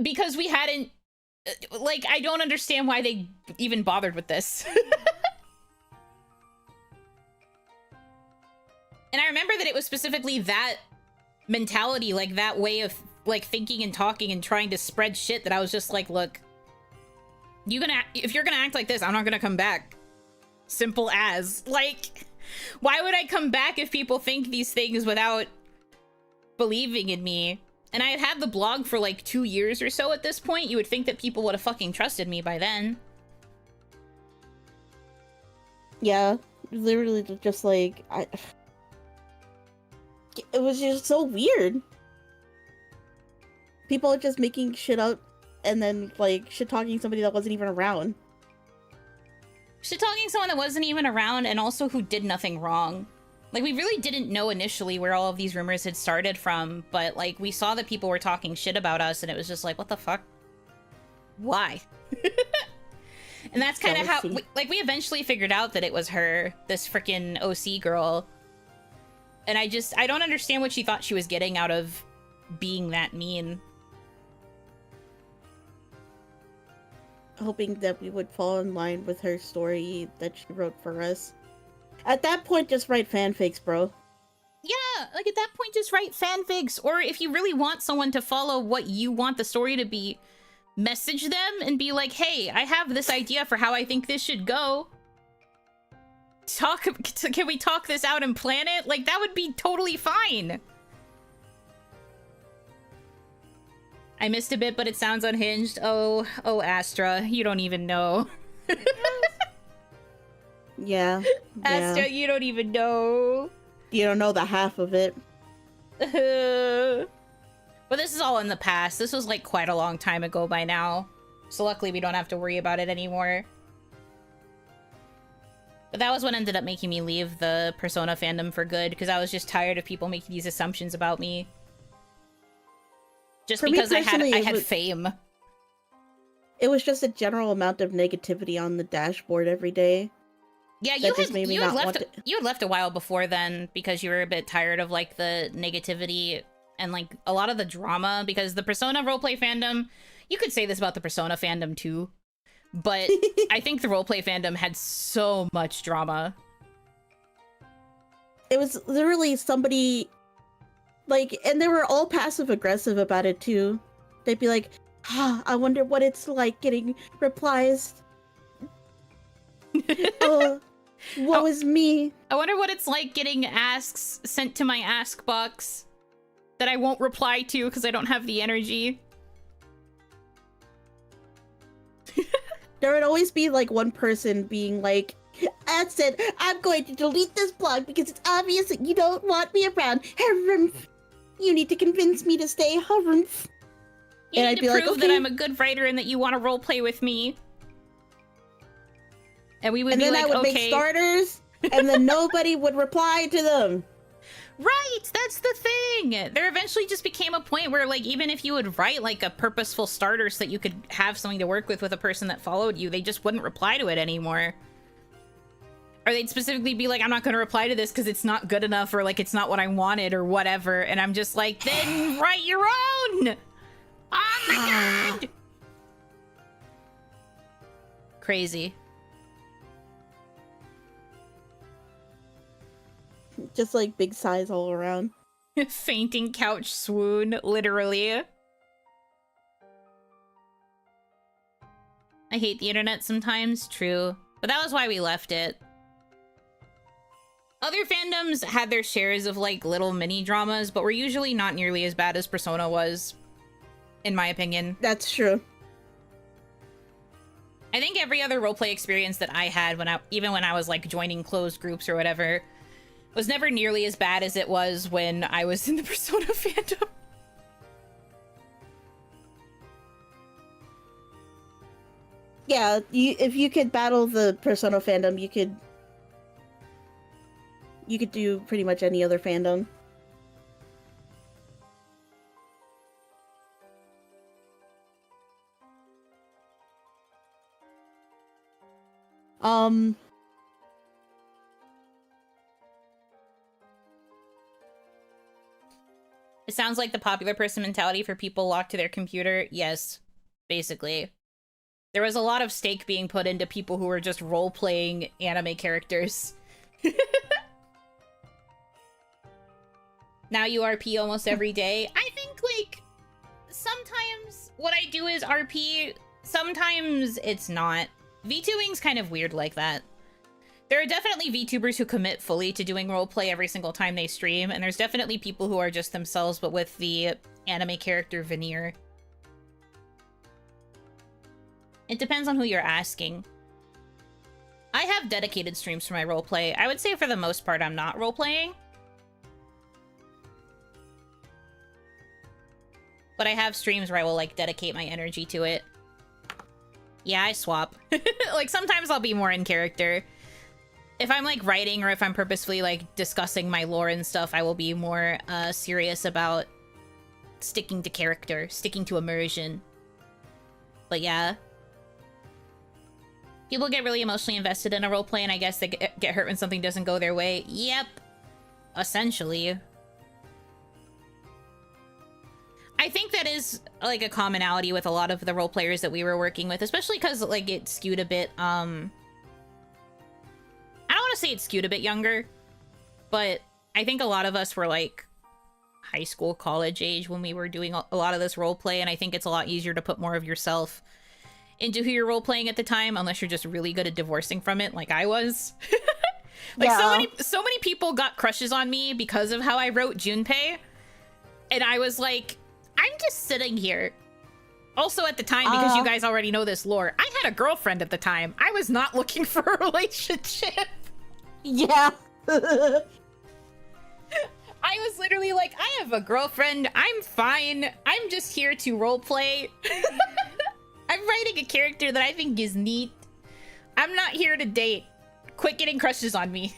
Because we hadn't... like, I don't understand why they even bothered with this. And I remember that it was specifically that mentality, like, that way of, like, thinking and talking and trying to spread shit that I was just like, look, if you're gonna act like this, I'm not gonna come back. Simple as. Like, why would I come back if people think these things without believing in me? And I had had the blog for, like, 2 years or so at this point. You would think that people would have fucking trusted me by then. Yeah, literally just, like, it was just so weird. People just making shit up and then, like, shit-talking somebody that wasn't even around. Shit-talking someone that wasn't even around and also who did nothing wrong. Like, we really didn't know initially where all of these rumors had started from, but, like, we saw that people were talking shit about us and it was just like, what the fuck? Why? And that's kind of how, we eventually figured out that it was her, this freaking OC girl. And I don't understand what she thought she was getting out of being that mean. Hoping that we would fall in line with her story that she wrote for us. At that point, just write fanfics, bro. Yeah, like, at that point, just write fanfics. Or if you really want someone to follow what you want the story to be, message them and be like, hey, I have this idea for how I think this should go. Can we talk this out and plan it? Like, that would be totally fine. I missed a bit, but it sounds unhinged. Oh, Astra, you don't even know. Yeah. Astra, you don't even know. You don't know the half of it. But this is all in the past. This was, like, quite a long time ago by now. So luckily we don't have to worry about it anymore. But that was what ended up making me leave the Persona fandom for good, because I was just tired of people making these assumptions about me. Just because I had fame. It was just a general amount of negativity on the dashboard every day. Yeah, you had left a while before then because you were a bit tired of, like, the negativity and, like, a lot of the drama, because the Persona roleplay fandom, you could say this about the Persona fandom too, but I think the roleplay fandom had so much drama. It was literally somebody, like, and they were all passive-aggressive about it too. They'd be like, I wonder what it's like getting replies. Woe is me. I wonder what it's like getting asks sent to my ask box that I won't reply to because I don't have the energy. There would always be like one person being like, that's it, I'm going to delete this blog because it's obvious that you don't want me around. Harumph. You need to convince me to stay. Harumph. You And need I'd be to like, prove that okay. I'm a good writer and that you want to roleplay with me. And we would And be then like, I would okay. make starters, and then nobody would reply to them. Right, that's the thing. There eventually just became a point where, like, even if you would write, like, a purposeful starter so that you could have something to work with a person that followed you, they just wouldn't reply to it anymore. Or they'd specifically be like, I'm not going to reply to this because it's not good enough, or, like, it's not what I wanted, or whatever. And I'm just like, then write your own! Oh my god! Crazy. Just like big sighs all around. Fainting couch swoon, literally. I hate the internet sometimes, true. But that was why we left it. Other fandoms had their shares of, like, little mini dramas, but were usually not nearly as bad as Persona was, in my opinion. That's true. I think every other roleplay experience that I had, even when I was, like, joining closed groups or whatever, was never nearly as bad as it was when I was in the Persona fandom. Yeah, if you could battle the Persona fandom, you could do pretty much any other fandom. It sounds like the popular person mentality for people locked to their computer. Yes, basically. There was a lot of stake being put into people who were just role-playing anime characters. Now you RP almost every day. I think, like, sometimes what I do is RP, sometimes it's not. VTubing's kind of weird like that. There are definitely VTubers who commit fully to doing roleplay every single time they stream, and there's definitely people who are just themselves but with the anime character veneer. It depends on who you're asking. I have dedicated streams for my roleplay. I would say for the most part I'm not roleplaying. But I have streams where I will, like, dedicate my energy to it. Yeah, I swap. Like, sometimes I'll be more in character. If I'm, like, writing or if I'm purposefully, like, discussing my lore and stuff, I will be more serious about sticking to character, sticking to immersion. But yeah. People get really emotionally invested in a roleplay, and I guess they get hurt when something doesn't go their way. Yep. Essentially. I think that is, like, a commonality with a lot of the role players that we were working with, especially because, like, it skewed a bit, I don't want to say it skewed a bit younger, but I think a lot of us were, like, high school, college age when we were doing a lot of this role play, and I think it's a lot easier to put more of yourself into who you're role playing at the time, unless you're just really good at divorcing from it, like I was. Like, yeah. so many people got crushes on me because of how I wrote Junpei, and I was like, I'm just sitting here. Also at the time, because you guys already know this lore, I had a girlfriend at the time. I was not looking for a relationship. Yeah. I was literally like, I have a girlfriend. I'm fine. I'm just here to roleplay. I'm writing a character that I think is neat. I'm not here to date. Quit getting crushes on me.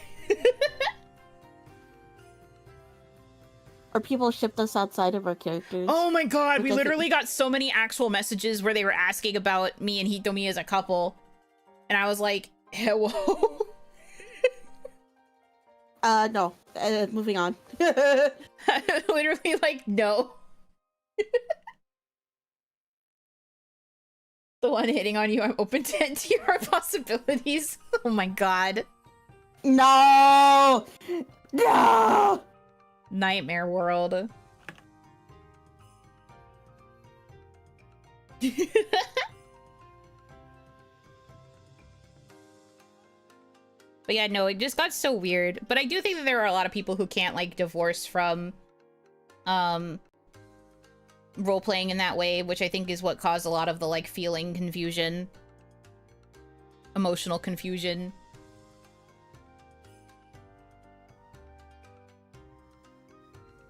Or people shipped us outside of our characters. Oh my god, we Because literally got so many actual messages where they were asking about me and Hitomi as a couple. And I was like, hello? No. Moving on. Literally like, no. The one hitting on you, I'm open to NTR possibilities. Oh my god. No! No! Nightmare world. But yeah, no, it just got so weird. But I do think that there are a lot of people who can't, like, divorce from, role-playing in that way, which I think is what caused a lot of the, like, feeling confusion. Emotional confusion.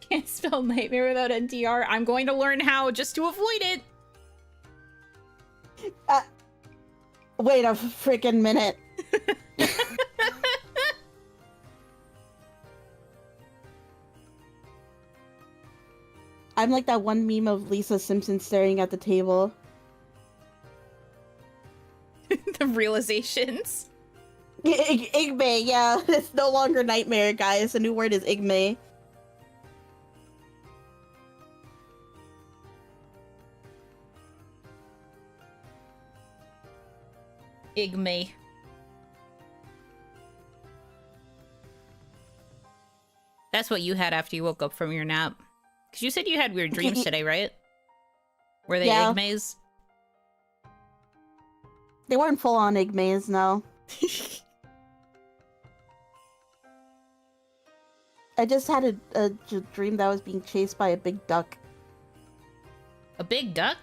Can't spell nightmare without NTR. I'm going to learn how just to avoid it. Wait a freaking minute. I'm like that one meme of Lisa Simpson staring at the table. The realizations. Igme, yeah. It's no longer nightmare, guys. The new word is Igme. Igme. That's what you had after you woke up from your nap. Because you said you had weird dreams today, right? Were they Igmes? They weren't full-on Igmes, no. I just had a dream that I was being chased by a big duck. A big duck?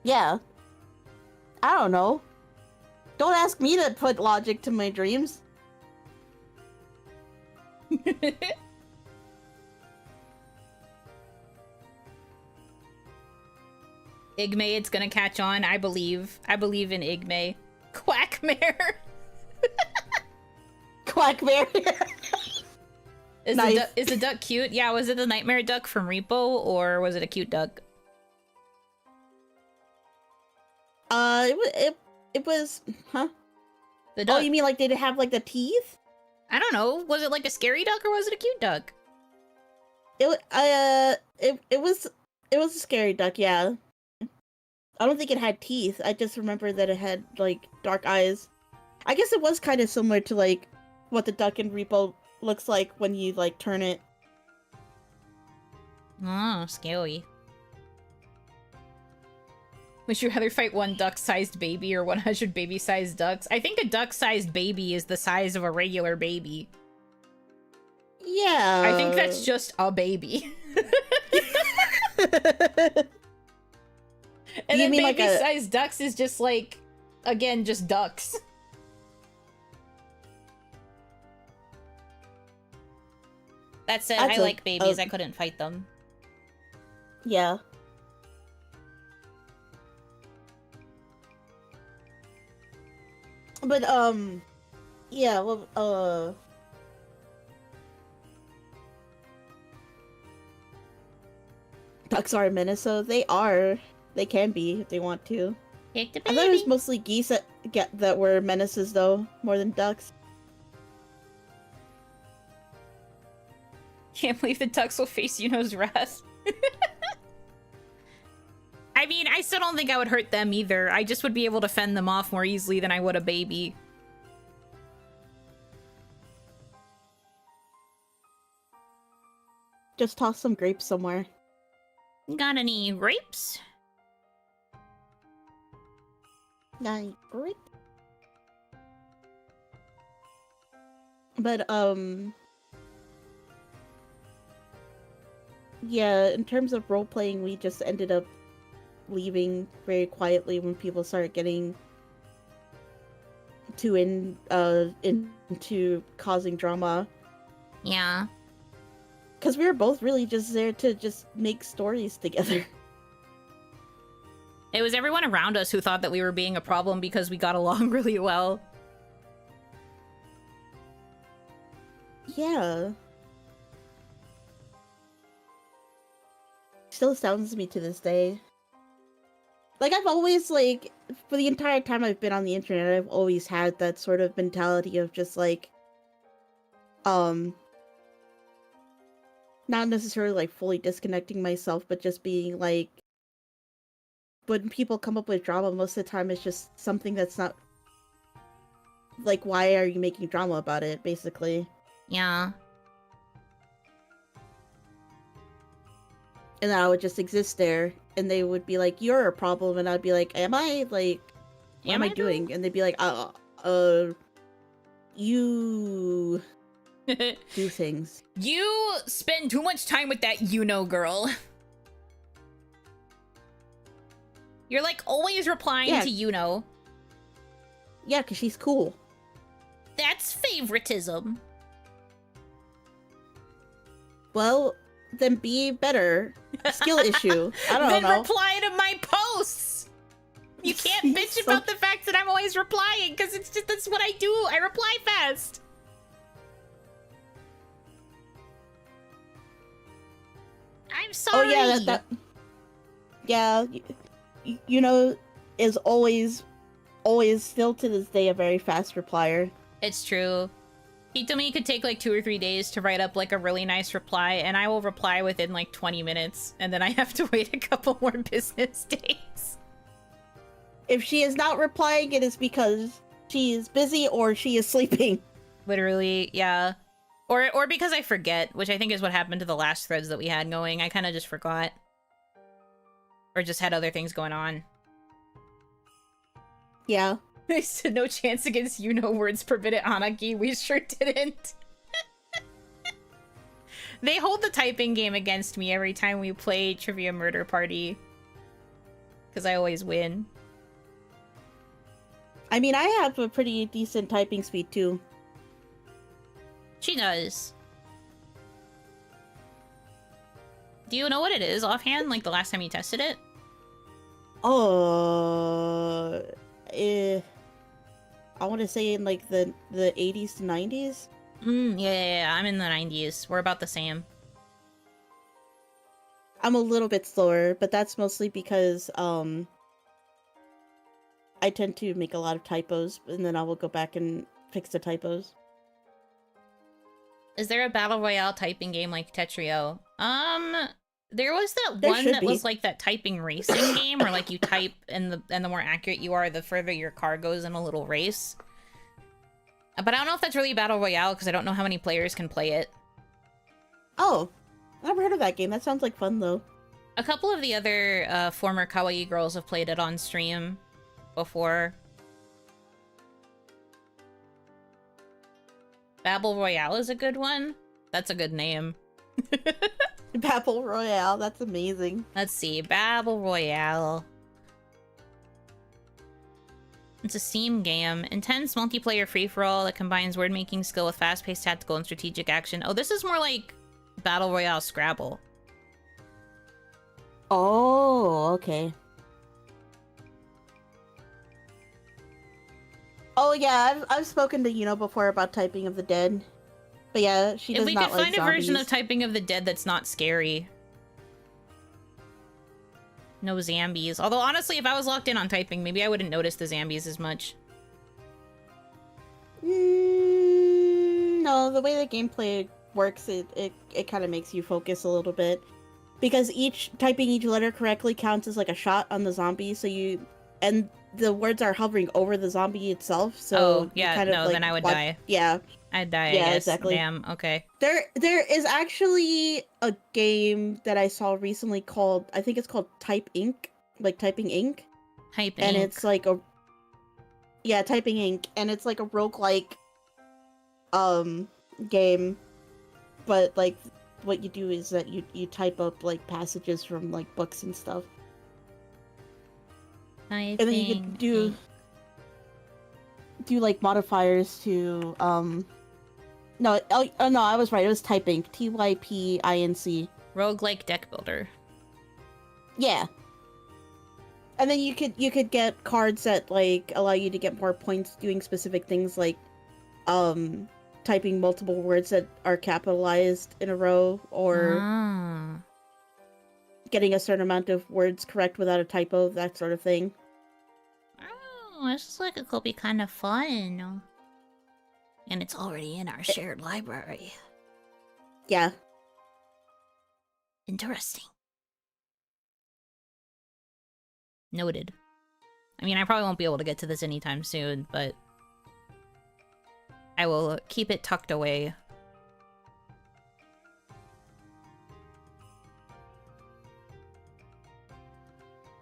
Yeah. I don't know. Don't ask me to put logic to my dreams. Igme, it's gonna catch on. I believe. I believe in Igme. Quackmare. Quackmare. Is Nice. Is the duck cute? Yeah, was it the nightmare duck from Repo, or was it a cute duck? It was, huh? The duck. Oh, you mean like did it have like the teeth? I don't know. Was it like a scary duck, or was it a cute duck? It was a scary duck, yeah. I don't think it had teeth. I just remember that it had like dark eyes. I guess it was kind of similar to like what the duck in Repo looks like when you like turn it. Oh, scary. Would you rather fight one duck-sized baby or 100 baby-sized ducks? I think a duck-sized baby is the size of a regular baby. Yeah. I think that's just a baby. And You then mean like baby-sized ducks is just like, again, just ducks. That said, I like babies. I couldn't fight them. Yeah. But, yeah, well, ducks are a menace, so they can be if they want to. Take the I baby. thought it was mostly geese that were menaces, though, more than ducks. Can't believe the ducks will face Yuno's wrath. I mean, I still don't think I would hurt them either. I just would be able to fend them off more easily than I would a baby. Just toss some grapes somewhere. Got any grapes? Nice grape. But, yeah, in terms of role-playing, we just ended up leaving very quietly when people started getting too into causing drama. Yeah. Because we were both really just there to just make stories together. It was everyone around us who thought that we were being a problem because we got along really well. Yeah. Still astounds me to this day. Like, I've always, like, for the entire time I've been on the internet, I've always had that sort of mentality of just, like, not necessarily, like, fully disconnecting myself, but just being, like, when people come up with drama, most of the time it's just something that's not, like, why are you making drama about it, basically. Yeah. And I would just exist there, and they would be like, "You're a problem," and I'd be like, "Am I? Like, what am I doing?" And they'd be like, You do things. You spend too much time with that Yuno girl. You're like always replying to Yuno. Yeah, because she's cool. That's favoritism. Well, then be better. Skill issue. I don't then know. Reply to my posts. You can't bitch about the fact that I'm always replying, because it's just, that's what I do. I reply fast. I'm sorry. Oh yeah, that yeah, you know, is always still to this day a very fast replier. It's true. Hitomi could take like 2 or 3 days to write up like a really nice reply, and I will reply within like 20 minutes, and then I have to wait a couple more business days. If she is not replying, it is because she is busy or she is sleeping. Literally, yeah. Or because I forget, which I think is what happened to the last threads that we had going. I kind of just forgot. Or just had other things going on. Yeah. They said no chance against Yuno words permitted Hanaki. We sure didn't. They hold the typing game against me every time we play Trivia Murder Party. Because I always win. I mean, I have a pretty decent typing speed, too. She does. Do you know what it is offhand? Like the last time you tested it? I want to say in like the 80s to 90s. Yeah, I'm in the 90s. We're about the same. I'm a little bit slower, but that's mostly because I tend to make a lot of typos, and then I will go back and fix the typos. Is there a battle royale typing game like Tetrio? There was that There one should that be. was like that typing racing game where like you type and the more accurate you are, the further your car goes in a little race. But I don't know if that's really battle royale because I don't know how many players can play it. Oh, I never heard of that game. That sounds like fun though. A couple of the other former kawaii girls have played it on stream before. Babble Royale is a good one. That's a good name. Battle Royale, that's amazing. Let's see, Babble Royale. It's a Steam game. Intense multiplayer free-for-all that combines word-making skill with fast-paced tactical and strategic action. Oh, this is more like Battle Royale Scrabble. Oh, okay. Oh yeah, I've spoken to Yuno before about Typing of the Dead. But yeah, she does If we not could like find zombies. a version of Typing of the Dead that's not scary. No zombies. Although, honestly, if I was locked in on typing, maybe I wouldn't notice the zombies as much. No, the way the gameplay works, it kind of makes you focus a little bit. Because typing each letter correctly counts as like a shot on the zombie, so and the words are hovering over the zombie itself, so oh, yeah, kind of, no, like, then I would die. Yeah. I'd die, Yeah, I guess. exactly. Damn, okay. There is actually a game that I saw recently called, I think it's called Type Inc. Like Typing Inc. Type And Inc. it's like a... Yeah, Typing Inc. And it's like a roguelike game. But like what you do is that you type up like passages from like books and stuff. Typing And then you can do like modifiers to no, oh no, I was right. It was Typing. Typinc. Roguelike deck builder. Yeah. And then you could get cards that like allow you to get more points doing specific things like typing multiple words that are capitalized in a row, or getting a certain amount of words correct without a typo, that sort of thing. Oh, this is like it could be kind of fun. And it's already in our shared library. Yeah. Interesting. Noted. I mean, I probably won't be able to get to this anytime soon, but I will keep it tucked away.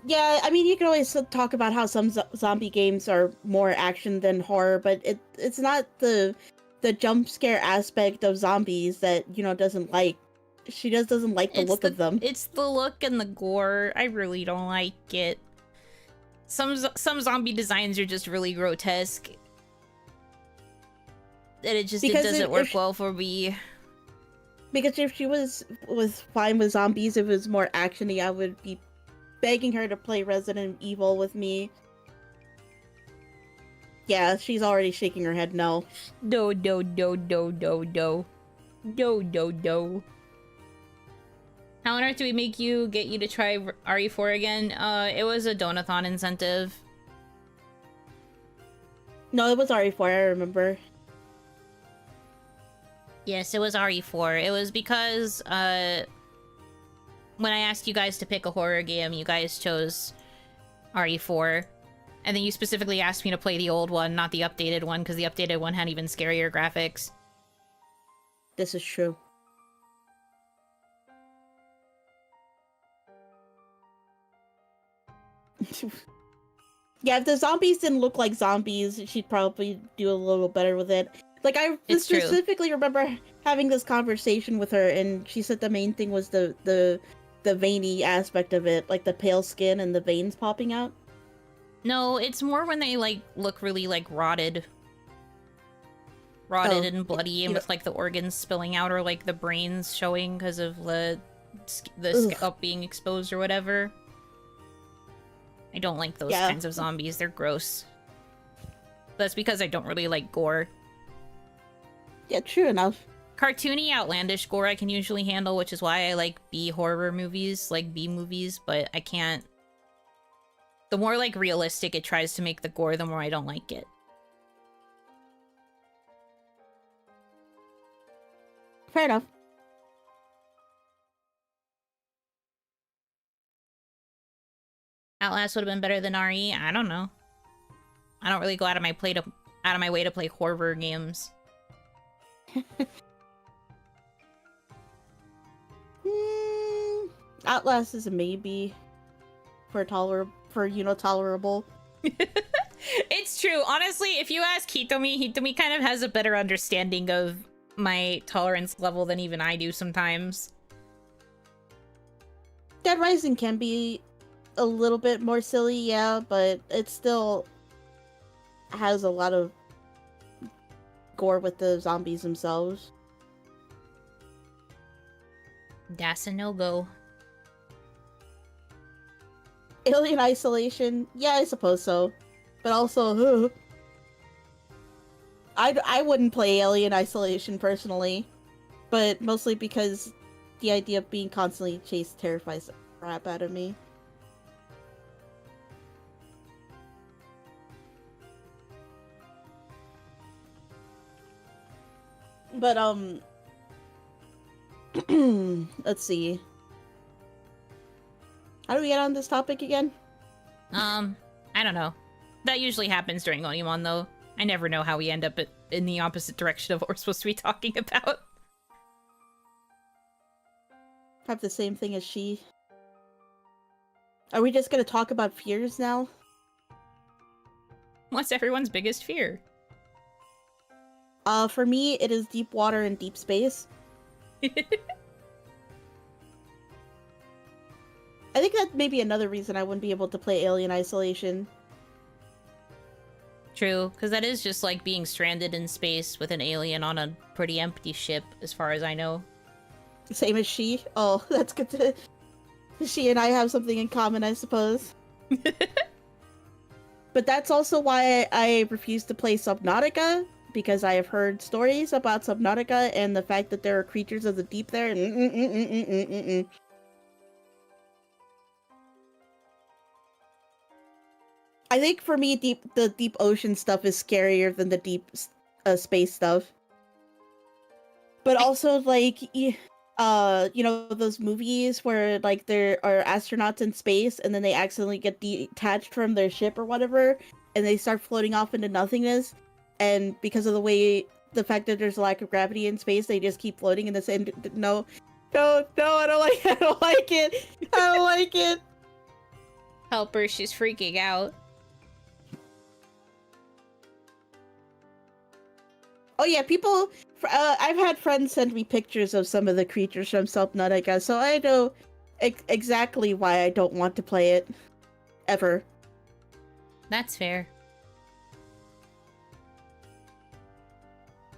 Yeah, I mean, you can always talk about how some zombie games are more action than horror, but it's not the jump scare aspect of zombies that doesn't like. She just doesn't like the look of them. It's the look and the gore. I really don't like it. Some zombie designs are just really grotesque. And it doesn't work well for me. Because if she was fine with zombies, if it was more actiony, I would be begging her to play Resident Evil with me. Yeah, she's already shaking her head no. No. How on earth do we get you to try RE4 again? It was a donathon incentive. No, it was RE4, I remember. Yes, it was RE4. It was because, when I asked you guys to pick a horror game, you guys chose RE4. And then you specifically asked me to play the old one, not the updated one, because the updated one had even scarier graphics. This is true. Yeah, if the zombies didn't look like zombies, she'd probably do a little better with it. Like, I specifically remember having this conversation with her, and she said the main thing was the veiny aspect of it, like the pale skin and the veins popping out. No, it's more when they, like, look really, like, rotted and bloody, and with, like, the organs spilling out, or, like, the brains showing because of the scalp being exposed or whatever. I don't like those kinds of zombies. They're gross. That's because I don't really like gore. Yeah, true enough. Cartoony, outlandish gore I can usually handle, which is why I like B horror movies, like B movies, but I can't. The more, like, realistic it tries to make the gore, the more I don't like it. Fair enough. Outlast would have been better than RE? I don't know. I don't really go out of my way to play horror games. Outlast is a maybe for tolerable. It's true. Honestly, if you ask Hitomi kind of has a better understanding of my tolerance level than even I do sometimes. Dead Rising can be a little bit more silly, yeah, but it still has a lot of gore with the zombies themselves. That's a no-go. Alien Isolation, yeah, I suppose so. But also, I wouldn't play Alien Isolation personally, but mostly because the idea of being constantly chased terrifies the crap out of me. But, let's see. How do we get on this topic again? I don't know. That usually happens during OniMon, though. I never know how we end up in the opposite direction of what we're supposed to be talking about. Have the same thing as she. Are we just gonna talk about fears now? What's everyone's biggest fear? For me, it is deep water and deep space. I think that may be another reason I wouldn't be able to play Alien Isolation. True, because that is just like being stranded in space with an alien on a pretty empty ship, as far as I know. Same as she? Oh, that's good to... She and I have something in common, I suppose. But that's also why I refuse to play Subnautica, because I have heard stories about Subnautica and the fact that there are creatures of the deep there. I think for me, the deep ocean stuff is scarier than the deep space stuff. But also, like, you know, those movies where, like, there are astronauts in space and then they accidentally get detached from their ship or whatever, and they start floating off into nothingness. And because of the fact that there's a lack of gravity in space, they just keep floating in the same. No, I don't like it. I don't like it. Help her, she's freaking out. Oh yeah, people. I've had friends send me pictures of some of the creatures from Subnautica, so I know exactly why I don't want to play it ever. That's fair.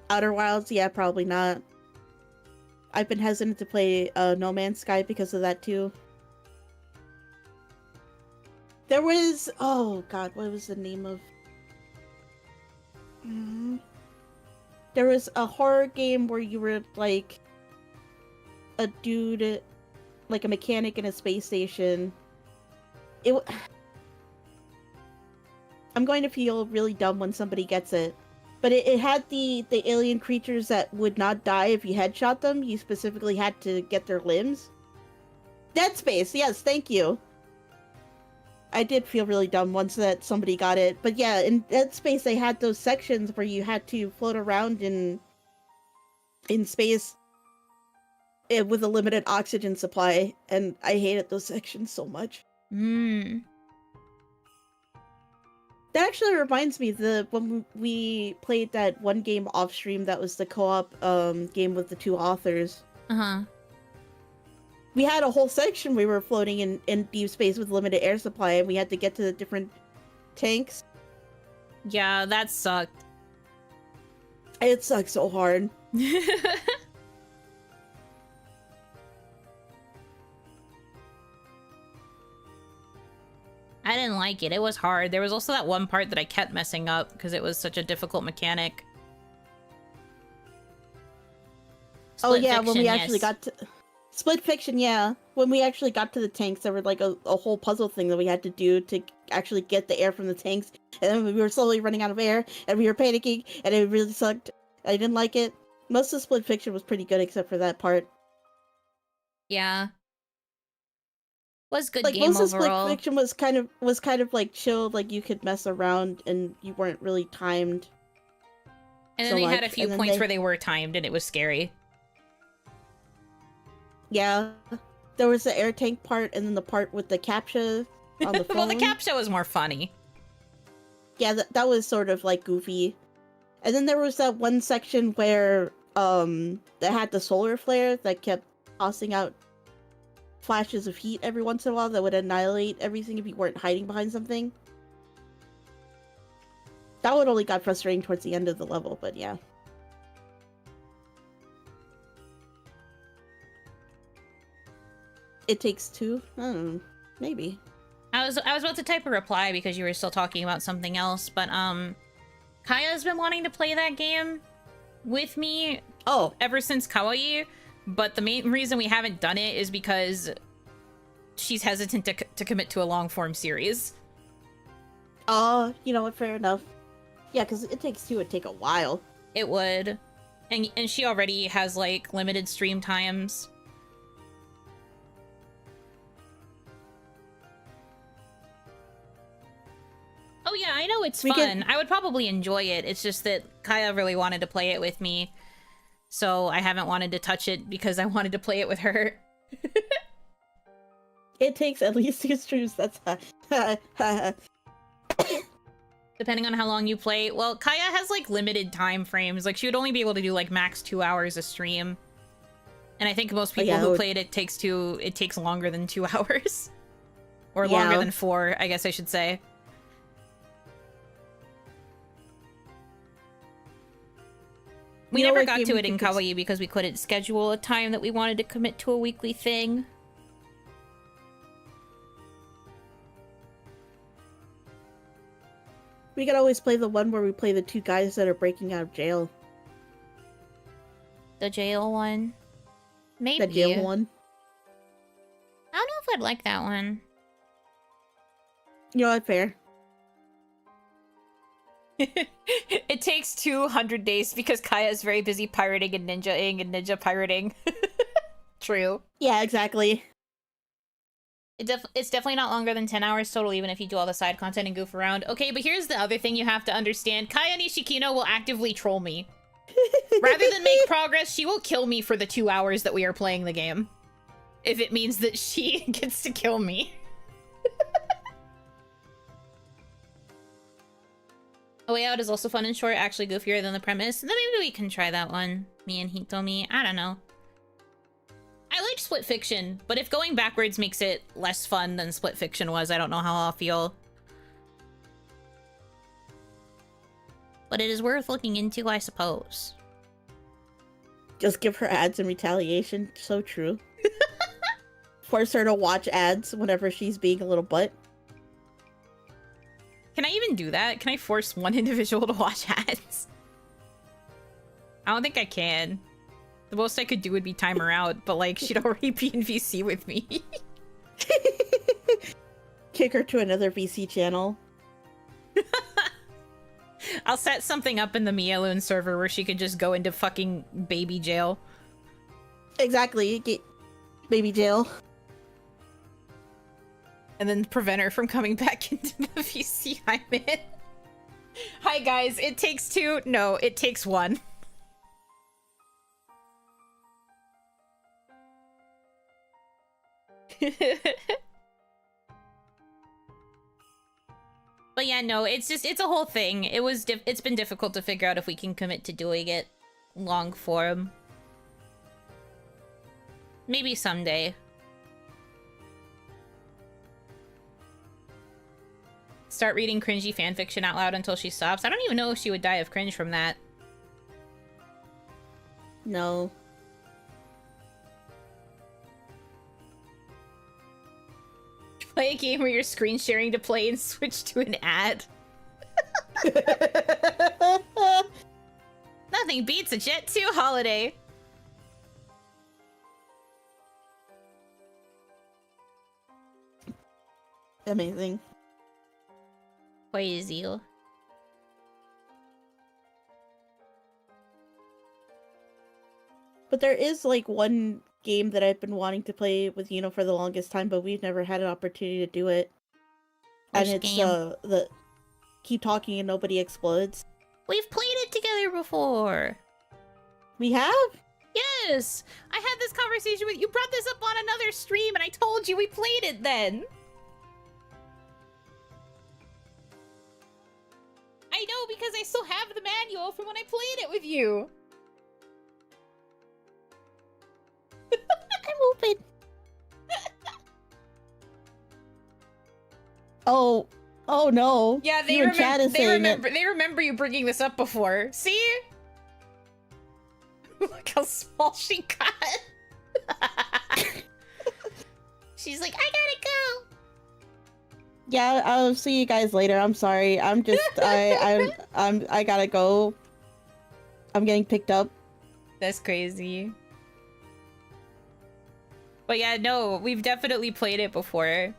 Outer Wilds, yeah, probably not. I've been hesitant to play No Man's Sky because of that too. There was, oh god, what was the name of? There was a horror game where you were like a dude, like a mechanic in a space station. I'm going to feel really dumb when somebody gets it. But it had the alien creatures that would not die if you headshot them. You specifically had to get their limbs. Dead Space, yes, thank you. I did feel really dumb once that somebody got it. But yeah, in Dead Space they had those sections where you had to float around in space with a limited oxygen supply. And I hated those sections so much. That actually reminds me, when we played that one game off stream that was the co-op game with the two authors. We had a whole section we were floating in deep space with limited air supply, and we had to get to the different tanks. Yeah, that sucked. It sucked so hard. I didn't like it. It was hard. There was also that one part that I kept messing up because it was such a difficult mechanic. Oh yeah, when we actually got to Split Fiction, yeah. When we actually got to the tanks, there were like a whole puzzle thing that we had to do to actually get the air from the tanks. And then we were slowly running out of air, and we were panicking, and it really sucked. I didn't like it. Most of Split Fiction was pretty good except for that part. Yeah. Was good like game most overall. of Split Fiction was kind of like chill, like you could mess around and you weren't really timed. And then they had a few points where they were timed and it was scary. Yeah. There was the air tank part and then the part with the CAPTCHA on the phone. Well, the CAPTCHA was more funny. Yeah, that was sort of like goofy. And then there was that one section where that had the solar flare that kept tossing out flashes of heat every once in a while that would annihilate everything if you weren't hiding behind something. That one only got frustrating towards the end of the level, but yeah. It Takes Two? I don't know. Maybe. I was about to type a reply because you were still talking about something else, but Kaya's been wanting to play that game with me ever since Kawaii, but the main reason we haven't done it is because she's hesitant to commit to a long-form series. Oh, you know what, fair enough. Yeah, because It Takes Two would take a while. It would. And she already has, like, limited stream times. Oh yeah, I know it's fun. I would probably enjoy it. It's just that Kaya really wanted to play it with me. So I haven't wanted to touch it because I wanted to play it with her. It takes at least 2 streams, that's Depending on how long you play. Well, Kaya has like limited time frames. Like she would only be able to do like max 2 hours a stream. And I think most people who played It Takes Two, it takes longer than 2 hours. Or longer than 4, I guess I should say. We never got to it in Kawaii because we couldn't schedule a time that we wanted to commit to a weekly thing. We could always play the one where we play the 2 guys that are breaking out of jail. The jail one? Maybe. The jail one. I don't know if I'd like that one. You know what, fair. It takes 200 days because Kaya is very busy pirating and ninja-ing and ninja pirating. True. Yeah, exactly. It's definitely not longer than 10 hours total, even if you do all the side content and goof around. Okay, but here's the other thing you have to understand. Kaya Nishikino will actively troll me. Rather than make progress, she will kill me for the 2 hours that we are playing the game. If it means that she gets to kill me. A Way Out is also fun and short, actually goofier than the premise. Then maybe we can try that one. Me and Hitomi. I don't know. I liked Split Fiction, but if going backwards makes it less fun than Split Fiction was, I don't know how I'll feel. But it is worth looking into, I suppose. Just give her ads in retaliation. So true. Force her to watch ads whenever she's being a little butt. Can I even do that? Can I force one individual to watch ads? I don't think I can. The most I could do would be time her out, but like, she'd already be in VC with me. Kick her to another VC channel. I'll set something up in the Mialoon server where she could just go into fucking baby jail. Exactly. Get baby jail. And then prevent her from coming back into the VC I'm in. Hi guys, it takes two. No, it takes one. But yeah, no, it's a whole thing. It's been difficult to figure out if we can commit to doing it long form. Maybe someday. Start reading cringy fanfiction out loud until she stops. I don't even know if she would die of cringe from that. No. Play a game where you're screen sharing to play and switch to an ad. Nothing beats a Jet 2 holiday. Amazing. Crazy. But there is like one game that I've been wanting to play with Yuno for the longest time, but we've never had an opportunity to do it. Which and it's game? the Keep Talking and Nobody Explodes. We've played it together before. We have? Yes! I had this conversation with you. Brought this up on another stream and I told you we played it then. I know, because I still have the manual from when I played it with you. I'm open. Oh no. Yeah, they You and Chad is saying it. they remember you bringing this up before. See? Look how small she got. She's like, I gotta go. Yeah, I'll see you guys later. I'm sorry. I'm just I gotta go. I'm getting picked up. That's crazy. But yeah, no, we've definitely played it before.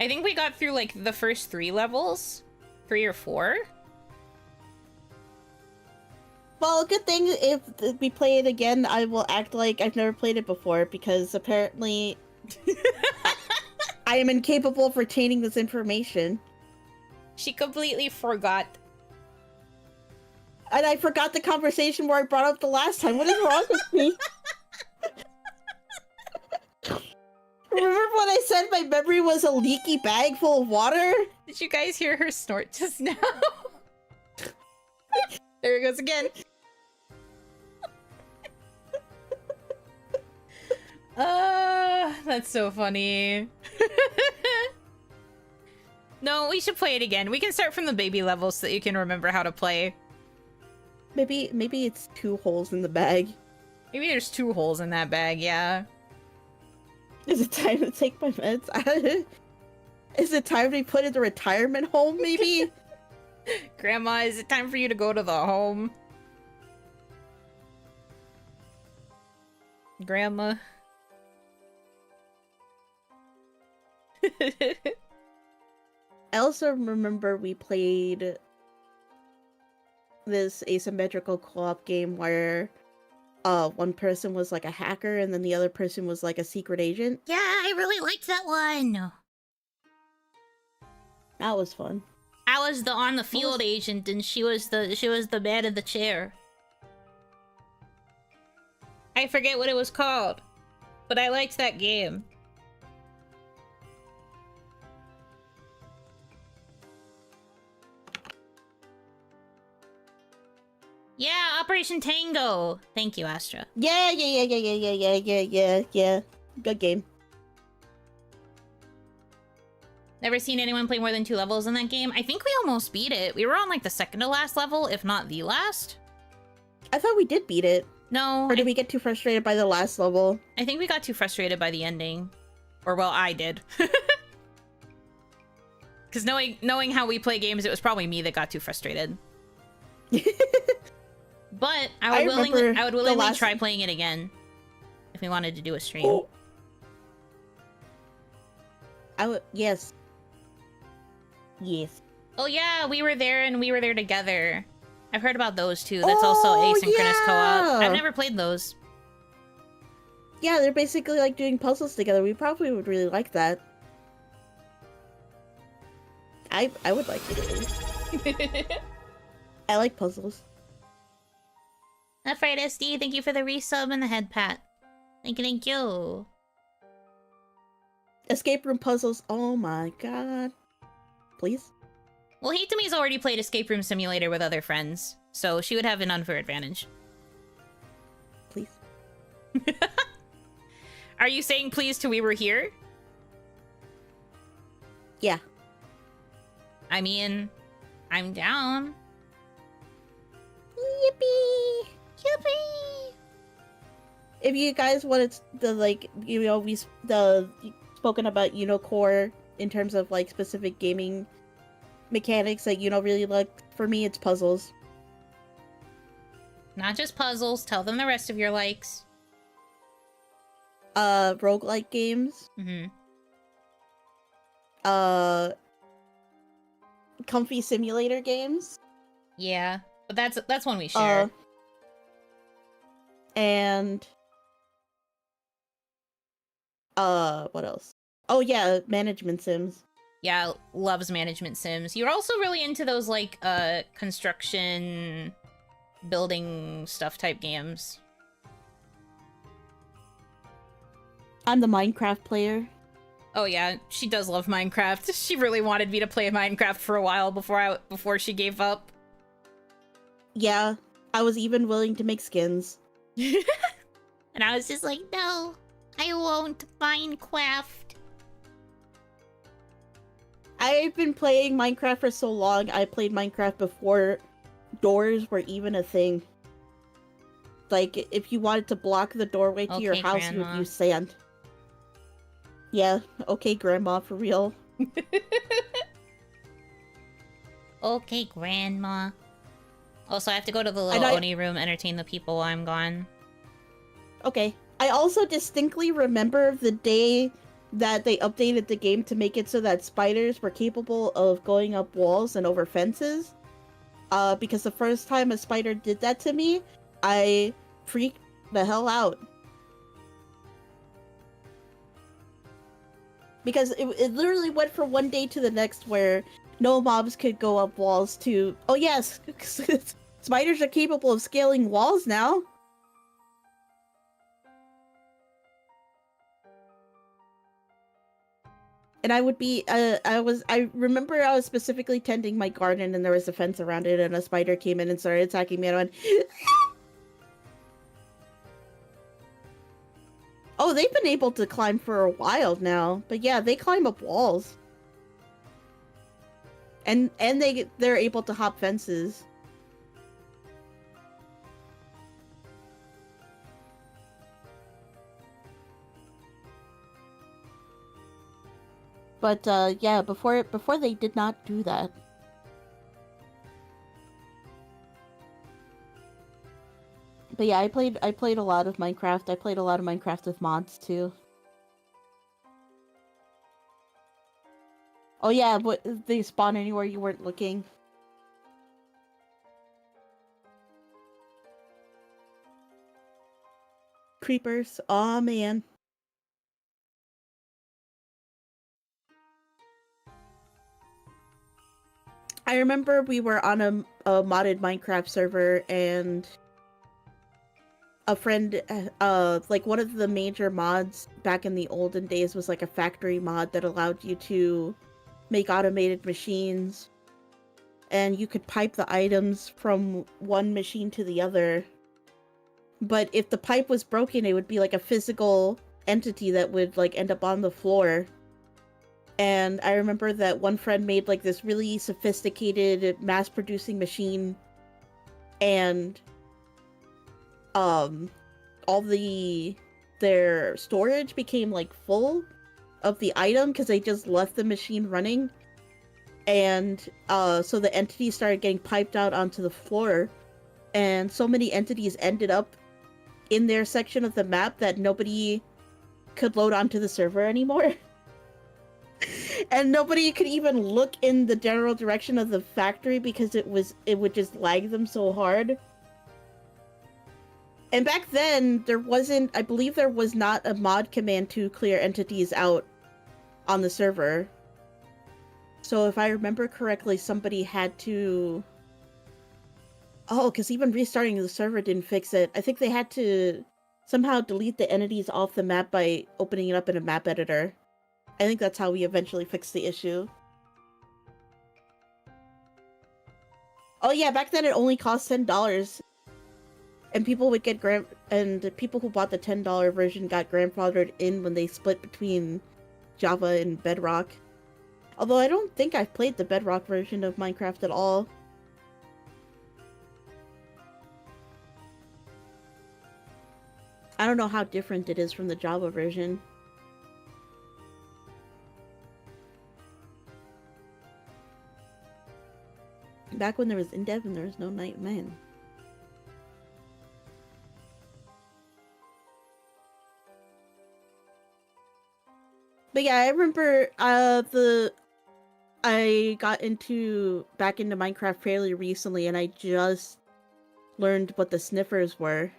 I think we got through like the first 3 levels. 3 or 4. Well, good thing if we play it again, I will act like I've never played it before, because apparently I am incapable of retaining this information. She completely forgot. And I forgot the conversation where I brought up the last time. What is wrong with me? Remember when I said my memory was a leaky bag full of water? Did you guys hear her snort just now? There it goes again. That's so funny. No, we should play it again. We can start from the baby levels so that you can remember how to play. Maybe it's 2 holes in the bag. Maybe there's 2 holes in that bag, yeah. Is it time to take my meds? Is it time to be put in the retirement home, maybe? Grandma, is it time for you to go to the home? Grandma. I also remember we played this asymmetrical co-op game where one person was like a hacker and then the other person was like a secret agent. Yeah, I really liked that one. That was fun. I was the on the field agent, and she was the man in the chair. I forget what it was called, but I liked that game. Operation Tango. Thank you, Astra. Yeah. Good game. Never seen anyone play more than 2 levels in that game. I think we almost beat it. We were on like the second to last level, if not the last. I thought we did beat it. No. Or did we get too frustrated by the last level? I think we got too frustrated by the ending. Or, well, I did. Because knowing how we play games, it was probably me that got too frustrated. But I would willingly try playing it again if we wanted to do a stream. Oh. Yes. Yes. Oh yeah, we were there and we were there together. I've heard about those too. That's also asynchronous co-op. I've never played those. Yeah, they're basically like doing puzzles together. We probably would really like that. I would like it. I like puzzles. Afraid SD, thank you for the resub and the head pat. Thank you, thank you. Escape room puzzles. Oh my god. Please? Well, Hitomi's already played Escape Room Simulator with other friends, so she would have an unfair advantage. Please. Are you saying please till we were here? Yeah. I mean, I'm down. Yippee! Yippee! If you guys wanted the, like, you know, spoken about Yuno core in terms of, like, specific gaming mechanics that Yuno really like, for me, it's puzzles. Not just puzzles, tell them the rest of your likes. Roguelike games. Mm-hmm. Comfy simulator games. Yeah, but that's one we share. And what else? Oh yeah, management sims. Yeah, loves management sims. You're also really into those like construction building stuff type games. I'm the Minecraft player. Oh yeah, she does love Minecraft. She really wanted me to play Minecraft for a while before she gave up. Yeah, I was even willing to make skins. And I was just like, no, I won't Minecraft. I've been playing Minecraft for so long. I played Minecraft before doors were even a thing. Like, if you wanted to block the doorway to your house, you would use sand. Yeah, okay, Grandma, for real. Okay, Grandma. Also, I have to go to the little Oni room, entertain the people while I'm gone. Okay. I also distinctly remember the day that they updated the game to make it so that spiders were capable of going up walls and over fences. Because the first time a spider did that to me, I freaked the hell out. Because it literally went from one day to the next where no mobs could go up walls to... Oh yes! Spiders are capable of scaling walls now! And I would be, I remember I was specifically tending my garden and there was a fence around it and a spider came in and started attacking me and I went... Oh, they've been able to climb for a while now. But yeah, they climb up walls. And they're able to hop fences. But yeah, before they did not do that. But yeah, I played a lot of Minecraft. I played a lot of Minecraft with mods too. Oh yeah, but they spawn anywhere you weren't looking. Creepers. Aw, man. I remember we were on a modded Minecraft server and a friend, like one of the major mods back in the olden days was like a factory mod that allowed you to make automated machines and you could pipe the items from one machine to the other. But if the pipe was broken, it would be like a physical entity that would like end up on the floor. And I remember that one friend made like this really sophisticated mass-producing machine, and all their storage became like full of the item because they just left the machine running. And so the entities started getting piped out onto the floor, and so many entities ended up in their section of the map that nobody could load onto the server anymore. And nobody could even look in the general direction of the factory because it would just lag them so hard. And back then, I believe there was not a mod command to clear entities out on the server. So if I remember correctly, somebody had to... Oh, because even restarting the server didn't fix it. I think they had to somehow delete the entities off the map by opening it up in a map editor. I think that's how we eventually fixed the issue. Oh yeah, back then it only cost $10. And people would get and the people who bought the $10 version got grandfathered in when they split between Java and Bedrock. Although I don't think I've played the Bedrock version of Minecraft at all. I don't know how different it is from the Java version. Back when there was in-dev and there was no Nightman. But yeah, I remember I got back into Minecraft fairly recently, and I just learned what the sniffers were.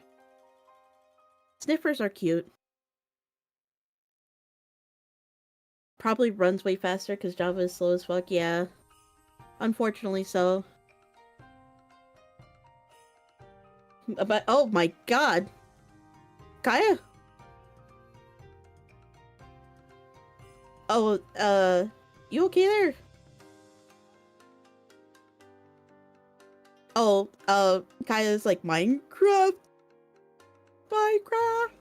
Sniffers are cute. Probably runs way faster because Java is slow as fuck, yeah. Unfortunately so. But, oh my god! Kaya? Oh, you okay there? Oh, Kaya's like, Minecraft? Minecraft?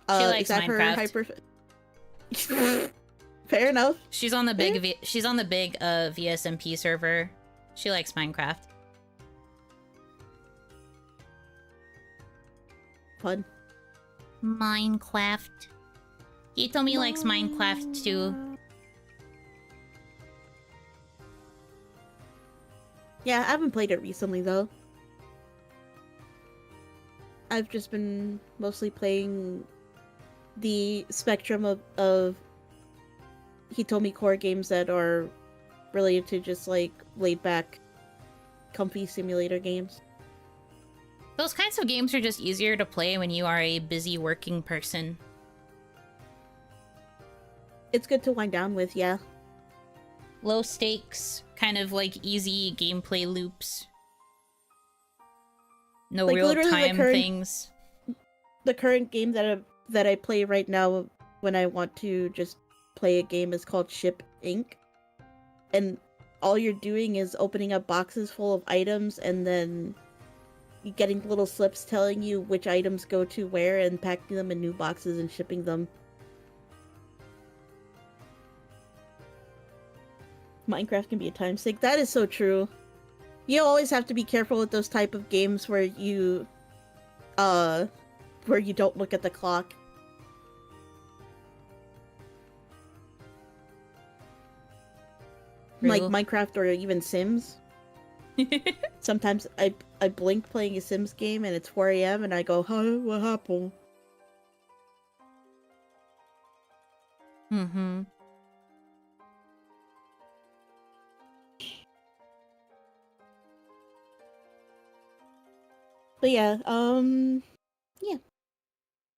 She likes Minecraft. Fair enough. She's on the big VSMP server. She likes Minecraft. Fun. Minecraft. Hitomi likes Minecraft too. Yeah, I haven't played it recently though. I've just been mostly playing the spectrum of Hitomi core games that are related to just like laid back, comfy simulator games. Those kinds of games are just easier to play when you are a busy working person. It's good to wind down with, yeah. Low stakes, kind of like easy gameplay loops. No like, real time things. The current game that I play right now when I want to just play a game is called Ship Inc. And all you're doing is opening up boxes full of items and then getting little slips telling you which items go to where and packing them in new boxes and shipping them. Minecraft can be a time sink. That is so true. You always have to be careful with those type of games where you don't look at the clock. True. Like Minecraft or even Sims. Sometimes I blink playing a Sims game and it's 4 AM and I go, huh, what happened? Mm-hmm. But yeah,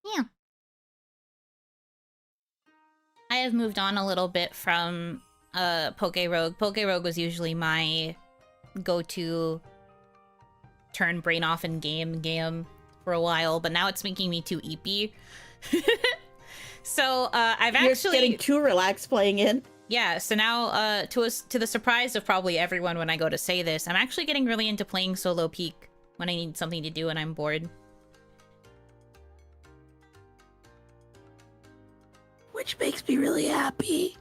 Yeah. I have moved on a little bit from Poke Rogue. Poke Rogue was usually my go-to turn brain off and game for a while, but now it's making me too eepy. So I've you're actually getting too relaxed playing it. Yeah, so now, to the surprise of probably everyone when I go to say this, I'm actually getting really into playing solo peak when I need something to do and I'm bored. Which makes me really happy.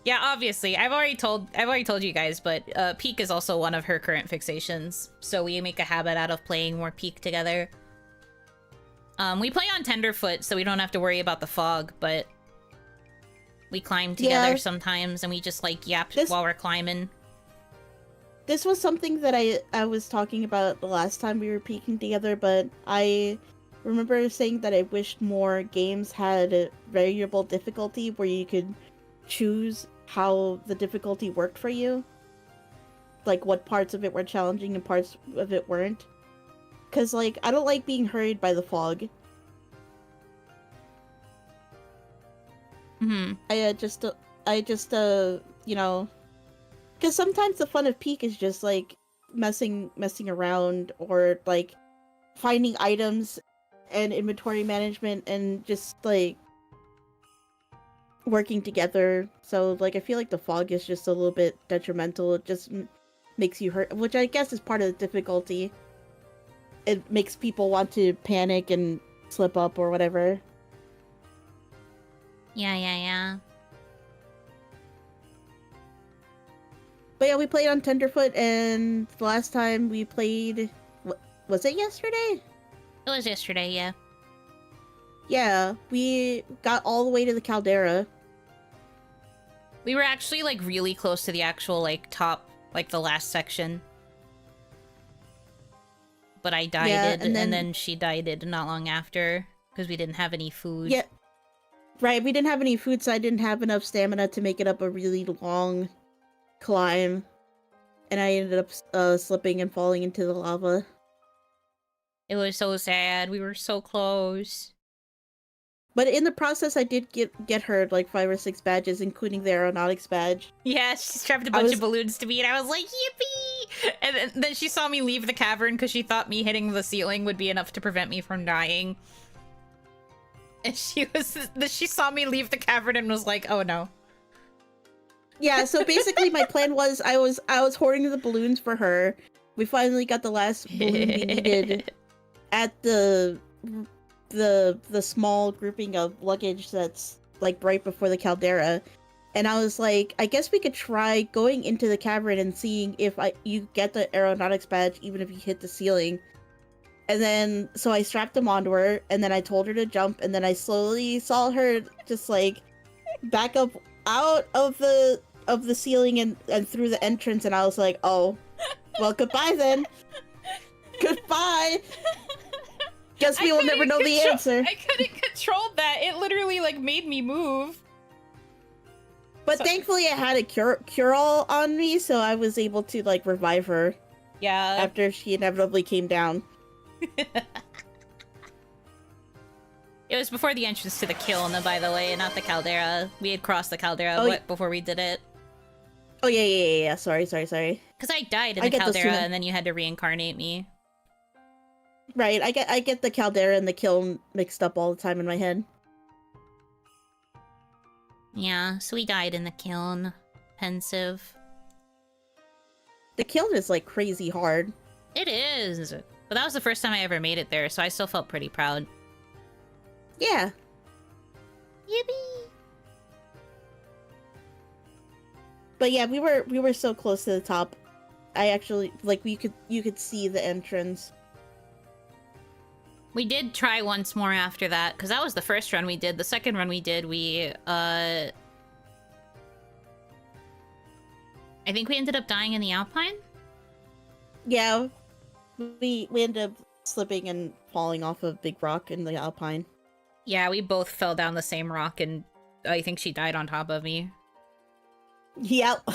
Yeah, obviously. I've already told you guys, but Peak is also one of her current fixations. So we make a habit out of playing more Peak together. We play on Tenderfoot, so we don't have to worry about the fog, but we climb together sometimes, and we just like yap while we're climbing. This was something that I was talking about the last time we were peeking together, but I remember saying that I wished more games had a variable difficulty where you could choose how the difficulty worked for you. Like what parts of it were challenging and parts of it weren't. Because, like, I don't like being hurried by the fog. Mm-hmm. I just, you know... Because sometimes the fun of Peak is just, like, messing around or, like, finding items and inventory management and just, like, working together. So, like, I feel like the fog is just a little bit detrimental. It just makes you hurt, which I guess is part of the difficulty. It makes people want to panic and slip up or whatever. Yeah. But yeah, we played on Tenderfoot, and the last time we played... Was it yesterday? It was yesterday, yeah. Yeah, we got all the way to the caldera. We were actually, like, really close to the actual, like, top, like, the last section. But I died, and then she died not long after, because we didn't have any food. Yeah, right, we didn't have any food, so I didn't have enough stamina to make it up a really long climb. And I ended up slipping and falling into the lava. It was so sad. We were so close. But in the process, I did get her like 5 or 6 badges, including the aeronautics badge. Yeah, she strapped a bunch of balloons to me, and I was like, yippee! And then she saw me leave the cavern because she thought me hitting the ceiling would be enough to prevent me from dying. And she saw me leave the cavern and was like, oh no. Yeah, so basically my plan was I was hoarding the balloons for her. We finally got the last balloon we needed at the small grouping of luggage that's like right before the caldera, and I was like, I guess we could try going into the cavern and seeing if you get the aeronautics badge even if you hit the ceiling. And then so I strapped them onto her, and then I told her to jump, and then I slowly saw her just like back up out of the ceiling and through the entrance, and I was like, oh, well, goodbye then. Goodbye. Guess we will never know the answer. I couldn't control that. It literally, like, made me move. But thankfully I had a cure-all on me, so I was able to, like, revive her. Yeah. After she inevitably came down. It was before the entrance to the kiln, by the way, not the caldera. We had crossed the caldera before we did it. Oh, yeah. Sorry. Because I died in the caldera, and then you had to reincarnate me. Right, I get the caldera and the kiln mixed up all the time in my head. Yeah, so we died in the kiln. Pensive. The kiln is, like, crazy hard. It is. But that was the first time I ever made it there, so I still felt pretty proud. Yeah. Yippee! But yeah, we were so close to the top. I actually, like, you could see the entrance. We did try once more after that, because that was the first run we did. The second run we did, I think we ended up dying in the Alpine? Yeah. We ended up slipping and falling off a big rock in the Alpine. Yeah, we both fell down the same rock, and I think she died on top of me. Yep.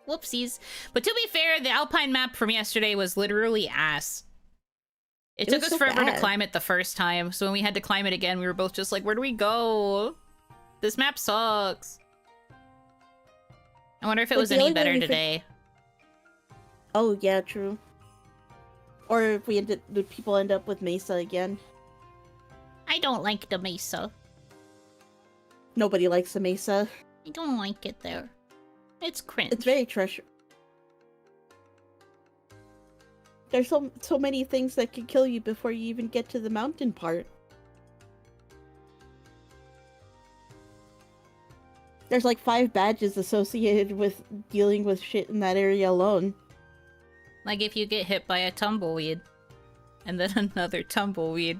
Whoopsies. But to be fair, the Alpine map from yesterday was literally ass. It took us forever to climb it the first time, so when we had to climb it again, we were both just like, where do we go? This map sucks. I wonder if it was any better today. Oh, yeah, true. Or if would people end up with Mesa again? I don't like the Mesa. Nobody likes the mesa. I don't like it there. It's cringe. It's very treasure. There's so many things that could kill you before you even get to the mountain part. There's like 5 badges associated with dealing with shit in that area alone. Like if you get hit by a tumbleweed, and then another tumbleweed,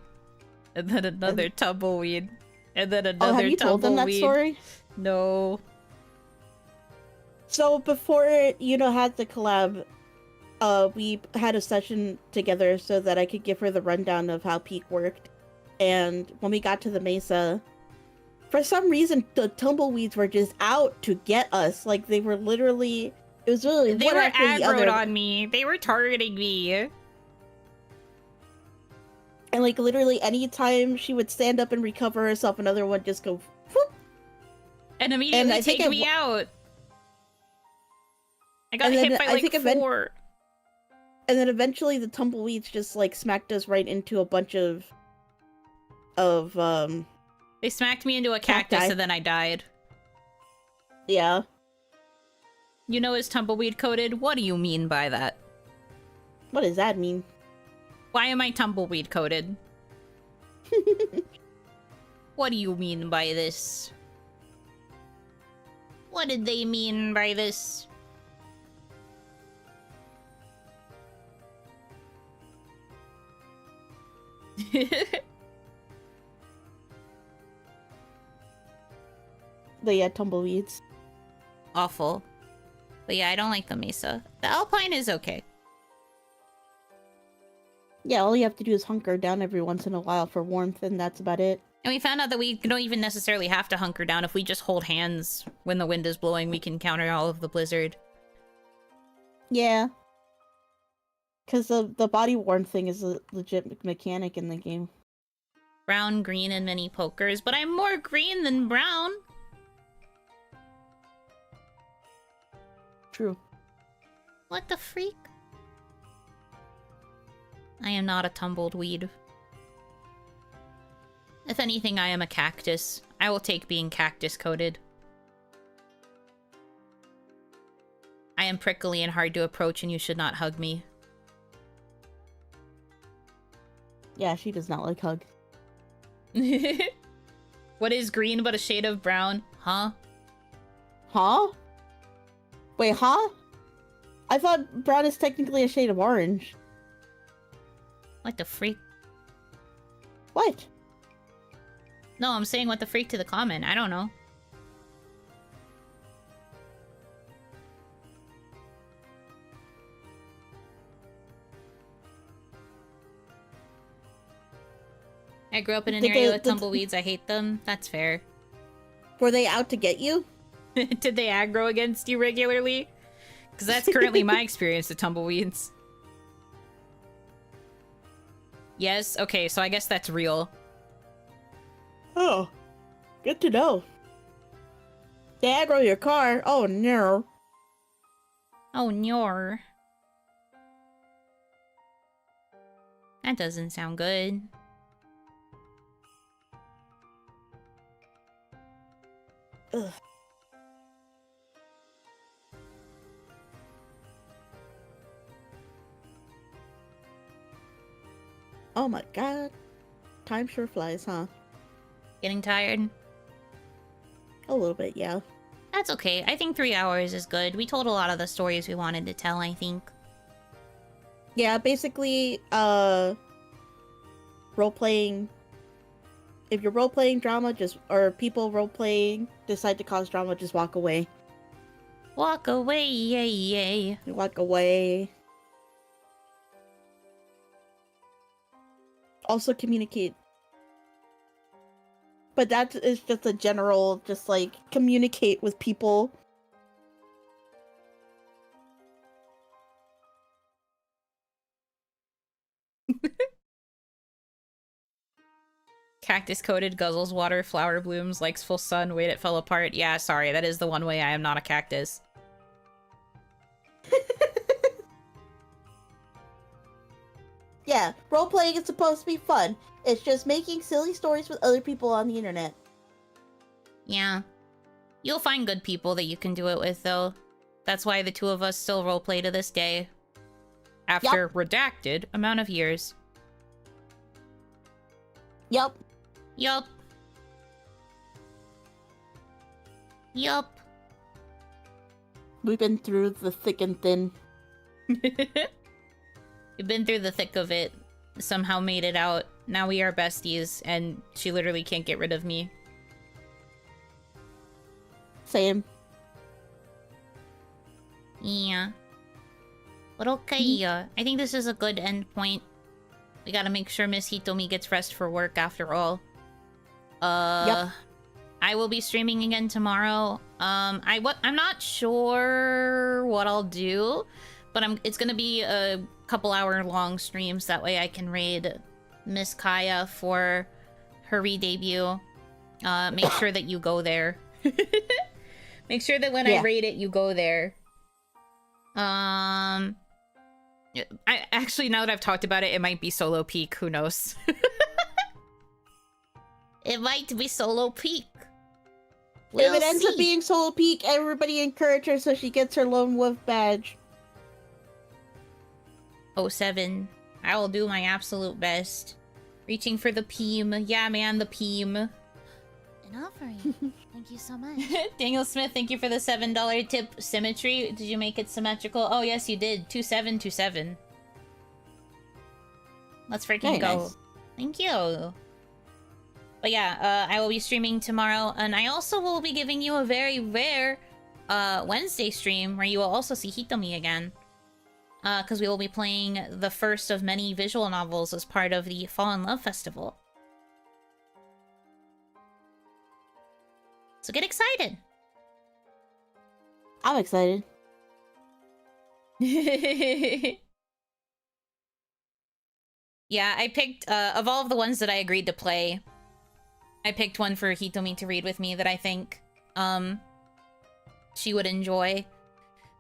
and then another tumbleweed, and then another tumbleweed. Oh, have you told them that story? No. So before Yuno had the collab, we had a session together so that I could give her the rundown of how Peak worked. And when we got to the mesa, for some reason the tumbleweeds were just out to get us. Like they were literally, it was literally They one were after the other. aggroed on me. They were targeting me. And like literally anytime she would stand up and recover herself, another one just go whoop. And immediately I think take me out. I got hit by like 4. And then eventually the tumbleweeds just like smacked us right into a bunch of They smacked me into a cactus cacti. and then I died. Yeah. You know is tumbleweed coated? What do you mean by that? What does that mean? Why am I tumbleweed coated? What do you mean by this? What did they mean by this? They had tumbleweeds. Awful. But yeah, I don't like the mesa. The alpine is okay. Yeah, all you have to do is hunker down every once in a while for warmth, and that's about it. And we found out that we don't even necessarily have to hunker down. If we just hold hands when the wind is blowing, we can counter all of the blizzard. Yeah. Because the body warm thing is a legit mechanic in the game. Brown, green, and mini pokers. But I'm more green than brown. True. What the freak? I am not a tumbled weed. If anything, I am a cactus. I will take being cactus coated. I am prickly and hard to approach, and you should not hug me. Yeah, she does not like hugs. What is green but a shade of brown? Huh? Huh? Wait, huh? I thought brown is technically a shade of orange. What the freak? What? No, I'm saying what the freak to the comment. I don't know. I grew up in an area with tumbleweeds. I hate them. That's fair. Were they out to get you? Did they aggro against you regularly? Because that's currently my experience with tumbleweeds. Yes? Okay, so I guess that's real. Oh, good to know. They aggro your car? Oh, no. Oh, nyor. That doesn't sound good. Ugh. Oh my god. Time sure flies, huh? Getting tired? A little bit, yeah. That's okay. I think 3 hours is good. We told a lot of the stories we wanted to tell, I think. Yeah, basically, role-playing... If you're role-playing drama, or people role-playing decide to cause drama, just walk away. Walk away, yay, yay. Walk away. Also communicate. But that is just a general, just like, communicate with people. Cactus coated, guzzles water, flower blooms, likes full sun, wait it fell apart. Yeah, sorry, that is the one way I am not a cactus. Yeah, role-playing is supposed to be fun. It's just making silly stories with other people on the internet. Yeah. You'll find good people that you can do it with, though. That's why the two of us still roleplay to this day. After redacted amount of years. Yup. Yup. Yup. We've been through the thick and thin. We've been through the thick of it. Somehow made it out. Now we are besties, and she literally can't get rid of me. Same. Yeah. But okay, I think this is a good end point. We gotta make sure Miss Hitomi gets rest for work after all. Yep. I will be streaming again tomorrow. I'm not sure what I'll do, but it's gonna be a couple hour long streams. That way I can raid Miss Kaya for her re-debut. Make sure that you go there. Make sure that when I raid it, you go there. I actually, now that I've talked about it, it might be solo peak. Who knows? It might be solo peak. If it ends up being solo peak, everybody encourage her so she gets her lone wolf badge. 07. I will do my absolute best. Reaching for the Peem. Yeah, man, the Peem. An offering. Thank you so much. Daniel Smith, thank you for the $7 tip. Symmetry. Did you make it symmetrical? Oh, yes, you did. 2727. Let's freaking go. Nice. Thank you. But yeah, I will be streaming tomorrow, and I also will be giving you a very rare Wednesday stream where you will also see Hitomi again. Because we will be playing the first of many visual novels as part of the Fall in Love Festival. So get excited! I'm excited. Yeah, I picked, of all of the ones that I agreed to play, I picked one for Hitomi to read with me that I think, she would enjoy.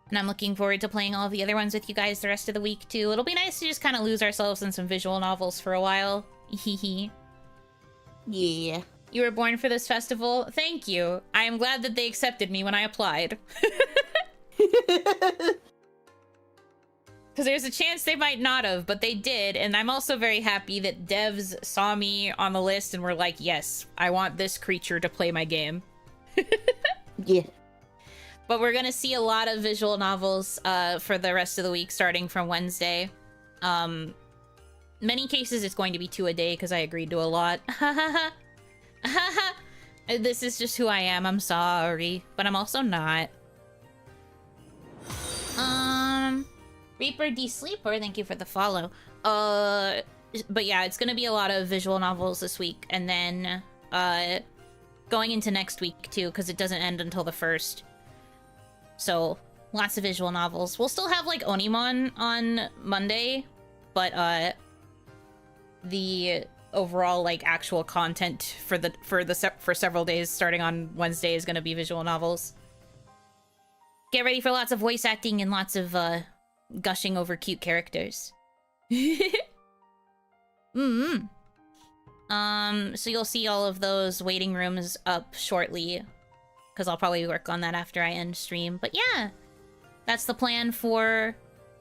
And I'm looking forward to playing all the other ones with you guys the rest of the week, too. It'll be nice to just kind of lose ourselves in some visual novels for a while. Hehe. Yeah. You were born for this festival? Thank you. I am glad that they accepted me when I applied. Because there's a chance they might not have, but they did. And I'm also very happy that devs saw me on the list and were like, yes, I want this creature to play my game. Yeah. But we're gonna see a lot of visual novels for the rest of the week, starting from Wednesday. Many cases it's going to be 2 a day, because I agreed to a lot. This is just who I am, I'm sorry. But I'm also not. Reaper D Sleeper, thank you for the follow. But yeah, it's gonna be a lot of visual novels this week, and then going into next week too, because it doesn't end until the 1st. So lots of visual novels. We'll still have like OniMon on Monday, but the overall like actual content for several days starting on Wednesday is gonna be visual novels. Get ready for lots of voice acting and lots of gushing over cute characters. So you'll see all of those waiting rooms up shortly, because I'll probably work on that after I end stream. But yeah, that's the plan for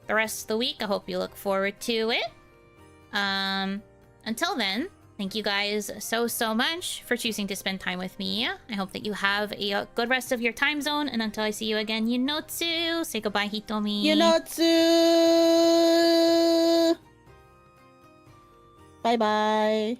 the rest of the week. I hope you look forward to it. Until then, thank you guys so much for choosing to spend time with me. I hope that you have a good rest of your time zone, and until I see you again, Yunotsu! Say goodbye, Hitomi! Yunotsu! Bye-bye.